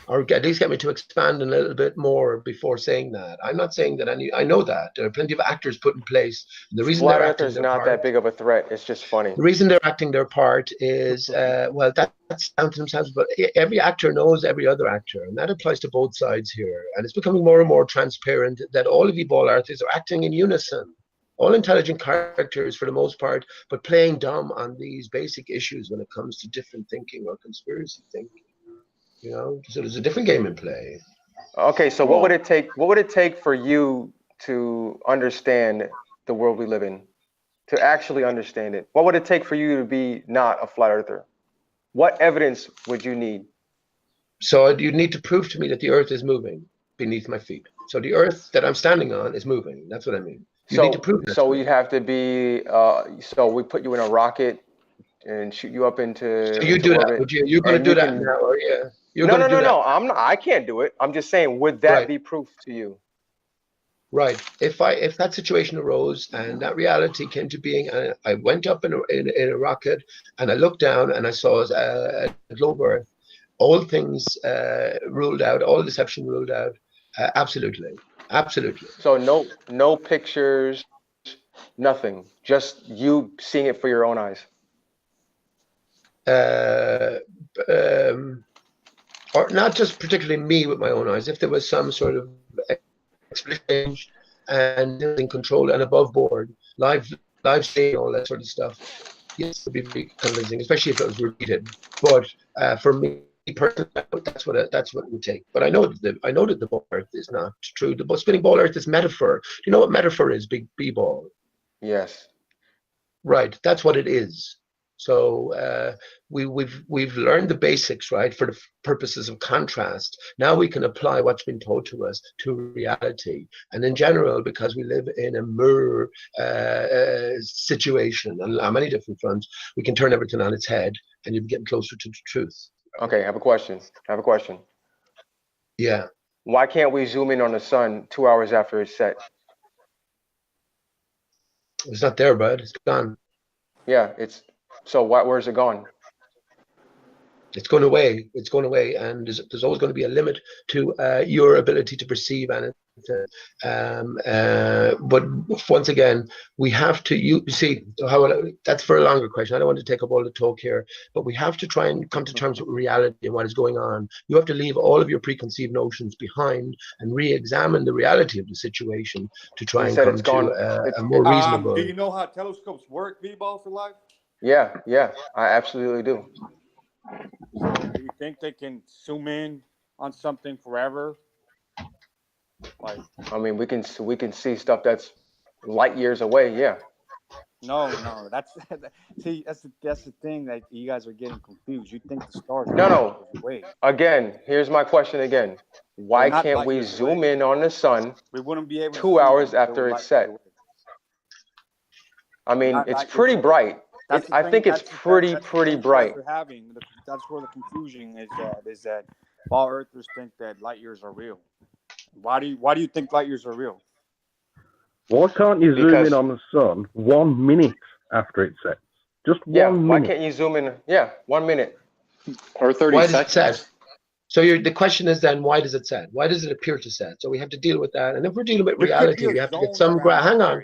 or at least get me to expand a little bit more before saying that. I'm not saying that I know that there are plenty of actors put in place. The reason Flat Earth is not that big of a threat. It's just funny. The reason they're acting their part is well, that's down to themselves. But every actor knows every other actor, and that applies to both sides here. And it's becoming more and more transparent that all of you ball artists are acting in unison. all intelligent characters for the most part, but playing dumb on these basic issues when it comes to different thinking or conspiracy thinking. You know, so there's a different game in play. Okay, so what would it take? What would it take for you to understand the world we live in, to actually understand it? What would it take for you to be not a flat earther? What evidence would you need? So you need to prove to me that the Earth is moving beneath my feet. So the Earth that I'm standing on is moving. That's what I mean. You need to prove that. So you'd have to be. So we put you in a rocket and shoot you up into. So you do orbit, that? Would you? You're going to do that now, or yeah? No. I'm not. I can't do it. I'm just saying. Would that be proof to you? Right. If that situation arose and that reality came to being, and I went up in a rocket and I looked down and I saw a globe Earth, all things ruled out, all deception ruled out. Absolutely. So no pictures, nothing. Just you seeing it for your own eyes. Or not just particularly me with my own eyes. If there was some sort of exchange and in control and above board, live stream, all that sort of stuff, yes, it would be pretty convincing, especially if it was repeated. But for me personally, that's what it would take. But I know that the ball Earth is not true. The spinning ball Earth is metaphor. Do you know what metaphor is? Big B-ball. Yes. Right. That's what it is. So we've learned the basics, right, for the purposes of contrast. Now we can apply what's been told to us to reality. And in general, because we live in a mirror situation on many different fronts, we can turn everything on its head and you're getting closer to the truth. Okay, I have a question. Yeah. Why can't we zoom in on the sun 2 hours after it's set? It's not there, bud. It's gone. Yeah, so where's it gone? It's going away. And there's always going to be a limit to your ability to perceive anything. But once again, we have to see that's for a longer question. I don't want to take up all the talk here, but we have to try and come to terms with reality and what is going on. You have to leave all of your preconceived notions behind and re-examine the reality of the situation to try and come to a more reasonable. Do you know how telescopes work, B-ball for life? Yeah, I absolutely do. Do you think they can zoom in on something forever? Like, I mean, we can see stuff that's light years away. Yeah. No, that's the thing that you guys are getting confused. You think the stars? No. Again, here's my question again. Why can't we zoom in on the sun? We wouldn't be able 2 hours after it's set. I mean, it's pretty bright. I think it's pretty bright. That's where the confusion is that all earthers think that light years are real. Why do you think light years are real? Why can't you zoom in on the sun 1 minute after it sets? Just 1 minute. Why can't you zoom in? Yeah, 1 minute. Or 30 seconds. So the question is then, why does it set? Why does it appear to set? So we have to deal with that. And if we're dealing with reality, we have to get some hang on.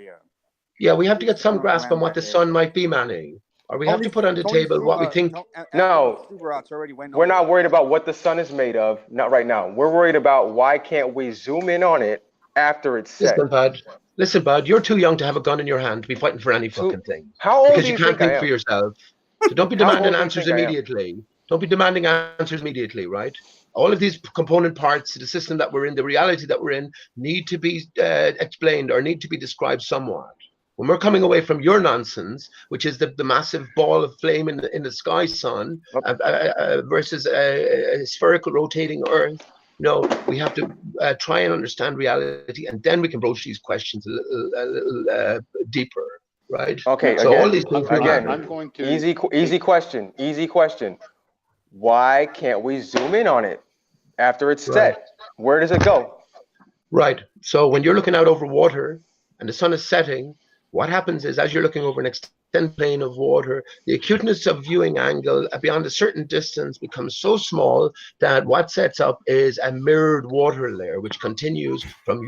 Yeah, we have to get some grasp on what the sun might be, Manning. Or we have to put on the table what we think. No, we're not worried about what the sun is made of. Not right now. We're worried about why can't we zoom in on it after it's set. Listen, bud, you're too young to have a gun in your hand to be fighting for any fucking thing. How old because do you you can't think think I for am? yourself. So don't be demanding answers immediately. Don't be demanding answers immediately, right? All of these component parts to the system that we're in, the reality that we're in, need to be explained or need to be described somewhat. When we're coming away from your nonsense, which is the massive ball of flame in the sky sun versus a spherical rotating Earth, we have to try and understand reality, and then we can broach these questions a little deeper, right? Okay. So again, all these things I'm going to easy question. Why can't we zoom in on it after it's set? Where does it go? Right. So when you're looking out over water and the sun is setting, what happens is, as you're looking over an extended plane of water, the acuteness of viewing angle beyond a certain distance becomes so small that what sets up is a mirrored water layer, which continues from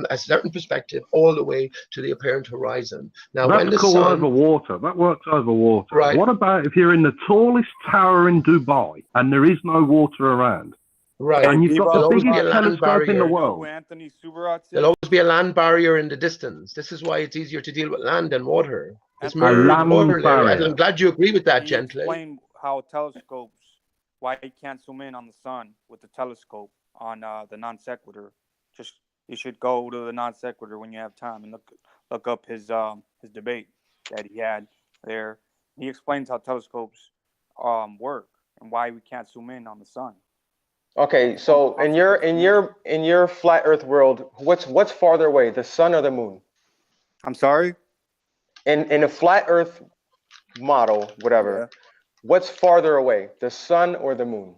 a certain perspective all the way to the apparent horizon. Now, that's when the cool sun over water. That works over water. Right. What about if you're in the tallest tower in Dubai and there is no water around? Right. And you've got There'll the always be a biggest land telescope in the barrier. world. Anthony Subarat There'll always be a land barrier in the distance. This is why it's easier to deal with land than water. It's A mirrored land water there. And barrier. I'm glad you agree with that, He gently. explained how telescopes, why he can't zoom in on the sun with the telescope on the non sequitur. Just you should go to the non sequitur when you have time and look up his debate that he had there. He explains how telescopes work and why we can't zoom in on the sun. Okay, so in your flat Earth world, what's farther away, the sun or the moon? I'm sorry? In a flat Earth model, whatever, what's farther away, the sun or the moon?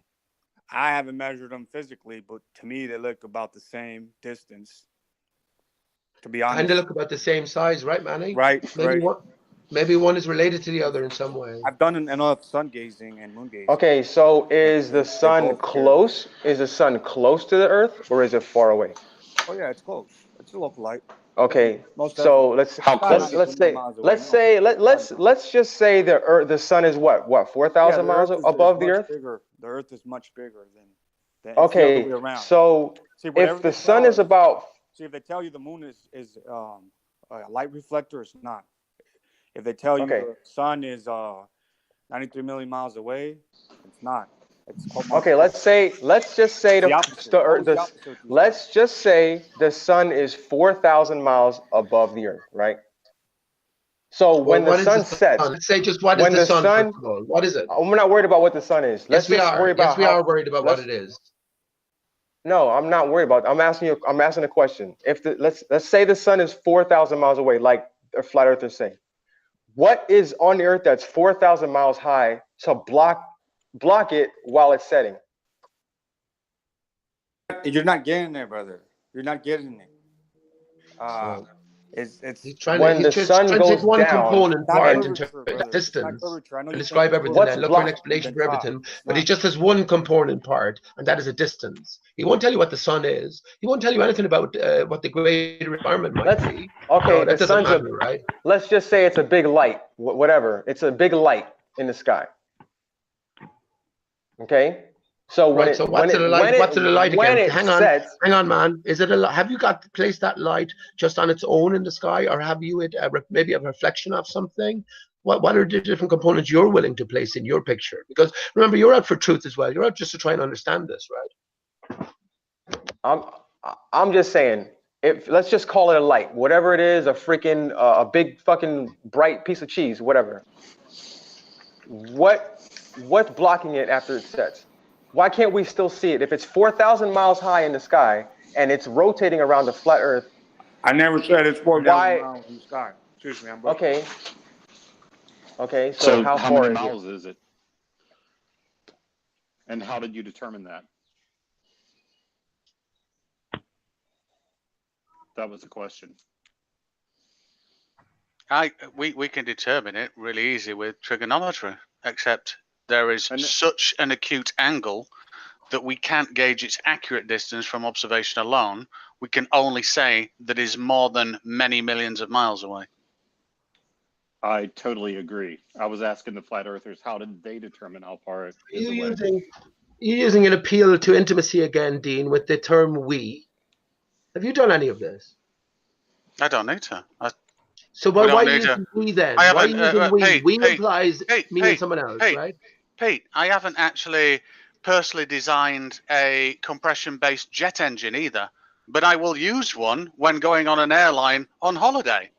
I haven't measured them physically, but to me they look about the same distance. To be honest. And they look about the same size, right, Manny? Right, right. Maybe one is related to the other in some way. I've done enough sun gazing and moon gazing. Okay, so is the sun close? Is the sun close to the Earth or is it far away? Oh yeah, it's close. It's a local light. Okay, Most so definitely. let's just say the sun is what 4,000 miles above the Earth. The Earth is much bigger than Okay, it's the other way around. so if the sun is about, see, if they tell you the moon is a light reflector, it's not. If they tell you the sun is 93 million miles away, it's not. It's okay. Let's just say the sun is 4,000 miles above the Earth, right? So when the sun sets, let's say just what is the sun? First of all, what is it? We're not worried about what the sun is. Yes, we are. Yes, we are worried about what it is. No, I'm not worried about it. I'm asking a question. If let's say the sun is 4,000 miles away, like the flat earthers say, what is on the Earth that's 4,000 miles high to block it while it's setting? You're not getting there, brother. You're not getting it. He's trying to take one component part in terms of distance and describe everything and look for an explanation for everything, but he just has one component part, and that is a distance. He won't tell you what the sun is. He won't tell you anything about what the greater environment might be. Okay, that doesn't matter, right? Let's just say it's a big light, whatever. It's a big light in the sky. Okay? So what's it a light again? Hang on, man. Is it a? Have you placed that light just on its own in the sky, or have you maybe a reflection of something? What are the different components you're willing to place in your picture? Because remember, you're out for truth as well. You're out just to try and understand this, right? I'm just saying. Let's just call it a light, whatever it is, a big fucking bright piece of cheese, whatever. What's blocking it after it sets? Why can't we still see it? If it's 4,000 miles high in the sky and it's rotating around the flat Earth. I never said it's 4,000 miles in the sky. Excuse me, I'm okay. Okay, so how far many miles is it? And how did you determine that? That was the question. We can determine it really easy with trigonometry, except there is such an acute angle that we can't gauge its accurate distance from observation alone. We can only say that is more than many millions of miles away. I totally agree. I was asking the flat earthers, how did they determine how far it is away? You're using an appeal to intimacy again, Dean, with the term we. Have you done any of this? I don't need to. So why are you using we then? Why are you using we? We implies me and someone else, right? Pete, I haven't actually personally designed a compression-based jet engine either, but I will use one when going on an airline on holiday.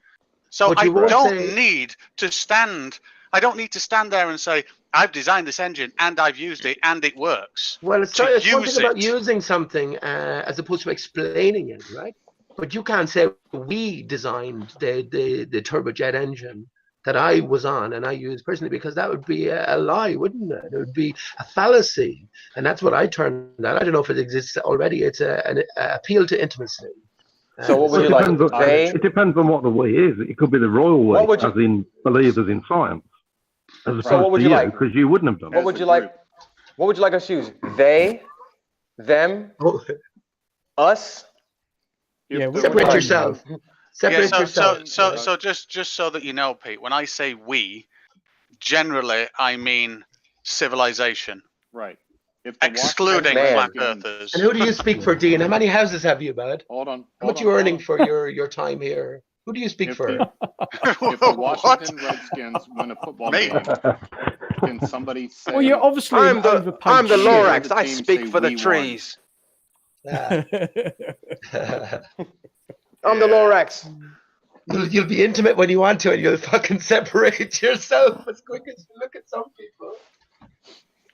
So I don't need to stand there and say, I've designed this engine and I've used it and it works. Well, it's one thing about using something as opposed to explaining it, right? But you can't say we designed the turbojet engine that I was on and I used personally, because that would be a lie, wouldn't it? It would be a fallacy. And that's what I termed that. I don't know if it exists already. It's an appeal to intimacy. So what would you like? It depends on what the we is. It could be the royal we, as in believers in science. As opposed to you, because you wouldn't have done it. What would you like? What would you like us to use? They, them, us? Yeah, separate yourself. Separate yourself. So just so that you know, Pete, when I say we, generally I mean civilization. Right. excluding flat earthers. And who do you speak for, Dean? How many houses have you, bud? Hold on. How much are you earning for your time here? Who do you speak for? If the Washington Redskins win a football game, can somebody say? Well, you're obviously I'm the Lorax. I speak for the trees. Ah. I'm the Lorax. You'll be intimate when you want to, and you'll fucking separate yourself as quick as you look at some people.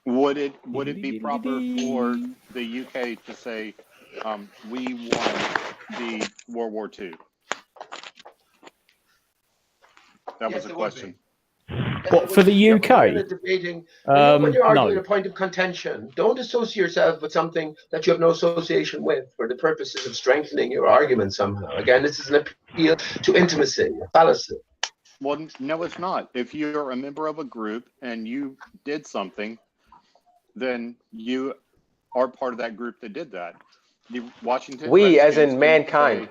Would it be proper for the UK to say we won the World War II? That was a question. What, for the UK? Debating, when you're arguing no. a point of contention, don't associate yourself with something that you have no association with for the purposes of strengthening your argument somehow. Again, this is an appeal to intimacy, a fallacy. Well, no, it's not. If you're a member of a group and you did something, then you are part of that group that did that. The Washington We, as Redskins in mankind.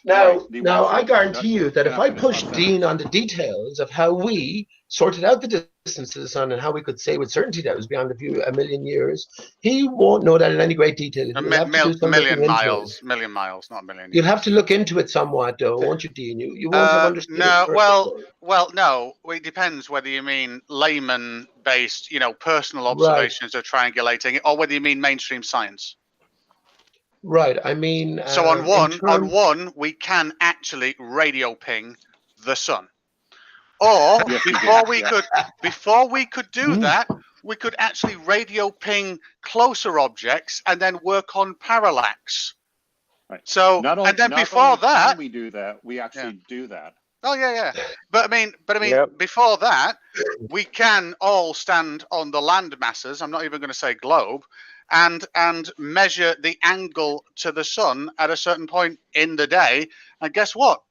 Now, I guarantee you that if I pushed Dean on the details of how we sorted out the distance to the sun and how we could say with certainty that was beyond a million years, he won't know that in any great detail. A million miles, not a million. You'll have to look into it somewhat, though, won't you, Dean? You won't have understood. No, no. It depends whether you mean layman-based, personal observations of triangulating, or whether you mean mainstream science. Right. I mean, so on one, we can actually radio ping the sun, or before we could do that, we could actually radio ping closer objects and then work on parallax. Right. So before that, we do that. We actually do that. Oh yeah. But I mean, before that, we can all stand on the land masses. I'm not even going to say globe. And measure the angle to the sun at a certain point in the day. And guess what?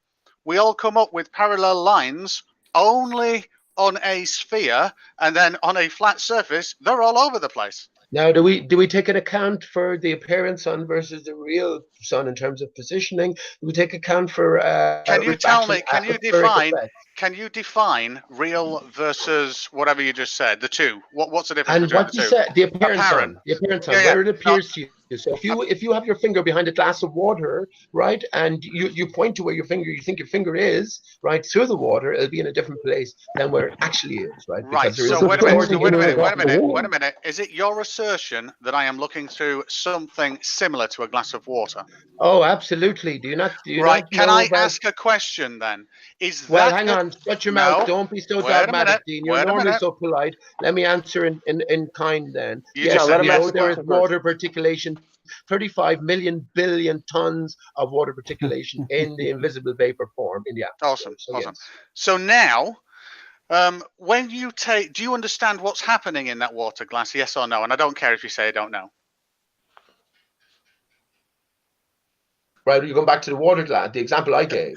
We all come up with parallel lines only on a sphere, and then on a flat surface, they're all over the place. Now, do we take an account for the apparent sun versus the real sun in terms of positioning? Do we take account for can you tell me, can you define real versus whatever you just said, the two? What's the difference between the two? And what you said, the apparent sun, where it appears to you. So if you have your finger behind a glass of water, right, and you point to where you think your finger is, right, through the water, it'll be in a different place than where it actually is, right? Right. So wait a minute. Is it your assertion that I am looking through something similar to a glass of water? Oh, absolutely. Do you not? Can I ask a question then? Hang on. Shut your mouth. Don't be so dogmatic, Dean. You're normally so polite. Let me answer in kind then. Yes, I know there is water particulation. 35 million billion tons of water particulation in the invisible vapor form in the atmosphere. Awesome. So now, when you do you understand what's happening in that water glass? Yes or no? And I don't care if you say I don't know. Right, you're going back to the water glass, the example I gave.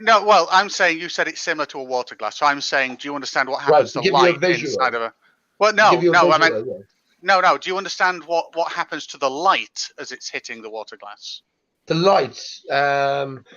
No, well, I'm saying you said it's similar to a water glass. So I'm saying, do you understand what happens to light inside of a... Well, no, No. Do you understand what happens to the light as it's hitting the water glass? The lights.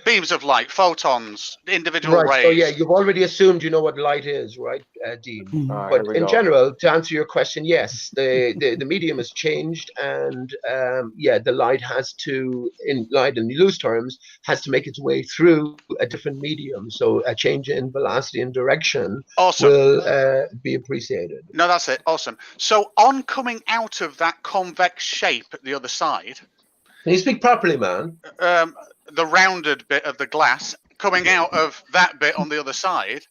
Beams of light, photons, individual rays. So yeah, you've already assumed you know what light is, right, Dean? But in general, to answer your question, yes, the medium has changed, and the light has to, in loose terms, has to make its way through a different medium. So a change in velocity and direction will be appreciated. No, that's it. Awesome. So on coming out of that convex shape at the other side. Can you speak properly, man? The rounded bit of the glass coming out of that bit on the other side,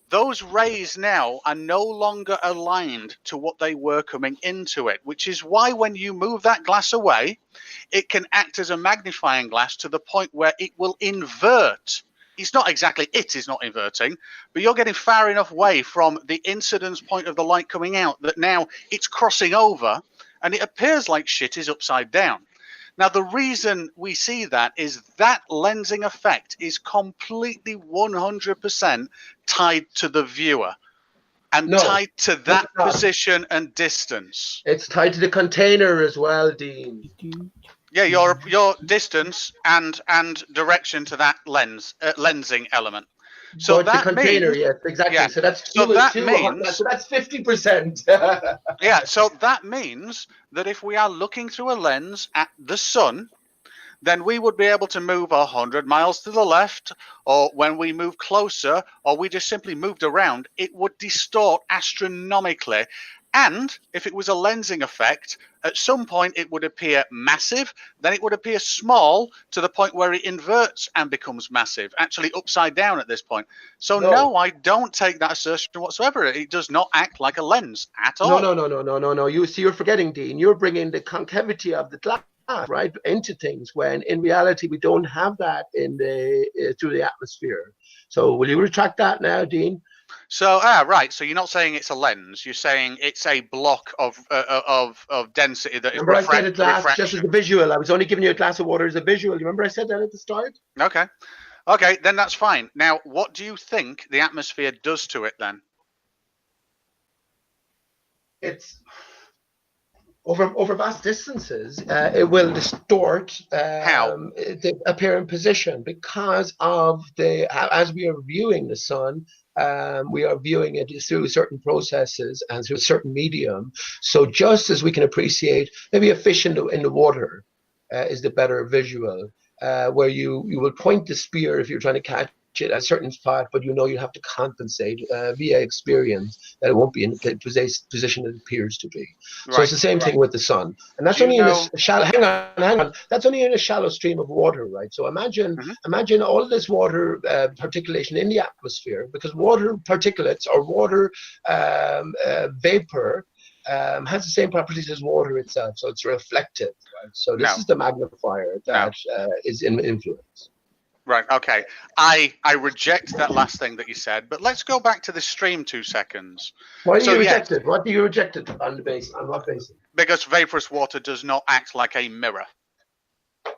those rays now are no longer aligned to what they were coming into it, which is why when you move that glass away, it can act as a magnifying glass to the point where it will invert. It's not exactly, it is not inverting, but you're getting far enough away from the incidence point of the light coming out that now it's crossing over and it appears like shit is upside down. Now, the reason we see that is that lensing effect is completely 100% tied to the viewer and tied to that position and distance. It's tied to the container as well, Dean. Yeah, your distance and direction to that lensing element. So but that the container, means, yes, exactly. yeah. So that's so that means, so that's 50%. yeah. So that means that if we are looking through a lens at the sun, then we would be able to move 100 miles to the left, or when we move closer, or we just simply moved around, it would distort astronomically. And if it was a lensing effect, at some point it would appear massive, then it would appear small to the point where it inverts and becomes massive, actually upside down at this point. So no, I don't take that assertion whatsoever. It does not act like a lens at all. No. You see, you're forgetting, Dean. You're bringing the concavity of the glass, right, into things, when in reality we don't have that in the through the atmosphere. So will you retract that now, Dean? So right. So you're not saying it's a lens. You're saying it's a block of density that is Remember I said a glass refraction. just as a visual. I was only giving you a glass of water as a visual. You remember I said that at the start? Okay. Okay, then that's fine. Now, what do you think the atmosphere does to it then? It's over vast distances. It will distort the apparent position because of as we are viewing the sun. We are viewing it through certain processes and through a certain medium. So just as we can appreciate maybe a fish in the water is the better visual, where you will point the spear if you're trying to catch it at a certain spot, but you have to compensate via experience that it won't be in the position it appears to be. Right. So it's the same thing with the sun, and that's only in a shallow. Hang on. That's only in a shallow stream of water, right? So imagine all of this water particulation in the atmosphere, because water particulates or water vapor has the same properties as water itself, so it's reflective. Right? So this is the magnifier that is in influence. Right. Okay. I reject that last thing that you said, but let's go back to the stream 2 seconds. Why do you reject it? What do you reject it on what basis? Because vaporous water does not act like a mirror.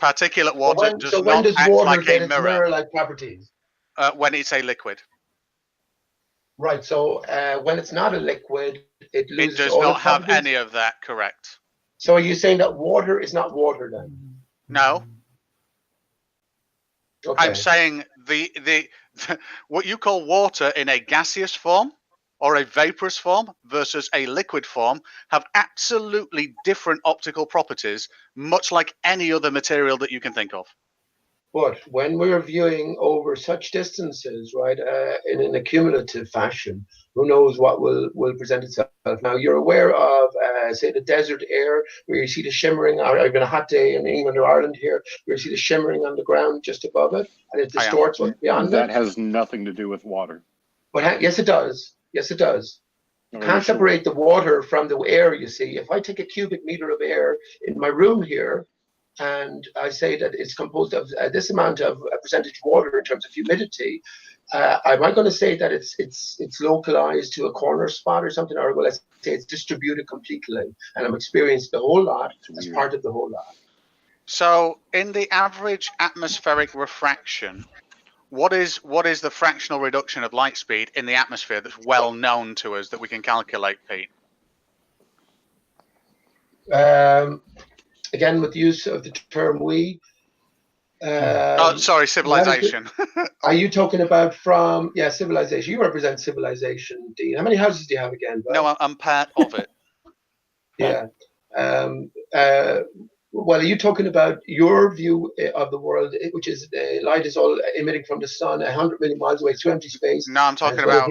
Particulate water does when not does act water like get a its mirror. mirror-like properties? When it's a liquid. Right. So when it's not a liquid, it loses does all not its have properties? any of that. Correct. So are you saying that water is not water then? No. Okay. I'm saying the what you call water in a gaseous form or a vaporous form versus a liquid form have absolutely different optical properties, much like any other material that you can think of. But when we're viewing over such distances, right, in an accumulative fashion, who knows what will present itself. Now, you're aware of, say, the desert air, where you see the shimmering, or even a hot day in England or Ireland here, where you see the shimmering on the ground just above it, and it distorts what's beyond that it. That has nothing to do with water. But yes, it does. Yes, it does. You can't separate the water from the air, you see. If I take a cubic meter of air in my room here, and I say that it's composed of this amount of percentage water in terms of humidity, am I going to say that it's localized to a corner spot or something, or will I say it's distributed completely and I'm experiencing the whole lot as part of the whole lot? So, in the average atmospheric refraction, what is the fractional reduction of light speed in the atmosphere that's well known to us that we can calculate, Pete? Again, with the use of the term "we." Sorry, civilization. Are you talking about civilization? You represent civilization, Dean. How many houses do you have again? Bud? No, I'm part of it. Yeah. Well, are you talking about your view of the world, which is light is all emitting from the sun 100 million miles away through empty space? No, I'm talking about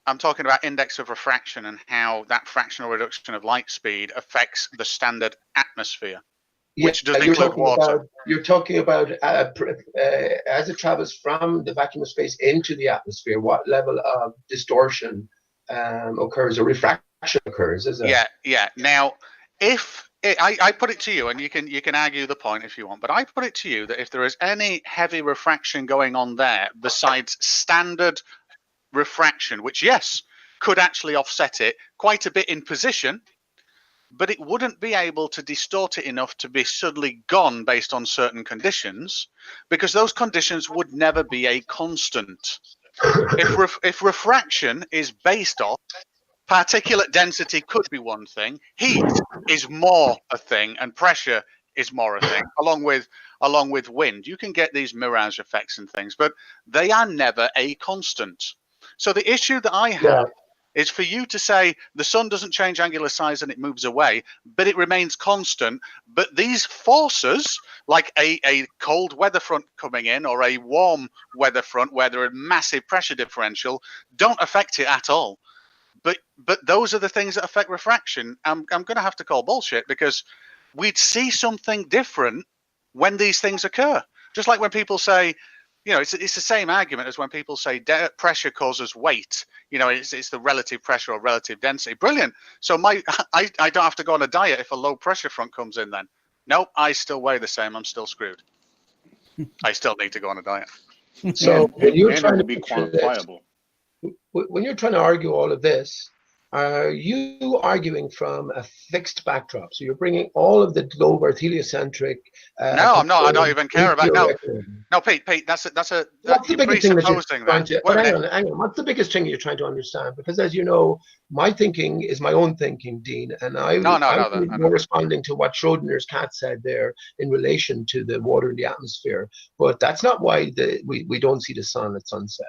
I'm talking about index of refraction and how that fractional reduction of light speed affects the standard atmosphere, which doesn't include water. You're talking about as it travels from the vacuum of space into the atmosphere, what level of distortion occurs or refraction occurs? Is it? Yeah. Now, if I put it to you, and you can argue the point if you want, but I put it to you that if there is any heavy refraction going on there besides standard refraction, which yes could actually offset it quite a bit in position, but it wouldn't be able to distort it enough to be suddenly gone based on certain conditions, because those conditions would never be a constant. If refraction is based off particulate density, could be one thing, heat is more a thing, and pressure is more a thing, along with wind. You can get these mirage effects and things, but they are never a constant. So the issue that I have is for you to say the sun doesn't change angular size and it moves away, but it remains constant. But these forces, like a cold weather front coming in or a warm weather front where there are massive pressure differential, don't affect it at all. But those are the things that affect refraction. I'm going to have to call bullshit, because we'd see something different when these things occur. Just like when people say, it's the same argument as when people say pressure causes weight. It's the relative pressure or relative density. Brilliant. So I don't have to go on a diet if a low pressure front comes in then. Nope, I still weigh the same. I'm still screwed. I still need to go on a diet. So when you're trying to be quantifiable. When you're trying to argue all of this, are you arguing from a fixed backdrop? So you're bringing all of the globe Earth heliocentric. No, I'm not. I don't even care about no, Pete. That's what's the biggest thing that you're trying to? Hang on. What's the biggest thing you're trying to understand? Because as you know, my thinking is my own thinking, Dean, and I'm more responding to what Schrodinger's cat said there in relation to the water in the atmosphere. But that's not why we don't see the sun at sunset.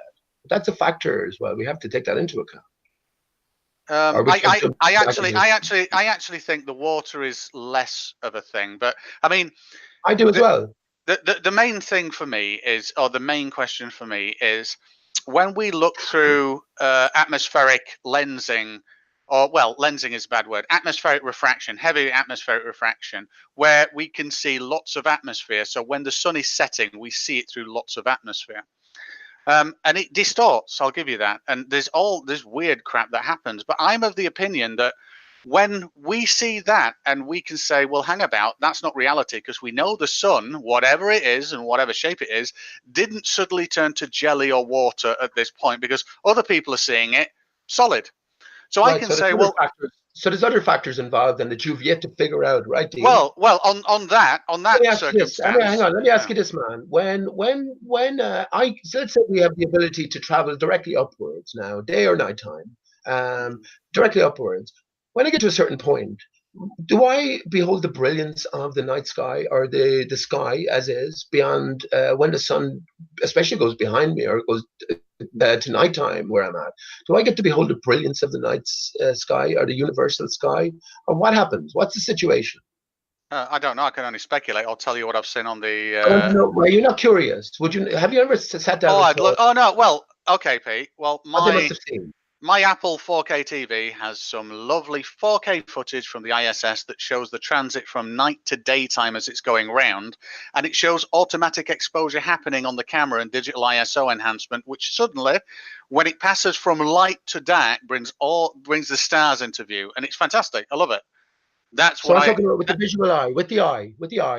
That's a factor as well. We have to take that into account. I actually think the water is less of a thing, but I mean, I do as well. The main thing for me is, or the main question for me is, when we look through atmospheric lensing, or lensing is a bad word, atmospheric refraction, heavy atmospheric refraction, where we can see lots of atmosphere. So when the sun is setting, we see it through lots of atmosphere. And it distorts, I'll give you that. And there's all this weird crap that happens. But I'm of the opinion that when we see that and we can say, well, hang about, that's not reality, because we know the sun, whatever it is and whatever shape it is, didn't suddenly turn to jelly or water at this point, because other people are seeing it solid. So I can say, well... So there's other factors involved and that you've yet to figure out, right, Dean? Well, on that circumstance. Hang on, let me ask you this, man. When so let's say we have the ability to travel directly upwards now, day or nighttime, directly upwards. When I get to a certain point, do I behold the brilliance of the night sky or the sky as is beyond when the sun, especially goes behind me or goes to nighttime where I'm at? Do I get to behold the brilliance of the night sky or the universal sky, or what happens? What's the situation? I don't know. I can only speculate. I'll tell you what I've seen on the. No, well, you're not curious. Have you ever sat down? Oh no. Well, okay, Pete. Well, my Apple 4K TV has some lovely 4K footage from the ISS that shows the transit from night to daytime as it's going round, and it shows automatic exposure happening on the camera and digital ISO enhancement, which suddenly, when it passes from light to dark, brings the stars into view, and it's fantastic. I love it. That's so what I'm talking about with the visual eye, with the eye,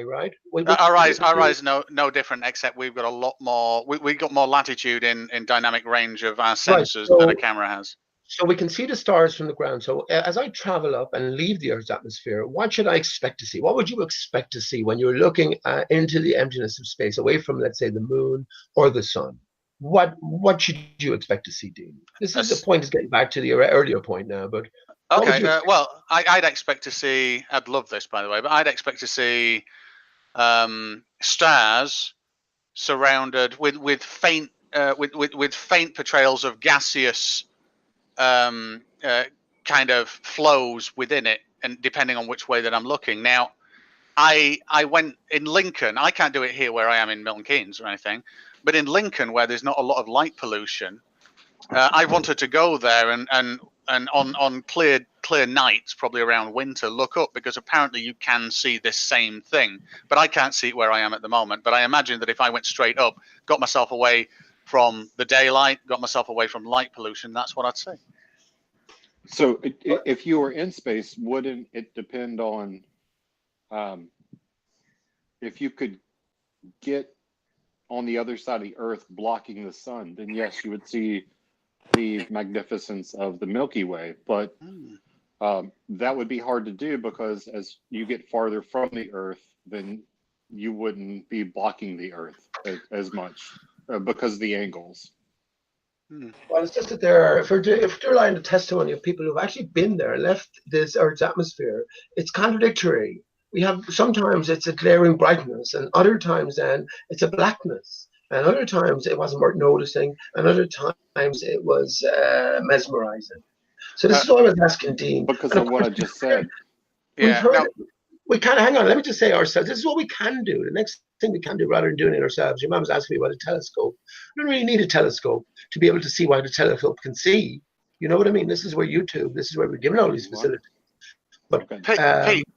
right? Our eyes no different, except we've got a lot more. We've got more latitude in dynamic range of our sensors than a camera has. So we can see the stars from the ground. So as I travel up and leave the Earth's atmosphere, what should I expect to see? What would you expect to see when you're looking into the emptiness of space, away from, let's say, the moon or the sun? What should you expect to see, Dean? This is the point. Is getting back to the earlier point now, but. Okay, well, I'd expect to see. I'd love this, by the way, but I'd expect to see stars surrounded with faint portrayals of gaseous kind of flows within it, and depending on which way that I'm looking. Now, I went in Lincoln. I can't do it here where I am in Milton Keynes or anything, but in Lincoln, where there's not a lot of light pollution, I wanted to go there and on clear nights, probably around winter, look up, because apparently you can see this same thing, but I can't see it where I am at the moment. But I imagine that if I went straight up, got myself away from the daylight, got myself away from light pollution, that's what I'd say. So if you were in space, wouldn't it depend on if you could get on the other side of the Earth blocking the sun, then yes, you would see the magnificence of the Milky Way, but that would be hard to do, because as you get farther from the Earth, then you wouldn't be blocking the Earth as much because of the angles. Well, it's just that if you're relying on the testimony of people who've actually been there, left this Earth's atmosphere, it's contradictory We have sometimes it's a glaring brightness, and other times then it's a blackness, and other times it wasn't worth noticing, and other times it was mesmerizing. So this is what I was asking Dean. Because of what I just said. We've heard. We can't hang on. Let me just say ourselves. This is what we can do. The next thing we can do, rather than doing it ourselves. Your mom was asking me about a telescope. We don't really need a telescope to be able to see what a telescope can see. You know what I mean? This is where YouTube. This is where we're given all these facilities. But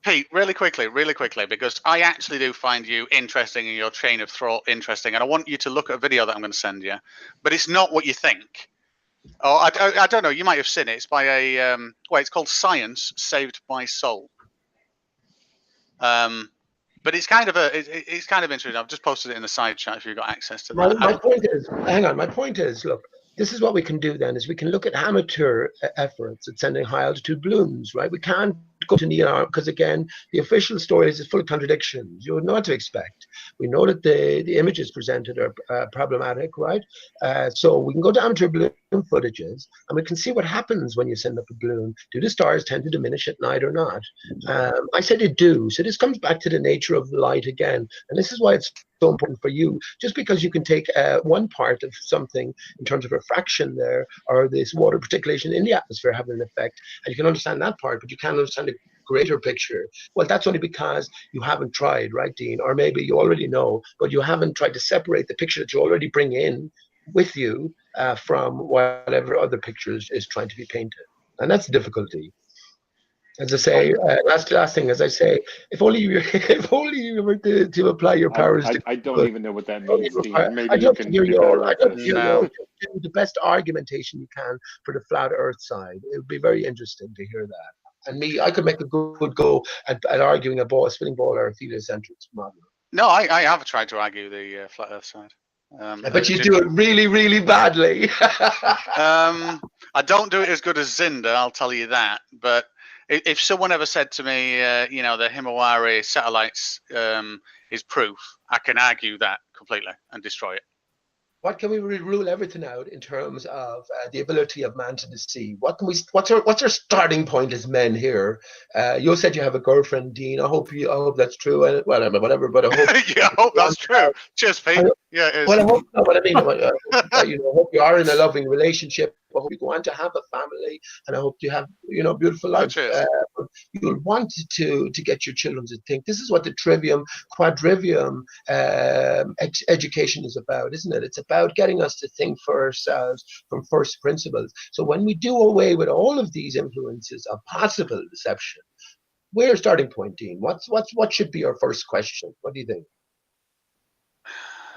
Pete, really quickly, because I actually do find you interesting and your chain of thought interesting, and I want you to look at a video that I'm going to send you. But it's not what you think. Oh, I don't know. You might have seen it. It's by a well, it's called Science Saved My Soul. But it's kind of it's kind of interesting. I've just posted it in the side chat if you've got access to that. My point is, hang on. My point is, look, this is what we can do then, is we can look at amateur efforts at sending high altitude balloons, right? We can't go to Neal because, again, the official story is full of contradictions. You would know what to expect. We know that the images presented are problematic, right? So we can go to amateur balloon footages and we can see what happens when you send up a balloon. Do the stars tend to diminish at night or not? I said they do. So this comes back to the nature of light again. And this is why it's so important for you. Just because you can take one part of something in terms of refraction there, or this water particulation in the atmosphere having an effect, and you can understand that part, but you can't understand the greater picture. Well, that's only because you haven't tried, right, Dean? Or maybe you already know, but you haven't tried to separate the picture that you already bring in with you from whatever other picture is trying to be painted. And that's the difficulty. As I say, last thing, as I say, if only you were to apply your powers. I don't even know what that means, Dean. Maybe I'd you love can to hear be you better all. at I'd love to this. hear you all do the best argumentation you can for the flat Earth side. It would be very interesting to hear that. And me, I could make a good go at arguing a spinning ball or a heliocentric model. No, I have tried to argue the flat Earth side. I bet you do it really, really badly. I don't do it as good as Zinda, I'll tell you that. But if someone ever said to me, you know, the Himawari satellites is proof, I can argue that completely and destroy it. What can we rule everything out in terms of the ability of man to deceive? What's our starting point as men here? You said you have a girlfriend, Dean. I hope that's true. And whatever. But I hope yeah, I hope that's true. Cheers, Pete. Yeah, it is. Well, I hope. No, but I mean, I hope you are in a loving relationship. I hope you go on to have a family, and I hope you have, beautiful life. You'll want to get your children to think. This is what the quadrivium education is about, isn't it? It's about getting us to think for ourselves from first principles. So when we do away with all of these influences of possible deception, where's starting point, Dean? What should be our first question? What do you think?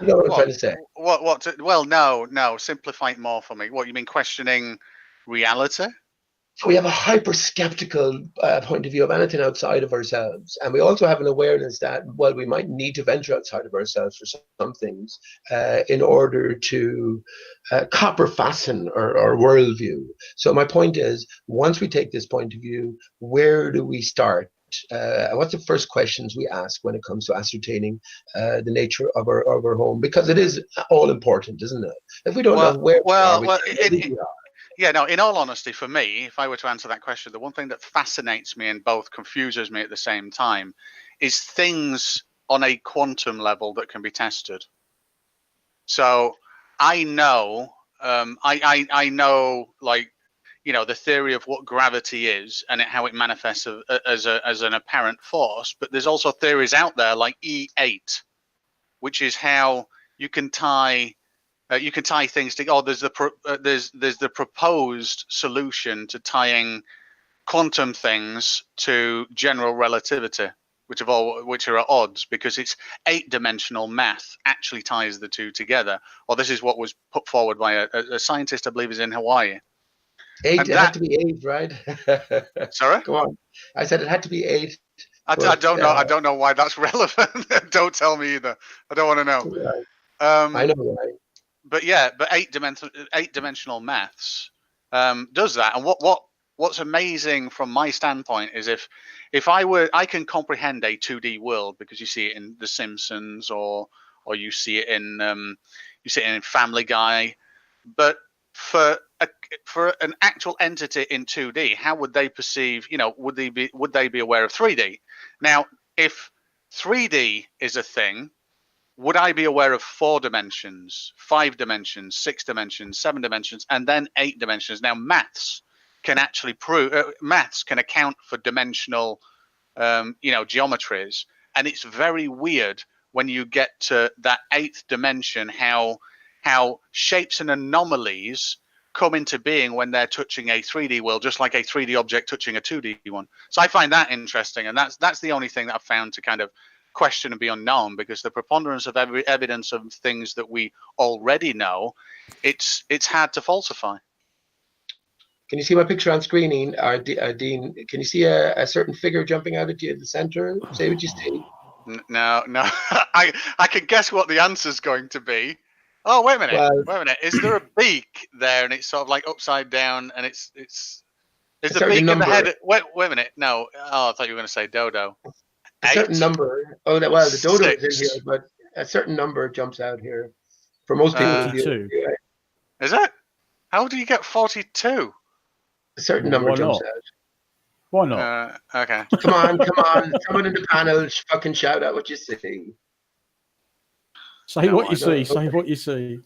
You know what I'm trying to say? Well, no. Simplify it more for me. What you mean, questioning reality? So we have a hyper skeptical point of view of anything outside of ourselves, and we also have an awareness that, well, we might need to venture outside of ourselves for some things in order to copper fasten our worldview. So my point is, once we take this point of view, where do we start? What's the first questions we ask when it comes to ascertaining the nature of our home? Because it is all important, isn't it? If we don't know where we are. Yeah, no, in all honesty, for me, if I were to answer that question, the one thing that fascinates me and both confuses me at the same time is things on a quantum level that can be tested. So I know, I know, like, the theory of what gravity is and how it manifests as an apparent force, but there's also theories out there like E8, which is how you can tie things together. There's the proposed solution to tying quantum things to general relativity, which are at odds, because it's 8-dimensional math actually ties the two together. Or this is what was put forward by a scientist, I believe, is in Hawaii. It had to be 8, right? Sorry? Go on. I said it had to be 8. I don't know. I don't know why that's relevant. Don't tell me either. I don't want to know. Right. I know, right? But 8-dimensional maths does that. And what's amazing from my standpoint is if I can comprehend a 2D world because you see it in The Simpsons or you see it in Family Guy, but for an actual entity in 2D, how would they perceive? Would they be aware of 3D? Now, if 3D is a thing, would I be aware of 4 dimensions, 5 dimensions, 6 dimensions, 7 dimensions, and then 8 dimensions? Now, maths can actually maths can account for dimensional, geometries, and it's very weird when you get to that 8th dimension how shapes and anomalies come into being when they're touching a 3D world, just like a 3D object touching a 2D one. So I find that interesting, and that's the only thing that I've found to kind of question and be unknown, because the preponderance of evidence of things that we already know, it's hard to falsify. Can you see my picture on screen, Dean? Can you see a certain figure jumping out at you at the center? Say what you see. No. I can guess what the answer's going to be. Oh, wait a minute. Well, wait a minute. Is there a beak there, and it's sort of like upside down, and it's is the certain beak in the number. head? Wait a minute. No. Oh, I thought you were going to say dodo. A certain 8. number. Oh, well, the dodo is in 6. here, but a certain number jumps out here. For most people, 42. Is it? How do you get 42? A certain number Why jumps not? out. Why not? Okay. Come on. Someone in the panel fucking shout out what you see. Say what you see. Say what you see.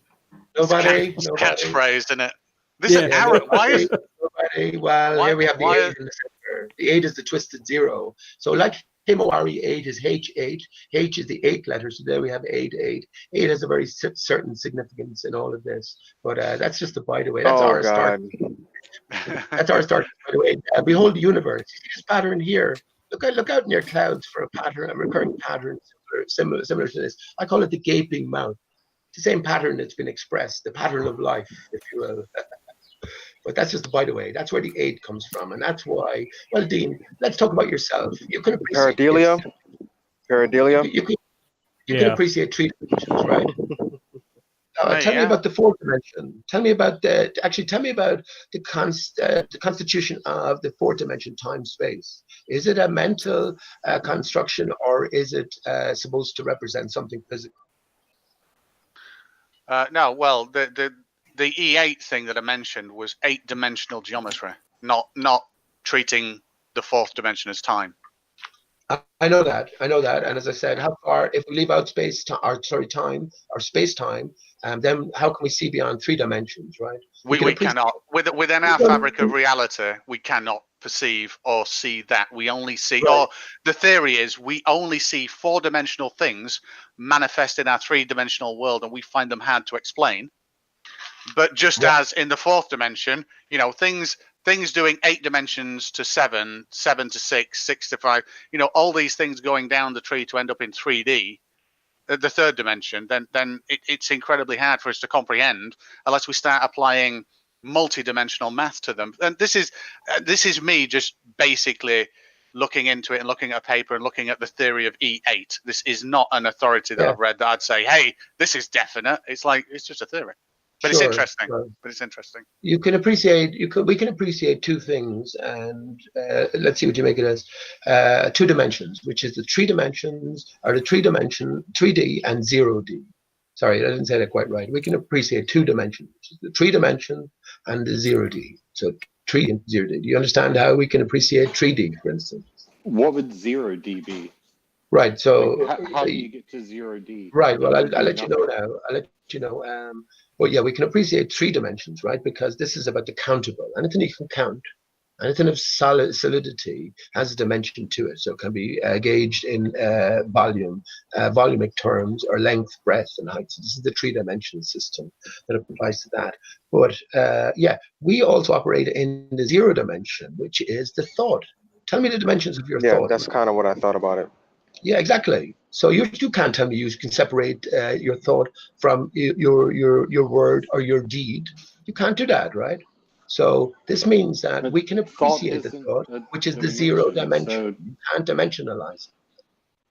Nobody. It's catchphrase, isn't it? This is Yeah, Aaron. Why is nobody? Well, here we have the 8 in the center. The 8 is the twisted 0. So like Himawari, 8 is H8. H is the 8th letter. So there we have 8, 8. 8 has a very certain significance in all of this. But that's just a by the way. That's our start. That's our start. By the way, behold the universe. You see this pattern here. Look out in your clouds for a pattern, a recurring pattern similar to this. I call it the gaping mouth. It's the same pattern that's been expressed, the pattern of life, if you will. But that's just by the way. That's where the 8 comes from, and that's why. Well, Dean, let's talk about yourself. You can appreciate Paradelia. You can appreciate 3 dimensions, right? Tell me about the 4th dimension. Tell me about the constitution of the 4th dimension time space. Is it a mental construction, or is it supposed to represent something physical? No, well, the E8 thing that I mentioned was 8-dimensional geometry, not treating the 4th dimension as time. I know that, and as I said, how far if we leave out time or space time, then how can we see beyond 3 dimensions, right? We cannot within our fabric of reality. We cannot perceive or see that. We only see, or the theory is we only see 4-dimensional things manifest in our 3-dimensional world, and we find them hard to explain. But just as in the 4th dimension, things doing 8 dimensions to 7, 7 to 6, 6 to 5, all these things going down the tree to end up in 3D, the 3rd dimension, then it's incredibly hard for us to comprehend unless we start applying multi-dimensional math to them. And this is me just basically looking into it and looking at a paper and looking at the theory of E8. This is not an authority that I've read that I'd say, hey, this is definite. It's just a theory. But it's interesting. But it's interesting. We can appreciate 2 things, and let's see what you make it as. 2 dimensions, which is the 3 dimensions, or the 3D and 0D. Sorry, I didn't say that quite right. We can appreciate 2 dimensions, which is the 3 dimension and the 0D. So 3 and 0D. Do you understand how we can appreciate 3D, for instance? What would 0D be? Right. So how do you get to 0D? Right. Well, I'll let you know now. I'll let you know. Well, yeah, we can appreciate 3 dimensions, right? Because this is about the countable. Anything you can count, anything of solidity has a dimension to it. So it can be gauged in volumic terms, or length, breadth, and height. So this is the 3-dimensional system that applies to that. But we also operate in the 0 dimension, which is the thought. Tell me the dimensions of your thought. Yeah, that's kind of what I thought about it. Yeah, exactly. So you can't tell me you can separate your thought from your word or your deed. You can't do that, right? So this means that we can appreciate the thought, which is the 0 dimension. So you can't dimensionalize it.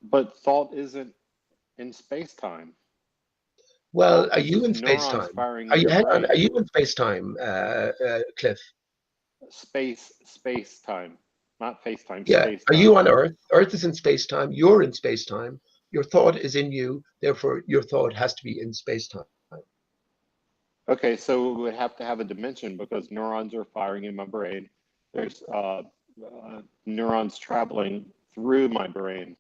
But thought isn't in space-time. Well, are you in space-time? Are you in space-time, Cliff? Space-time. Not FaceTime. Yeah. Space-time. Are you on Earth? Earth is in space-time. You're in space-time. Your thought is in you. Therefore, your thought has to be in space-time. Okay, so we would have to have a dimension because neurons are firing in my brain. There's neurons traveling through my brain.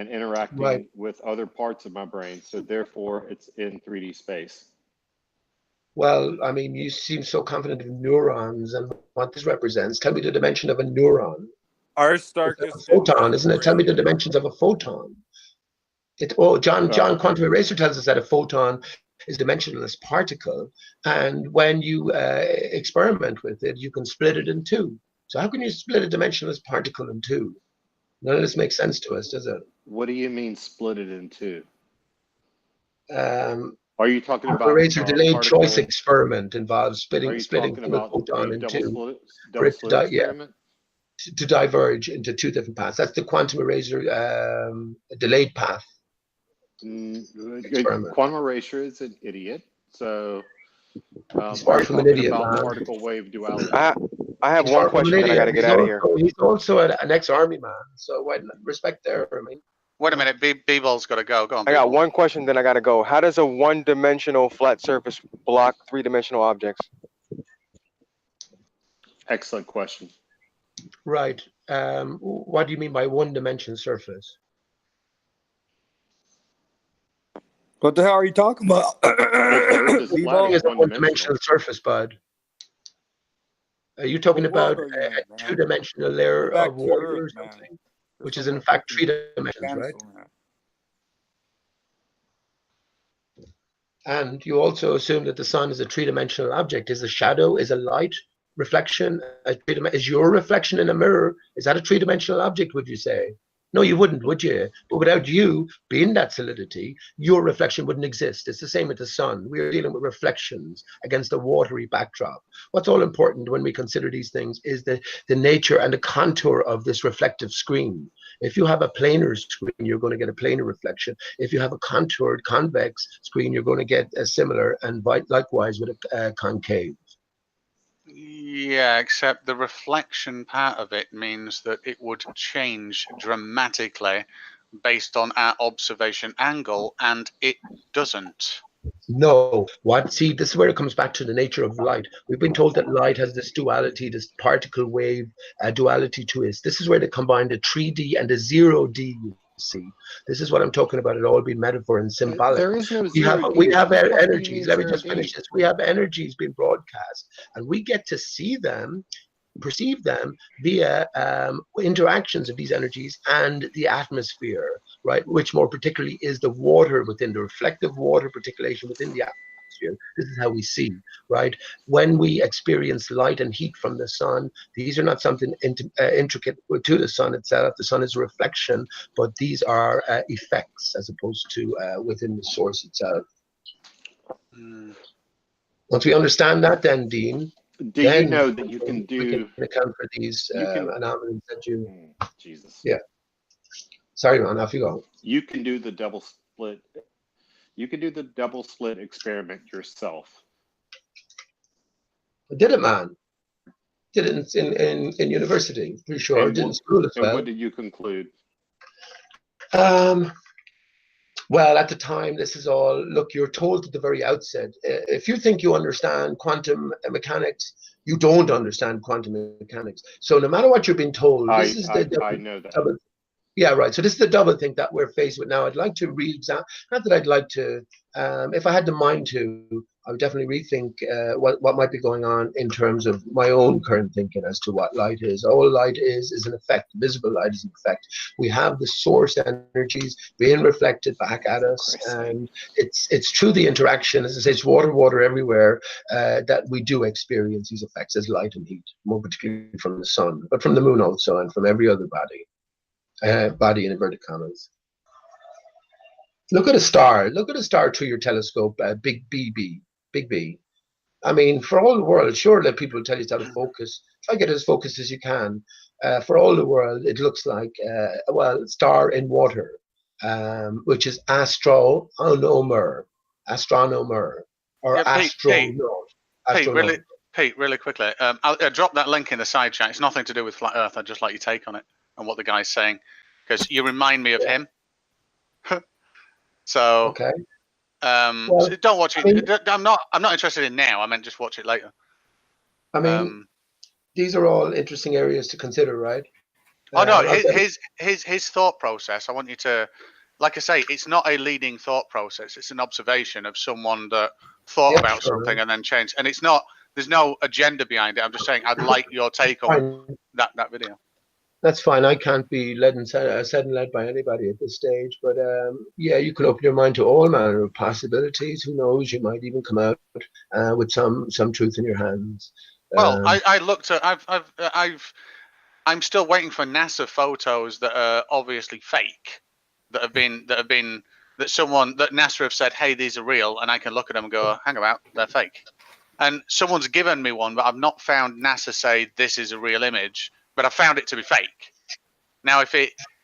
and interacting with other parts of my brain. So therefore, it's in 3D space. Well, I mean, you seem so confident in neurons and what this represents. Tell me the dimension of a neuron. Aristarchus. A photon, isn't it? Tell me the dimensions of a photon. John Quantum Eraser tells us that a photon is a dimensionless particle, and when you experiment with it, you can split it in two. So how can you split a dimensionless particle in two? None of this makes sense to us, does it? What do you mean split it in two? Are you talking about Eraser delayed choice experiment involves splitting a photon in two for it to diverge into two different paths. That's the quantum eraser delayed path. Quantum erasure is an idiot. So he's far from an idiot, about particle wave duality. I have one question that I got to get out of here. He's also an ex-army man, so respect there. I mean, wait a minute, B-Ball's got to go. Go on. I got one question, then I got to go. How does a one-dimensional flat surface block three-dimensional objects? Excellent question. Right. What do you mean by one-dimension surface? What the hell are you talking about? B-Ball is a one-dimensional surface, bud. Are you talking about a two-dimensional layer of water or something? Which is in fact 3 dimensions, right? And you also assume that the sun is a 3-dimensional object. Is a shadow, is a light reflection, is your reflection in a mirror, is that a 3-dimensional object, would you say? No, you wouldn't, would you? But without you being that solidity, your reflection wouldn't exist. It's the same with the sun. We're dealing with reflections against a watery backdrop. What's all important when we consider these things is the nature and the contour of this reflective screen. If you have a planar screen, you're going to get a planar reflection. If you have a contoured convex screen, you're going to get a similar, and likewise with a concave. Yeah, except the reflection part of it means that it would change dramatically based on our observation angle, and it doesn't. No. See, this is where it comes back to the nature of light. We've been told that light has this duality, this particle wave duality to it. This is where they combine the 3D and the 0D. See, this is what I'm talking about. It all being metaphor and symbolic. There is no we have energies. Let me just finish this. We have energies being broadcast, and we get to see them, perceive them via interactions of these energies and the atmosphere, right? Which more particularly is the water within the reflective water particulation within the atmosphere. This is how we see, right? When we experience light and heat from the sun, these are not something intricate to the sun itself. The sun is a reflection, but these are effects as opposed to within the source itself. Once we understand that, then, Dean, you know that you can do? We can account for these anomalies that you. Jesus. Yeah. Sorry, man. Off you go. You can do the double split. You can do the double slit experiment yourself. I did it, man. Did it in university. Pretty sure. I did in school as well. And what did you conclude? Well, at the time, this is all, look, you're told at the very outset, if you think you understand quantum mechanics, you don't understand quantum mechanics. So no matter what you're being told, I know that. Yeah, right. So this is the double thing that we're faced with now. I'd like to re-examine, not that I'd like to, if I had the mind to, I would definitely rethink what might be going on in terms of my own current thinking as to what light is. All light is an effect. Visible light is an effect. We have the source energies being reflected back at us, and it's through the interaction, as I say, it's water everywhere, that we do experience these effects as light and heat, more particularly from the sun, but from the moon also, and from every other body in inverted commas. Look at a star. Look at a star through your telescope, Big B. I mean, for all the world, sure, let people tell you it's out of focus. Try to get as focused as you can. For all the world, it looks like, a star in water, which is astronomer, or astronaut. Pete, really quickly, I'll drop that link in the side chat. It's nothing to do with flat Earth. I'd just like your take on it and what the guy's saying, because you remind me of him. So, okay. So don't watch it. I'm not interested in now. I meant just watch it later. I mean, these are all interesting areas to consider, right? Oh no, his thought process. I want you to, like I say, it's not a leading thought process. It's an observation of someone that thought about something and then changed. And it's not. There's no agenda behind it. I'm just saying I'd like your take on that video. That's fine. I can't be led and said and led by anybody at this stage. But yeah, you can open your mind to all manner of possibilities. Who knows? You might even come out with some truth in your hands. Well, I looked at. I'm still waiting for NASA photos that are obviously fake, that NASA have said, hey, these are real, and I can look at them and go, hang about, they're fake. And someone's given me one, but I've not found NASA say this is a real image, but I found it to be fake. Now,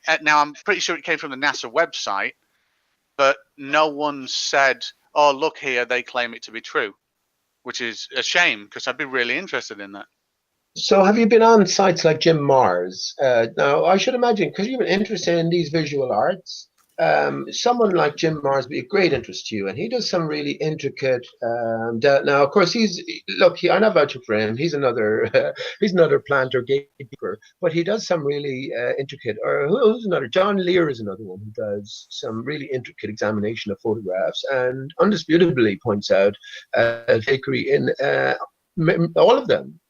I'm pretty sure it came from the NASA website, but no one said, oh, look here, they claim it to be true, which is a shame because I'd be really interested in that. So have you been on sites like Jim Mars? Now, I should imagine, because you've been interested in these visual arts, someone like Jim Mars would be a great interest to you, and he does some really intricate. Now, of course, I'm not vouching for him. He's another plant or gatekeeper, but he does some really intricate. Or who's another? John Lear is another one who does some really intricate examination of photographs, and undisputably points out fakery in. All of them,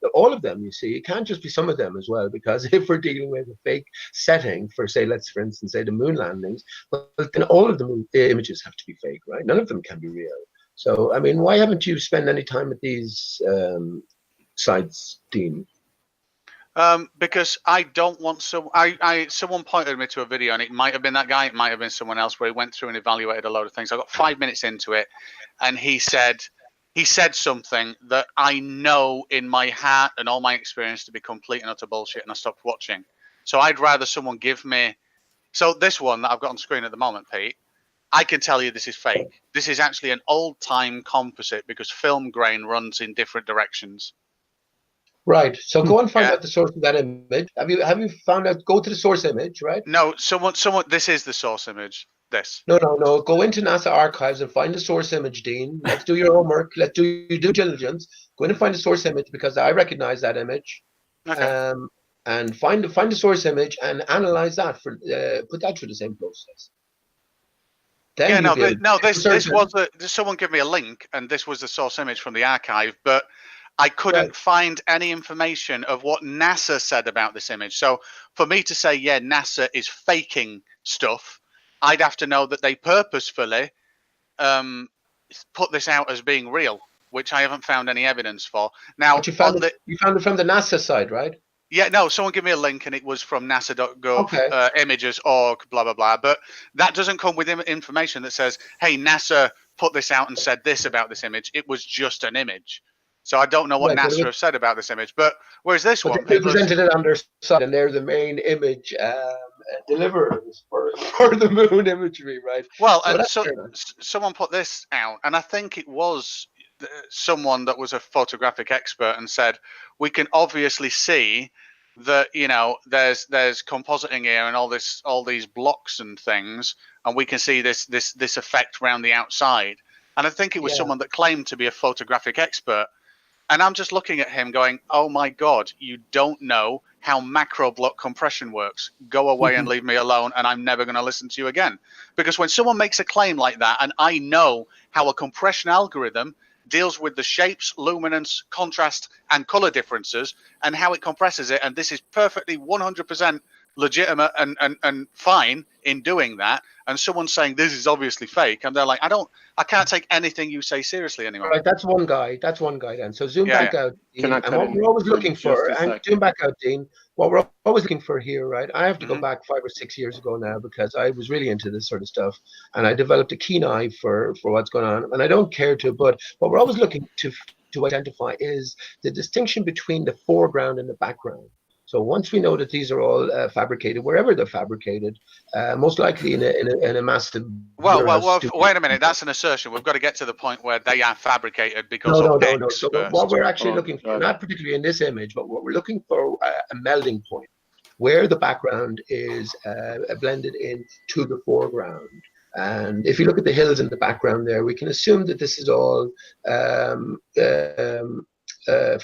you see. It can't just be some of them as well, because if we're dealing with a fake setting for, for instance, the moon landings, well, then all of the images have to be fake, right? None of them can be real. So, I mean, why haven't you spent any time at these sites, Dean? Because I don't want someone pointed me to a video, and it might have been that guy, it might have been someone else, where he went through and evaluated a load of things. I got 5 minutes into it, and he said something that I know in my heart and all my experience to be complete and utter bullshit, and I stopped watching. So I'd rather someone give me. So this one that I've got on screen at the moment, Pete, I can tell you this is fake. This is actually an old-time composite because film grain runs in different directions. Right. So go and find out the source of that image. Have you found out? Go to the source image, right? No, someone. This is the source image. This. No. Go into NASA archives and find the source image, Dean. Let's do your homework. Let's do your due diligence. Go in and find the source image, because I recognize that image. Okay. And find the source image and analyze that put that through the same process. Then this was someone gave me a link, and this was the source image from the archive, but I couldn't find any information of what NASA said about this image. So for me to say, yeah, NASA is faking stuff, I'd have to know that they purposefully put this out as being real, which I haven't found any evidence for. Now, but you found it from the NASA side, right? Yeah, no, someone gave me a link, and it was from nasa.gov, images.org, blah, blah, blah. But that doesn't come with information that says, hey, NASA put this out and said this about this image. It was just an image. So I don't know what NASA have said about this image. But whereas this one... They presented it on their site, and they're the main image deliverers for the moon imagery, right? Well, and someone put this out, and I think it was someone that was a photographic expert, and said, we can obviously see that, there's compositing here and all these blocks and things, and we can see this effect around the outside. And I think it was someone that claimed to be a photographic expert. And I'm just looking at him going, oh my God, you don't know how macro block compression works. Go away and leave me alone, and I'm never going to listen to you again. Because when someone makes a claim like that, and I know how a compression algorithm deals with the shapes, luminance, contrast, and color differences, and how it compresses it, and this is perfectly 100% legitimate and fine in doing that, and someone's saying this is obviously fake, and they're like, I can't take anything you say seriously anymore. Right, that's one guy then. So zoom back out, Dean, and what we're always looking for, and zoom back out, Dean, what we're always looking for here, right? I have to go back 5 or 6 years ago now, because I was really into this sort of stuff, and I developed a keen eye for what's going on, and I don't care to, but what we're always looking to identify is the distinction between the foreground and the background. So once we know that these are all fabricated, wherever they're fabricated, most likely in a massive. Well, wait a minute. That's an assertion. We've got to get to the point where they are fabricated because of X. No. So what we're actually looking for, not particularly in this image, but what we're looking for a melding point, where the background is blended in to the foreground. And if you look at the hills in the background there, we can assume that this is all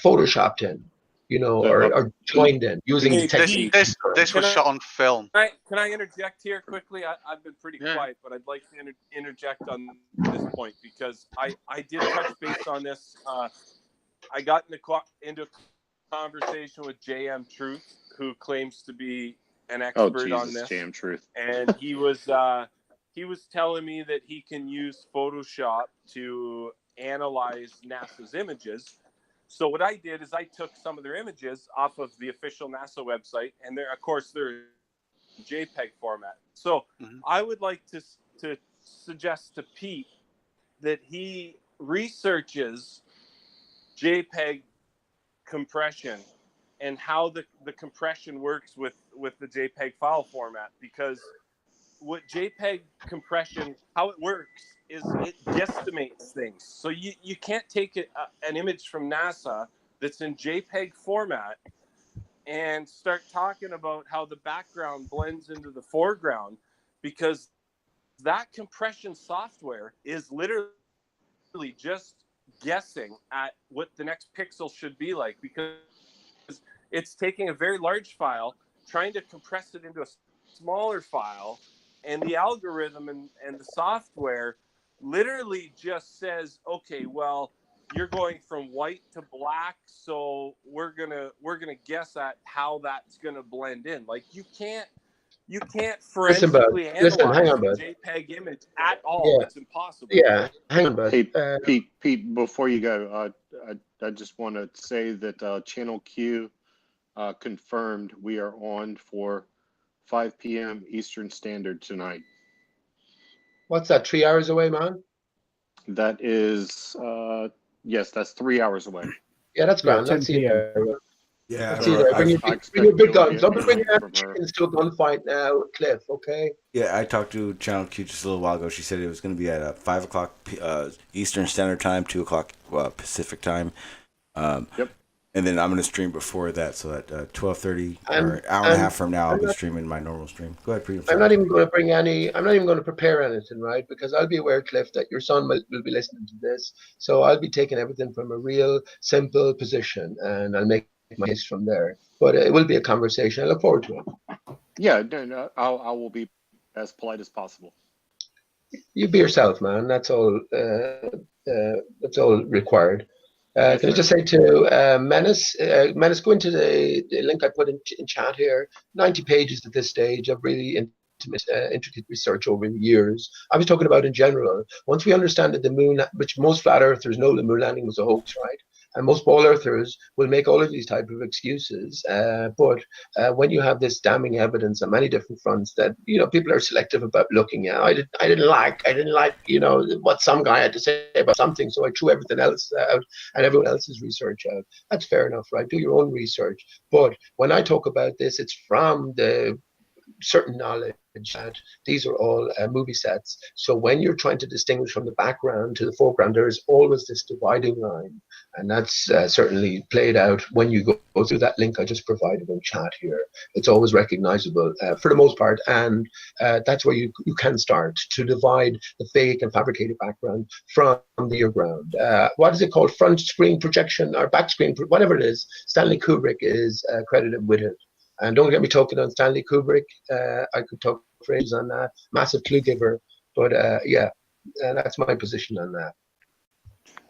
photoshopped in. you know, or joined in using the technique. This was shot on film. Can I interject here quickly? I've been pretty quiet, but I'd like to interject on this point because I did touch base on this. I got into a conversation with JM Truth, who claims to be an expert on this. JM Truth. And he was telling me that he can use Photoshop to analyze NASA's images. So what I did is I took some of their images off of the official NASA website, and they're in JPEG format. So I would like to suggest to Pete that he researches JPEG compression and how the compression works with the JPEG file format, because what JPEG compression, how it works is it guesstimates things. So you can't take an image from NASA that's in JPEG format and start talking about how the background blends into the foreground, because that compression software is literally just guessing at what the next pixel should be like, because it's taking a very large file, trying to compress it into a smaller file, and the algorithm and the software literally just says, okay, well, you're going from white to black, so we're gonna guess at how that's gonna blend in. Like you can't forensically analyze a JPEG image at all. Yeah. It's impossible. Yeah, hang on, bud. Hey, Pete, before you go, I just want to say that Channel Q confirmed we are on for 5 p.m. Eastern Standard tonight. What's that, 3 hours away, man? That is, yes, that's 3 hours away. Yeah, that's grand. 10 Let's see. Yeah, Let's see there. Bring your big guns. Don't bring your chickens to a gunfight now, Cliff, okay? Yeah, I talked to Channel Q just a little while ago. She said it was going to be at 5 o'clock Eastern Standard Time, 2 o'clock Pacific Time. Yep. And then I'm going to stream before that, so at 12:30 or an hour and a half from now, I'll be streaming my normal stream. Go ahead, Pete. I'm not even going to prepare anything, right? Because I'll be aware, Cliff, that your son will be listening to this. So I'll be taking everything from a real, simple position, and I'll make my case from there. But it will be a conversation. I look forward to it. Yeah, no, I will be as polite as possible. You be yourself, man. That's all. That's all required. Can I just say to Menace, go into the link I put in chat here. 90 pages at this stage of really intricate research over the years. I was talking about in general. Once we understand that the moon, which most flat earthers know the moon landing was a hoax, right? And most ball earthers will make all of these type of excuses. But when you have this damning evidence on many different fronts that, you know, people are selective about looking at, I didn't like, you know, what some guy had to say about something. So I threw everything else out and everyone else's research out. That's fair enough, right? Do your own research. But when I talk about this, it's from the certain knowledge that these are all movie sets. So when you're trying to distinguish from the background to the foreground, there is always this dividing line. And that's certainly played out when you go through that link I just provided in chat here. It's always recognizable for the most part. And that's where you can start to divide the fake and fabricated background from the foreground. What is it called? Front screen projection or back screen, whatever it is. Stanley Kubrick is credited with it. And don't get me talking on Stanley Kubrick. I could talk for ages on that. Massive clue giver. But yeah, that's my position on that.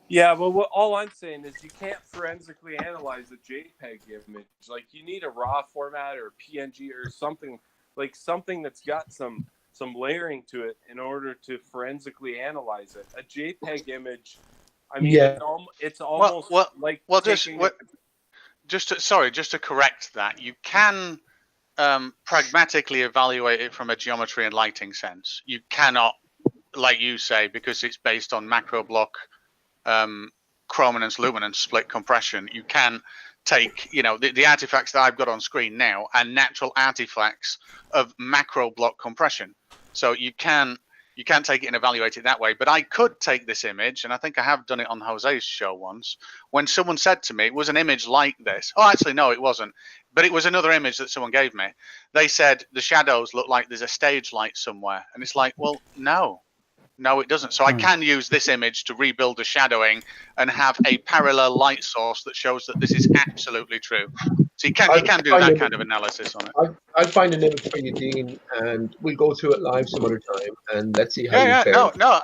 Yeah, but all I'm saying is you can't forensically analyze a JPEG image. Like you need a RAW format or PNG or something, like something that's got some layering to it in order to forensically analyze it. A JPEG image, I mean, yeah. it's almost like just to correct that, you can pragmatically evaluate it from a geometry and lighting sense. You cannot, like you say, because it's based on macro block chrominance luminance split compression. You can take, you know, the artifacts that I've got on screen now are natural artifacts of macro block compression. So you can take it and evaluate it that way. But I could take this image, and I think I have done it on Jose's show once, when someone said to me, it was an image like this. Oh, actually, no, it wasn't. But it was another image that someone gave me. They said the shadows look like there's a stage light somewhere. And it's like, well, no. No, it doesn't. So I can use this image to rebuild the shadowing and have a parallel light source that shows that this is absolutely true. So you can do that kind of analysis on it. I'll find an image for you, Dean, and we'll go through it live some other time, and let's see how you fare. No.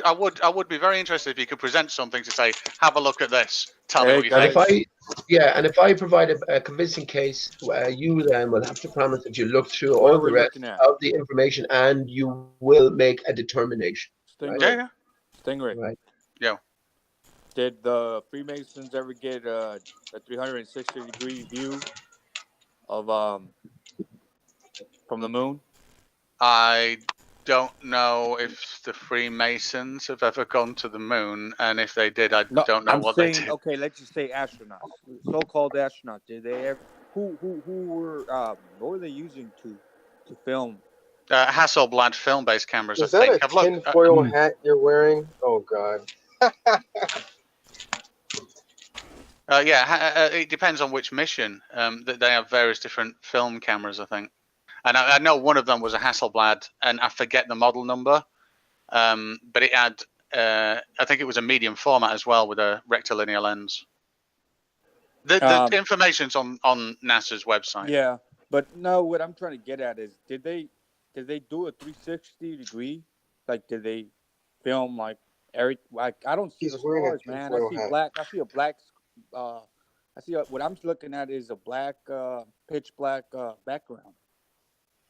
I would be very interested if you could present something to say, have a look at this. Tell me what you think. If I provide a convincing case, you then will have to promise that you look through all the rest of the information and you will make a determination. Stingray. Stingray. Right. Yeah. Did the Freemasons ever get a 360-degree view of from the moon? I don't know if the Freemasons have ever gone to the moon, and if they did, I don't know what they did. Okay, let's just say astronauts, so-called astronauts. Did they ever? Who were? What were they using to film? Hasselblad film-based cameras. Is I that think. a tinfoil hat you're wearing? Oh God. It depends on which mission. They have various different film cameras, I think. And I know one of them was a Hasselblad, and I forget the model number. But it had, I think it was a medium format as well with a rectilinear lens. The information's on NASA's website. Yeah, but no, what I'm trying to get at is, did they do a 360-degree? Like, did they film like Eric? Like, I don't see the stars, man. I see black. I see a black. What I'm looking at is a black, pitch black background.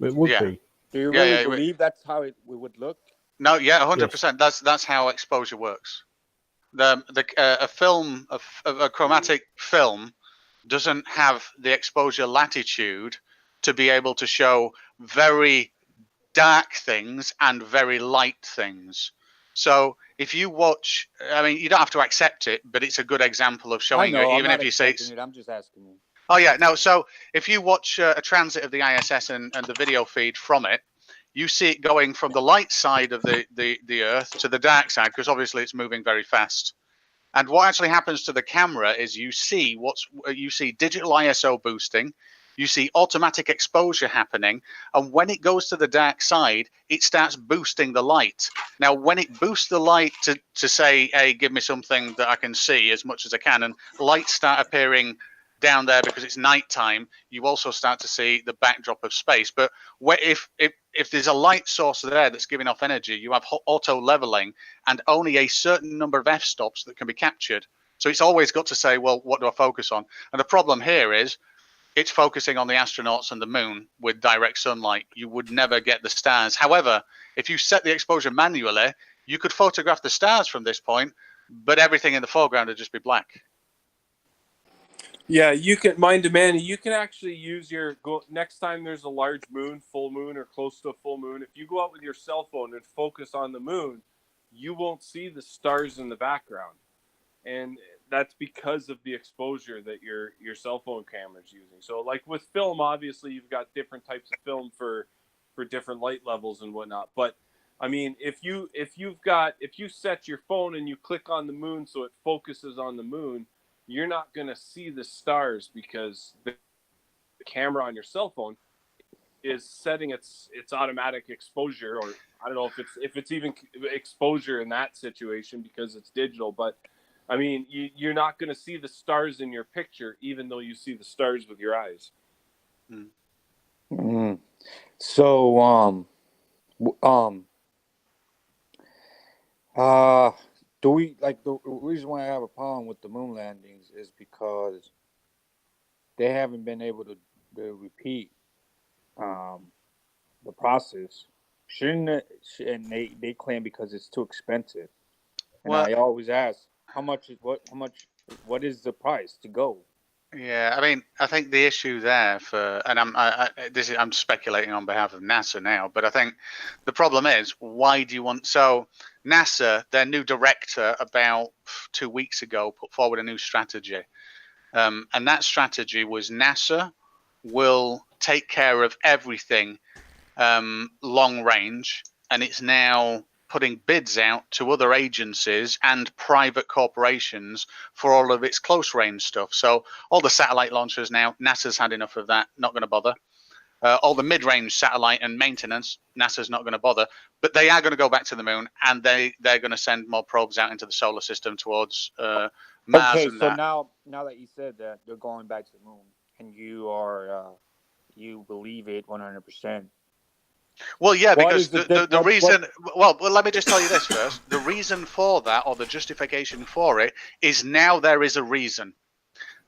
It would be. Do you really believe that's how it would look? No, 100%. That's how exposure works. A chromatic film doesn't have the exposure latitude to be able to show very dark things and very light things. So if you watch, I mean, you don't have to accept it, but it's a good example of showing you, even if you say it's. I'm just asking you. Oh yeah, no. So if you watch a transit of the ISS and the video feed from it, you see it going from the light side of the Earth to the dark side, because obviously it's moving very fast. And what actually happens to the camera is you see digital ISO boosting, you see automatic exposure happening, and when it goes to the dark side, it starts boosting the light. Now, when it boosts the light to say, hey, give me something that I can see as much as I can, and lights start appearing down there because it's nighttime, you also start to see the backdrop of space. But if there's a light source there that's giving off energy, you have auto leveling and only a certain number of f-stops that can be captured. So it's always got to say, well, what do I focus on? And the problem here is it's focusing on the astronauts and the moon with direct sunlight. You would never get the stars. However, if you set the exposure manually, you could photograph the stars from this point, but everything in the foreground would just be black. Yeah, you can, Mind Demanding, you can actually use next time there's a large moon, full moon, or close to a full moon, if you go out with your cell phone and focus on the moon, you won't see the stars in the background. And that's because of the exposure that your cell phone camera is using. So like with film, obviously you've got different types of film for different light levels and whatnot. But I mean, if you set your phone and you click on the moon so it focuses on the moon, you're not going to see the stars because the camera on your cell phone is setting its automatic exposure, or I don't know if it's even exposure in that situation because it's digital. But I mean, you're not going to see the stars in your picture, even though you see the stars with your eyes. Mm. So do we, like, the reason why I have a problem with the moon landings is because they haven't been able to repeat the process. Shouldn't it, and they claim because it's too expensive. And I always ask, what is the price to go? Yeah, I mean, I think the issue there I'm speculating on behalf of NASA now, but I think the problem is, why do you want, so NASA, their new director about 2 weeks ago put forward a new strategy. And that strategy was NASA will take care of everything long range, and it's now putting bids out to other agencies and private corporations for all of its close range stuff. So all the satellite launchers now, NASA's had enough of that, not going to bother. all the mid-range satellite and maintenance, NASA's not going to bother, but they are going to go back to the moon, and they're going to send more probes out into the solar system towards Mars. Okay, and so that. now that you said that they're going back to the moon, and you believe it 100%. Well, yeah, What because is the the what- reason. Well, let me just tell you this first. The reason for that, or the justification for it, is now there is a reason.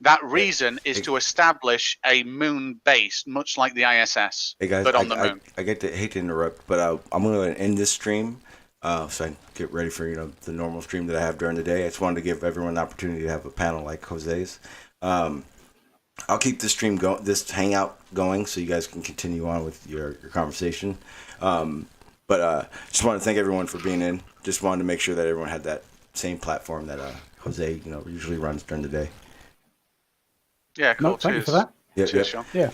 That reason is to establish a moon base, much like the ISS, Hey guys, but on the moon. I hate to interrupt, but I'm going to end this stream so I can get ready for the normal stream that I have during the day. I just wanted to give everyone the opportunity to have a panel like Jose's. I'll keep this stream going, this hangout going, so you guys can continue on with your conversation. But just want to thank everyone for being in. Just wanted to make sure that everyone had that same platform that Jose usually runs during the day. Yeah, cool. No, thank you for that. Yep. Sean. Yeah.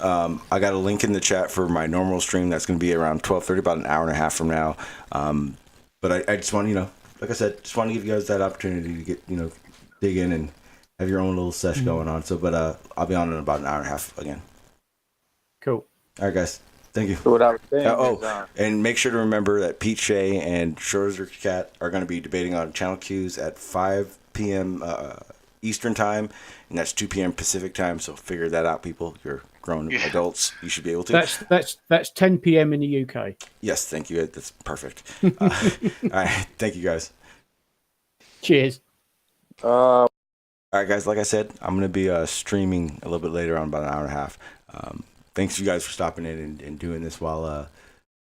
I got a link in the chat for my normal stream. That's going to be around 12:30, about an hour and a half from now. But I just want like I said, just want to give you guys that opportunity to get dig in and have your own little sesh going on. So, but I'll be on in about an hour and a half again. Cool. All right, guys. Thank you. So what I was saying And make sure to remember that Pete Shea and Schroeder Cat are going to be debating on Channel Q's at 5 p.m. Eastern time, and that's 2 p.m. Pacific time. So figure that out, people. You're grown adults. You should be able to. That's 10 p.m. in the UK. Yes, thank you. That's perfect. All right, thank you, guys. Cheers. All right, guys. Like I said, I'm going to be streaming a little bit later on, about an hour and a half. Thanks you guys for stopping in and doing this while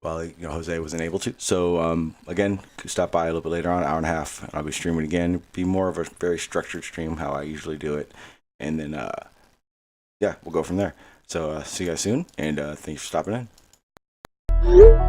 Jose wasn't able to. So again, stop by a little bit later on, an hour and a half, and I'll be streaming again. It'll be more of a very structured stream, how I usually do it, and then we'll go from there. So see you guys soon, and thanks for stopping in.